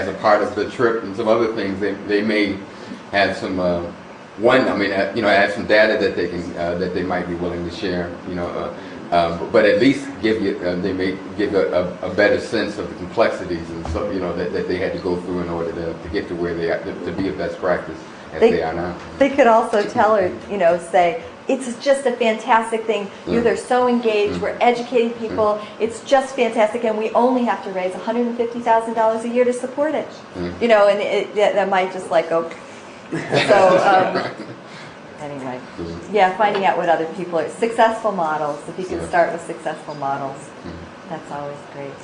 a part of the trip and some other things, they may have some add some data that they can that they might be willing to share, but at least they may give a better sense of the complexities and so that they had to go through in order to get to where they are, to be a best practice as they are now. They could also tell her, say, it's just a fantastic thing. They're so engaged. We're educating people. It's just fantastic, and we only have to raise $150,000 a year to support it. And that might just go. So anyway, finding out what other people are successful models. If you can start with successful models, that's always great.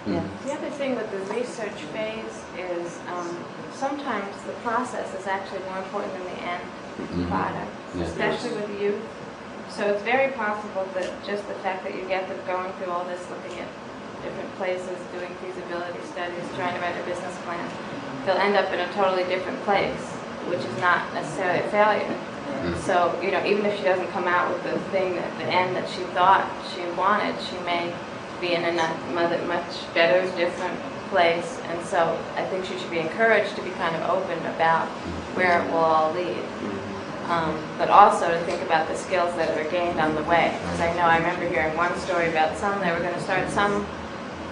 Yeah. The other thing with the research phase is sometimes the process is actually more important than the end product, especially with youth. So it's very possible that just the fact that you get them going through all this, looking at different places, doing feasibility studies, trying to write a business plan, they'll end up in a totally different place, which is not necessarily a failure. So, even if she doesn't come out with the thing at the end that she thought she wanted, she may be in a much better, different place. And so I think she should be encouraged to be kind of open about where it will all lead. But also to think about the skills that are gained on the way. Because I remember hearing one story about they were going to start some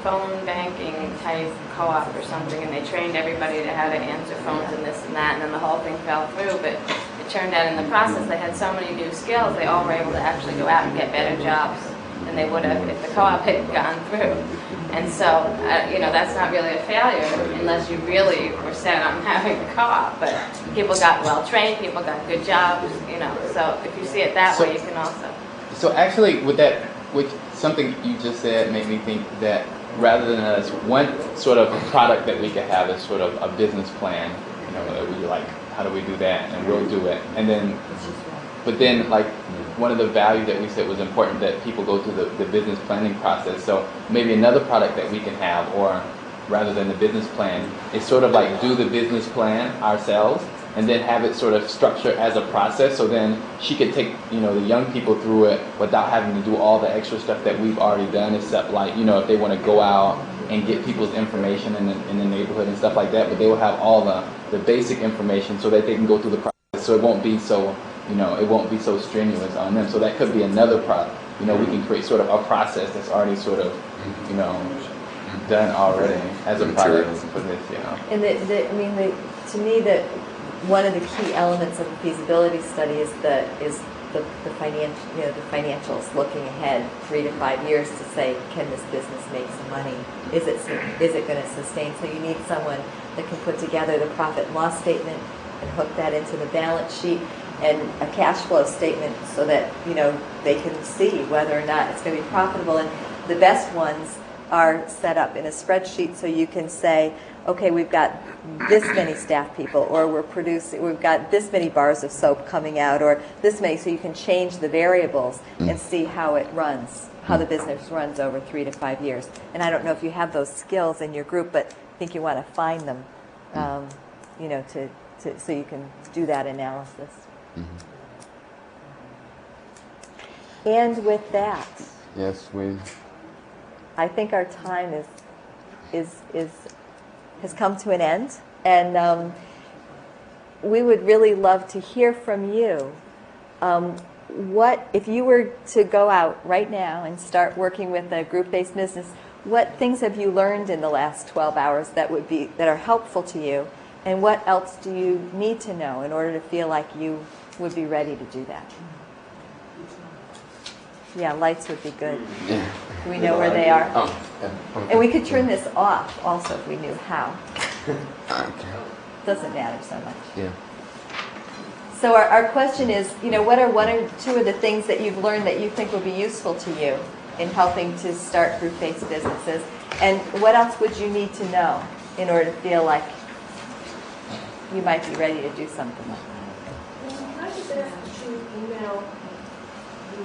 phone banking type co-op or something, and they trained everybody to how to answer phones and this and that, and then the whole thing fell through. But it turned out in the process they had so many new skills, they all were able to actually go out and get better jobs than they would have if the co-op had gone through. And so, that's not really a failure unless you really were set on having the co-op. But people got well trained, people got good jobs, So if you see it that way, you can also. So actually, with something you just said made me think that rather than us, one sort of product that we could have is sort of a business plan. That we how do we do that, and we'll do it, and then. But then, one of the values that we said was important that people go through the business planning process. So maybe another product that we can have, or rather than the business plan, is sort of do the business plan ourselves, and then have it sort of structured as a process. So then she could take, the young people through it without having to do all the extra stuff that we've already done, except if they want to go out and get people's information in the neighborhood and stuff like that. But they will have all the basic information so that they can go through the process. So it won't be so. It won't be so strenuous on them. So that could be another product. We can create sort of a process that's already sort of, done already as a product for this, And to me, that one of the key elements of the feasibility study is the financials, looking ahead 3 to 5 years to say, can this business make some money? Is it going to sustain? So you need someone that can put together the profit and loss statement and hook that into the balance sheet and a cash flow statement so that they can see whether or not it's going to be profitable. And the best ones are set up in a spreadsheet so you can say, okay, we've got this many staff people, or we've got this many bars of soap coming out, or this many, so you can change the variables and see how it runs, how the business runs over 3 to 5 years. And I don't know if you have those skills in your group, but I think you want to find them, so you can do that analysis. And with that, yes, I think our time has come to an end, and we would really love to hear from you. What if you were to go out right now and start working with a group-based business? What things have you learned in the last 12 hours that are helpful to you, and what else do you need to know in order to feel like you would be ready to do that? Yeah, lights would be good. Yeah. Do we know where they are? Oh, yeah. Okay. And we could turn this off also if we knew how. Okay. Doesn't matter so much. Yeah. So our question is, what are 1 or 2 of the things that you've learned that you think will be useful to you in helping to start group-based businesses? And what else would you need to know in order to feel like you might be ready to do something like that? Can I just ask that you email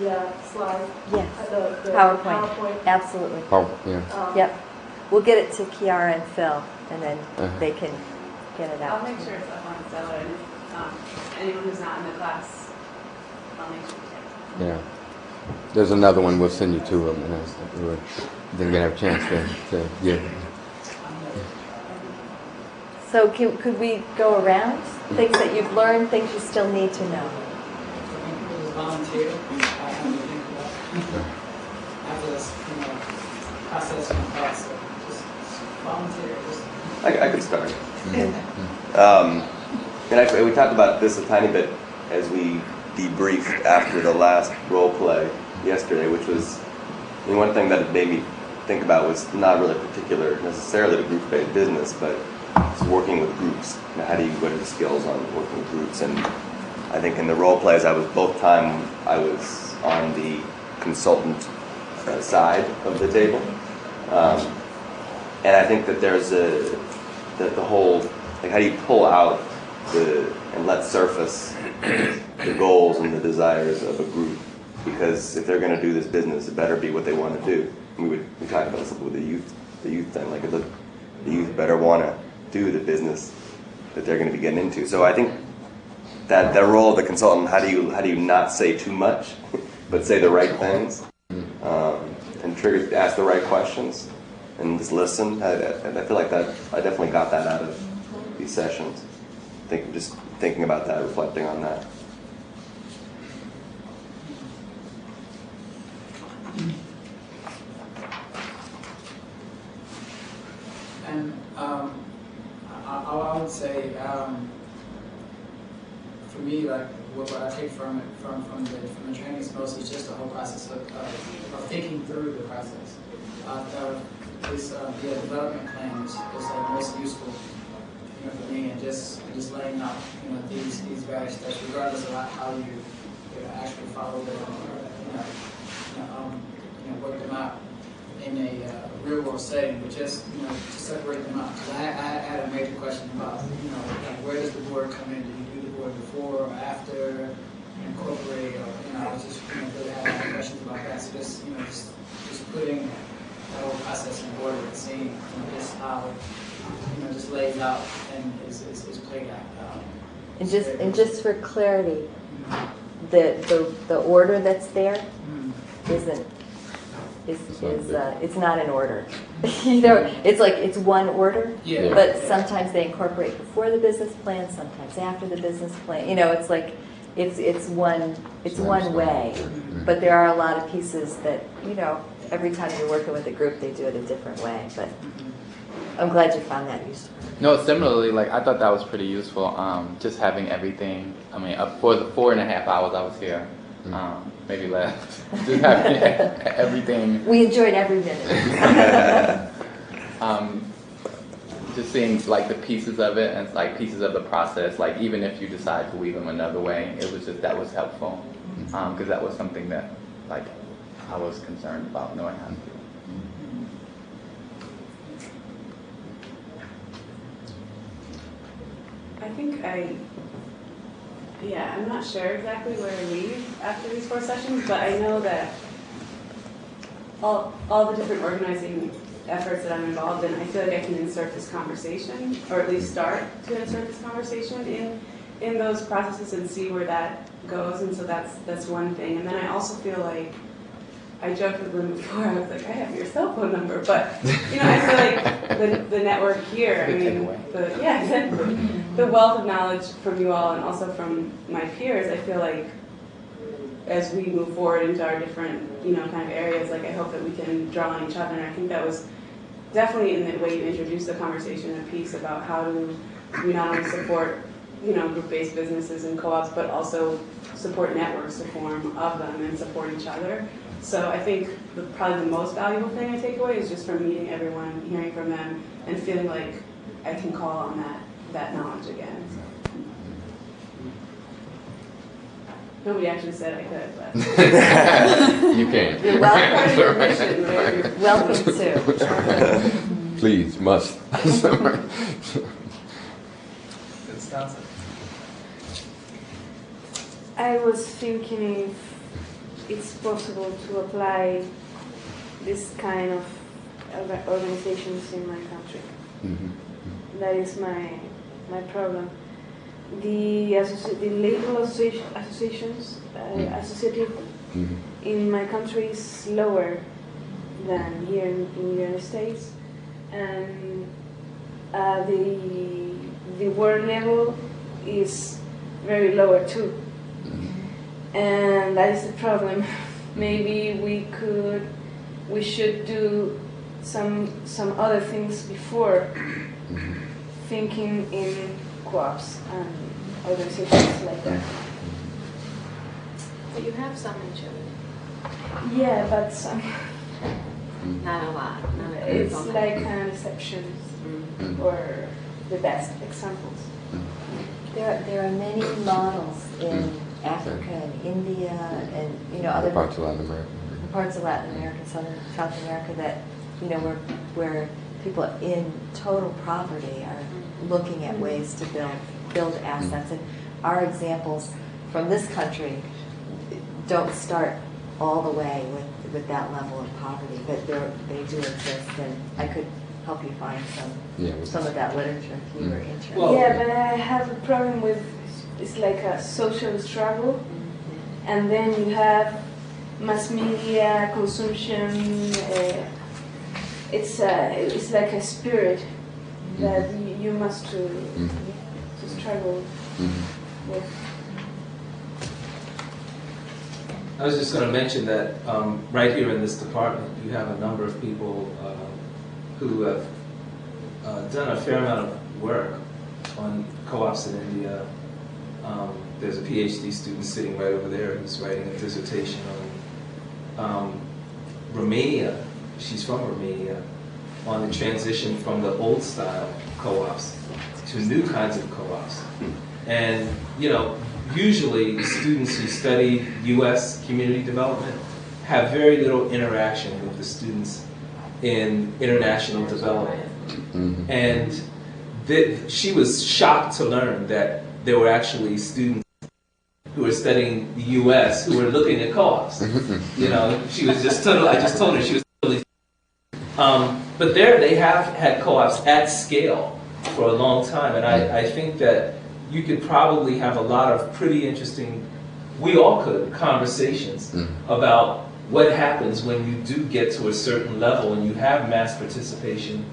the slide? Yes. The PowerPoint. Absolutely. Yeah. Yep. We'll get it to Kiara and Phil, and then they can get it out. I'll make sure it's up on Stellar, and anyone who's not in the class foundation. Yeah. There's another one we'll send you to them, and we're then gonna have a chance to give. So could we go around? Things that you've learned, things you still need to know. Volunteer. I have to think about after this, process my thoughts. So just volunteer. I could start. And actually, we talked about this a tiny bit as we debriefed after the last role play yesterday, which was, one thing that it made me think about was not really particular necessarily to group-based business, but just working with groups. What are the skills on working with groups? And I think in the role plays, I was on the consultant side of the table, and I think that there's the whole, how do you pull out and let surface the goals and the desires of a group? Because if they're going to do this business, it better be what they want to do. We talked about this with the youth thing. Like the youth better want to do the business that they're going to be getting into. So I think that the role of the consultant, how do you not say too much, but say the right things, and ask the right questions, and just listen. I feel like that. I definitely got that out of these sessions. Just thinking about that, reflecting on that. And I would say, for me, like what I take from the training is mostly just the whole process of thinking through the process. This development plan is like most useful, for me, and just laying out these various steps, regardless of how you actually follow them or work them out in a real world setting, but just to separate them out. Because I had a major question about like where does the board come in? Do you do the board before or after? Incorporate, or I was just really having questions about that. So just just putting that whole process in order and seeing just how just lays out and is played out. And just for clarity, the order that's there isn't. It's not in order. It's like it's one order, but sometimes they incorporate before the business plan, sometimes after the business plan. It's like it's one way, but there are a lot of pieces that every time you're working with a group, they do it a different way. But I'm glad you found that useful. No, similarly, like I thought that was pretty useful. Just having everything. I mean, for the 4.5 hours I was here. Maybe less. Just having everything. We enjoyed every minute. Just seeing like the pieces of it and like pieces of the process. Like even if you decide to weave them another way, that was helpful because that was something that like I was concerned about knowing how to do. I think I'm not sure exactly where to leave after these 4 sessions, but I know that all the different organizing efforts that I'm involved in, I feel like I can insert this conversation, or at least start to insert this conversation in those processes and see where that goes, and so that's one thing. And then I also feel like, I joked with Lynn before, I was like, I have your cell phone number, but I feel like the network here, I mean, the wealth of knowledge from you all and also from my peers, I feel like as we move forward into our different, kind of areas, like I hope that we can draw on each other, and I think that was definitely in the way you introduced the conversation a piece about how do we not only support, group-based businesses and co-ops, but also support networks to form of them and support each other. So I think probably the most valuable thing I take away is just from meeting everyone, hearing from them, and feeling like I can call on that knowledge again. So. Nobody actually said I could, but you can. You're welcome. Welcome to. Please, must. I was thinking if it's possible to apply this kind of organizations in my country. That is my problem. the labor associations, associative in my country is lower than here in the United States, and the word level is very lower too, and that is the problem. Maybe we should do some other things before thinking in co-ops and organizations like that. But you have some in Chile. Yeah, but some. Not a lot. It's like an exception or the best examples. There are many models in Africa and India and other parts of Latin America. Parts of Latin America, South America that where people in total poverty are looking at ways to build assets. And our examples from this country don't start all the way with that level of poverty, but they do exist, and I could help you find some of that literature if you were interested. Well, yeah, but I have a problem with it's like a social struggle, and then you have mass media consumption. It's like a spirit that you must to struggle with. I was just going to mention that right here in this department, you have a number of people who have done a fair amount of work on co-ops in India. There's a PhD student sitting right over there who's writing a dissertation on Romania. She's from Romania, on the transition from the old style co-ops to new kinds of co-ops. And usually students who study U.S. community development have very little interaction with the students in international development. And she was shocked to learn that there were actually students who were studying the U.S. who were looking at co-ops. She was just I just told her she was totally. But they have had co-ops at scale for a long time, and I think that you could probably have a lot of pretty interesting, we all could, conversations about what happens when you do get to a certain level and you have mass participation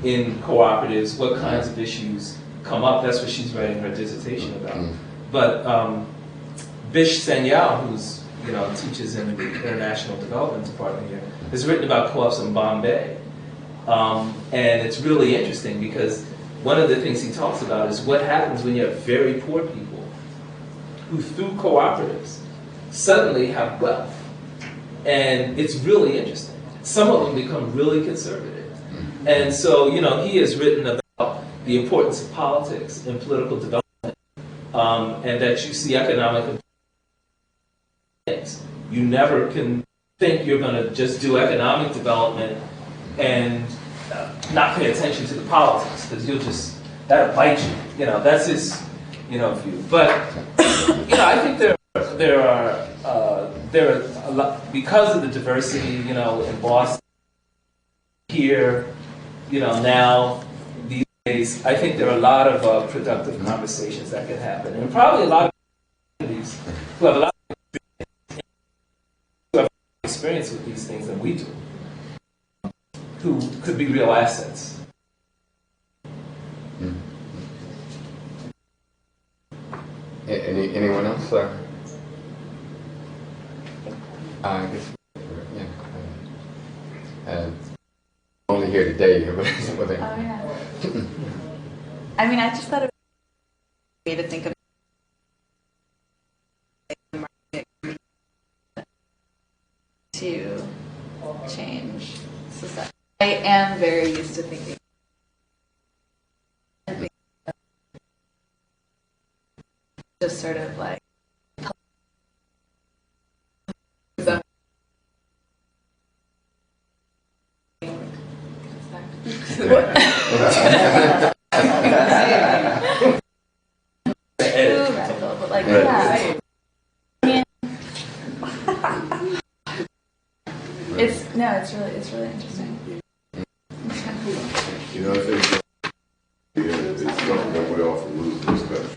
in cooperatives, what kinds of issues come up. That's what she's writing her dissertation about. But Bish Sanyal, who's teaches in the International Development Department here, has written about co-ops in Bombay. And it's really interesting because one of the things he talks about is what happens when you have very poor people who, through cooperatives, suddenly have wealth. And it's really interesting. Some of them become really conservative. And so, he has written about the importance of politics in political development, and that you see economic things. You never can think you're going to just do economic development and not pay attention to the politics, because that'll bite you. That's his, view. But, I think there are a lot, because of the diversity, in Boston, here, now, these days, I think there are a lot of productive conversations that can happen. And probably a lot of communities who have a lot of experience with these things than we do, who could be real assets. Anyone else? I guess, yeah. Only here today. yeah. I just thought it was a way to think of to change society. I am very used to thinking. Just sort of like it's really interesting. I think it's something that we often lose respect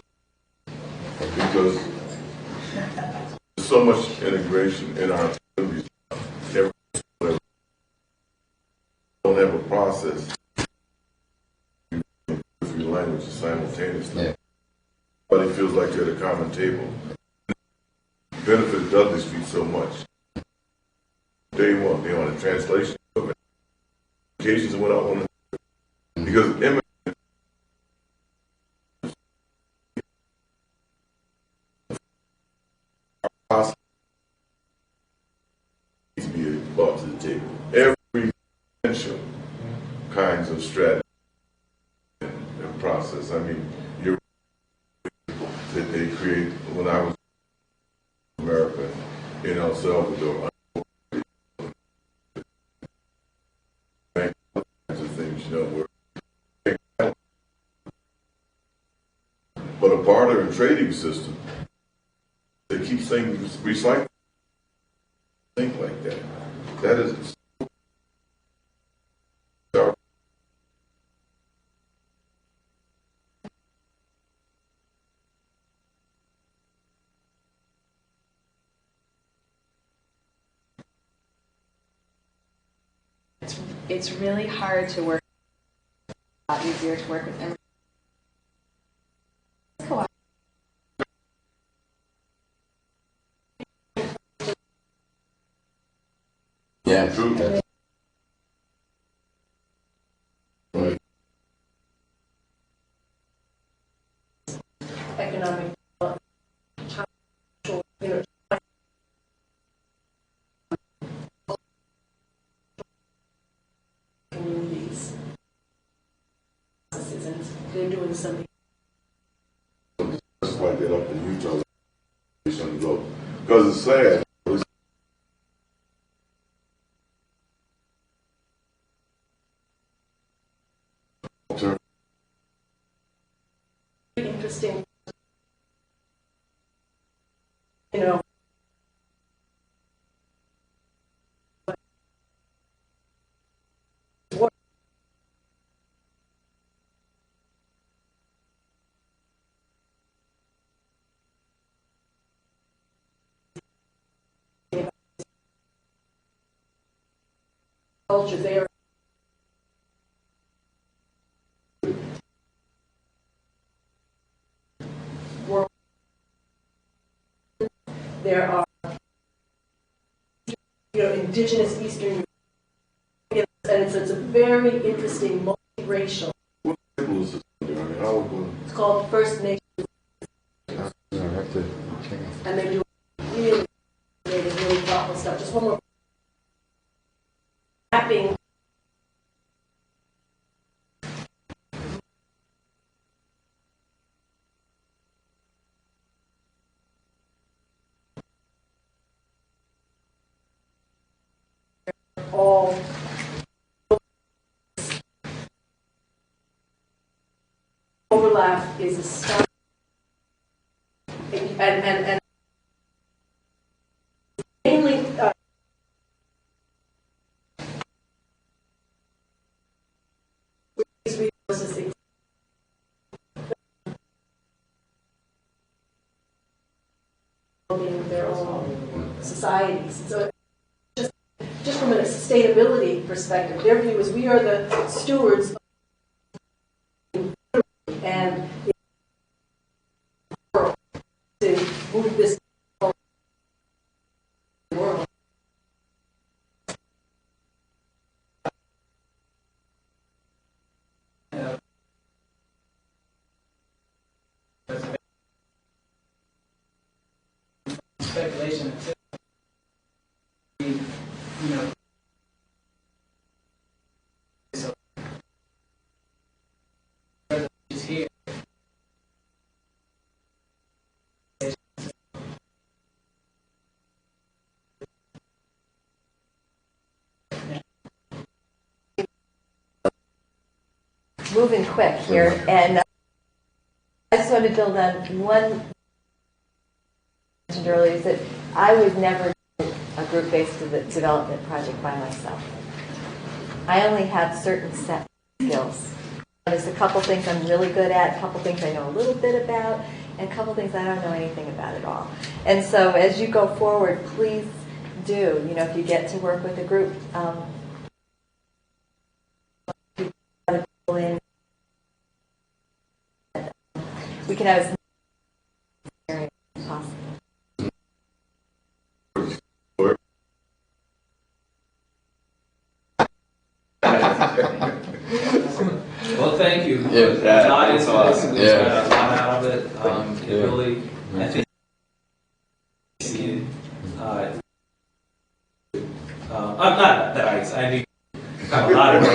because there's so much integration in our communities. Every don't have a process through language simultaneously. Yeah. Everybody feels like they're at a common table. Benefit Dudley Street so much. Day one, they want a translation of applications went out on the, because immigrants needs to be brought to the table. Every potential kinds of strategy and process. I mean, you're that they create when I was in America, in El Salvador. Things, you know, but a barter and trading system, they keep saying recycle, think like that. That is it's really hard to work. A lot easier to work with immigrants. Yeah, true. Right. Economic communities. And they're doing something. Just like that up in Utah, because it's sad. Interesting, you know. Culture there. There are, you know, indigenous Eastern Europeans, and it's a very interesting multiracial. What label is this under? I mean, how are we going? It's called First Nations, I have to check it. and they do really creative, really thoughtful stuff. Just one more mapping. All overlap is astounding, and mainly these resources in their own societies. So just from a sustainability perspective, their view is we are the stewards of and to move this world. Speculation, you know. So, it's here. Moving quick here, and I just want to build on one mentioned earlier, is that I would never do a group-based development project by myself. I only have certain set skills. There's a couple things I'm really good at, a couple things I know a little bit about, and a couple things I don't know anything about at all. And so as you go forward, please do, you know, if you get to work with a group, we can have as many as possible. Well, thank you. Yeah, Not thanks a into lot. this, we Yeah. got a lot out of it. It really, I think, not that I need a lot of it.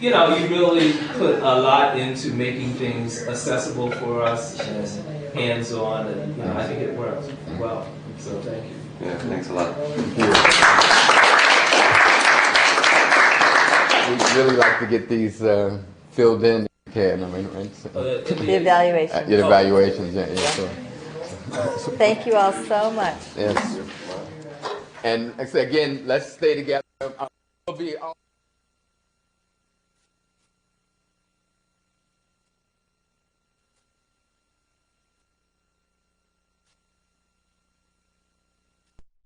You know, you really put a lot into making things accessible for us and hands-on, and you know, I think it works well. So thank you. Yeah, thanks a lot. We'd really like to get these filled in. Can I mean, right? So, The evaluation. the evaluations, yeah, sure. Thank you all so much. Yes. And again, let's stay together. We'll be all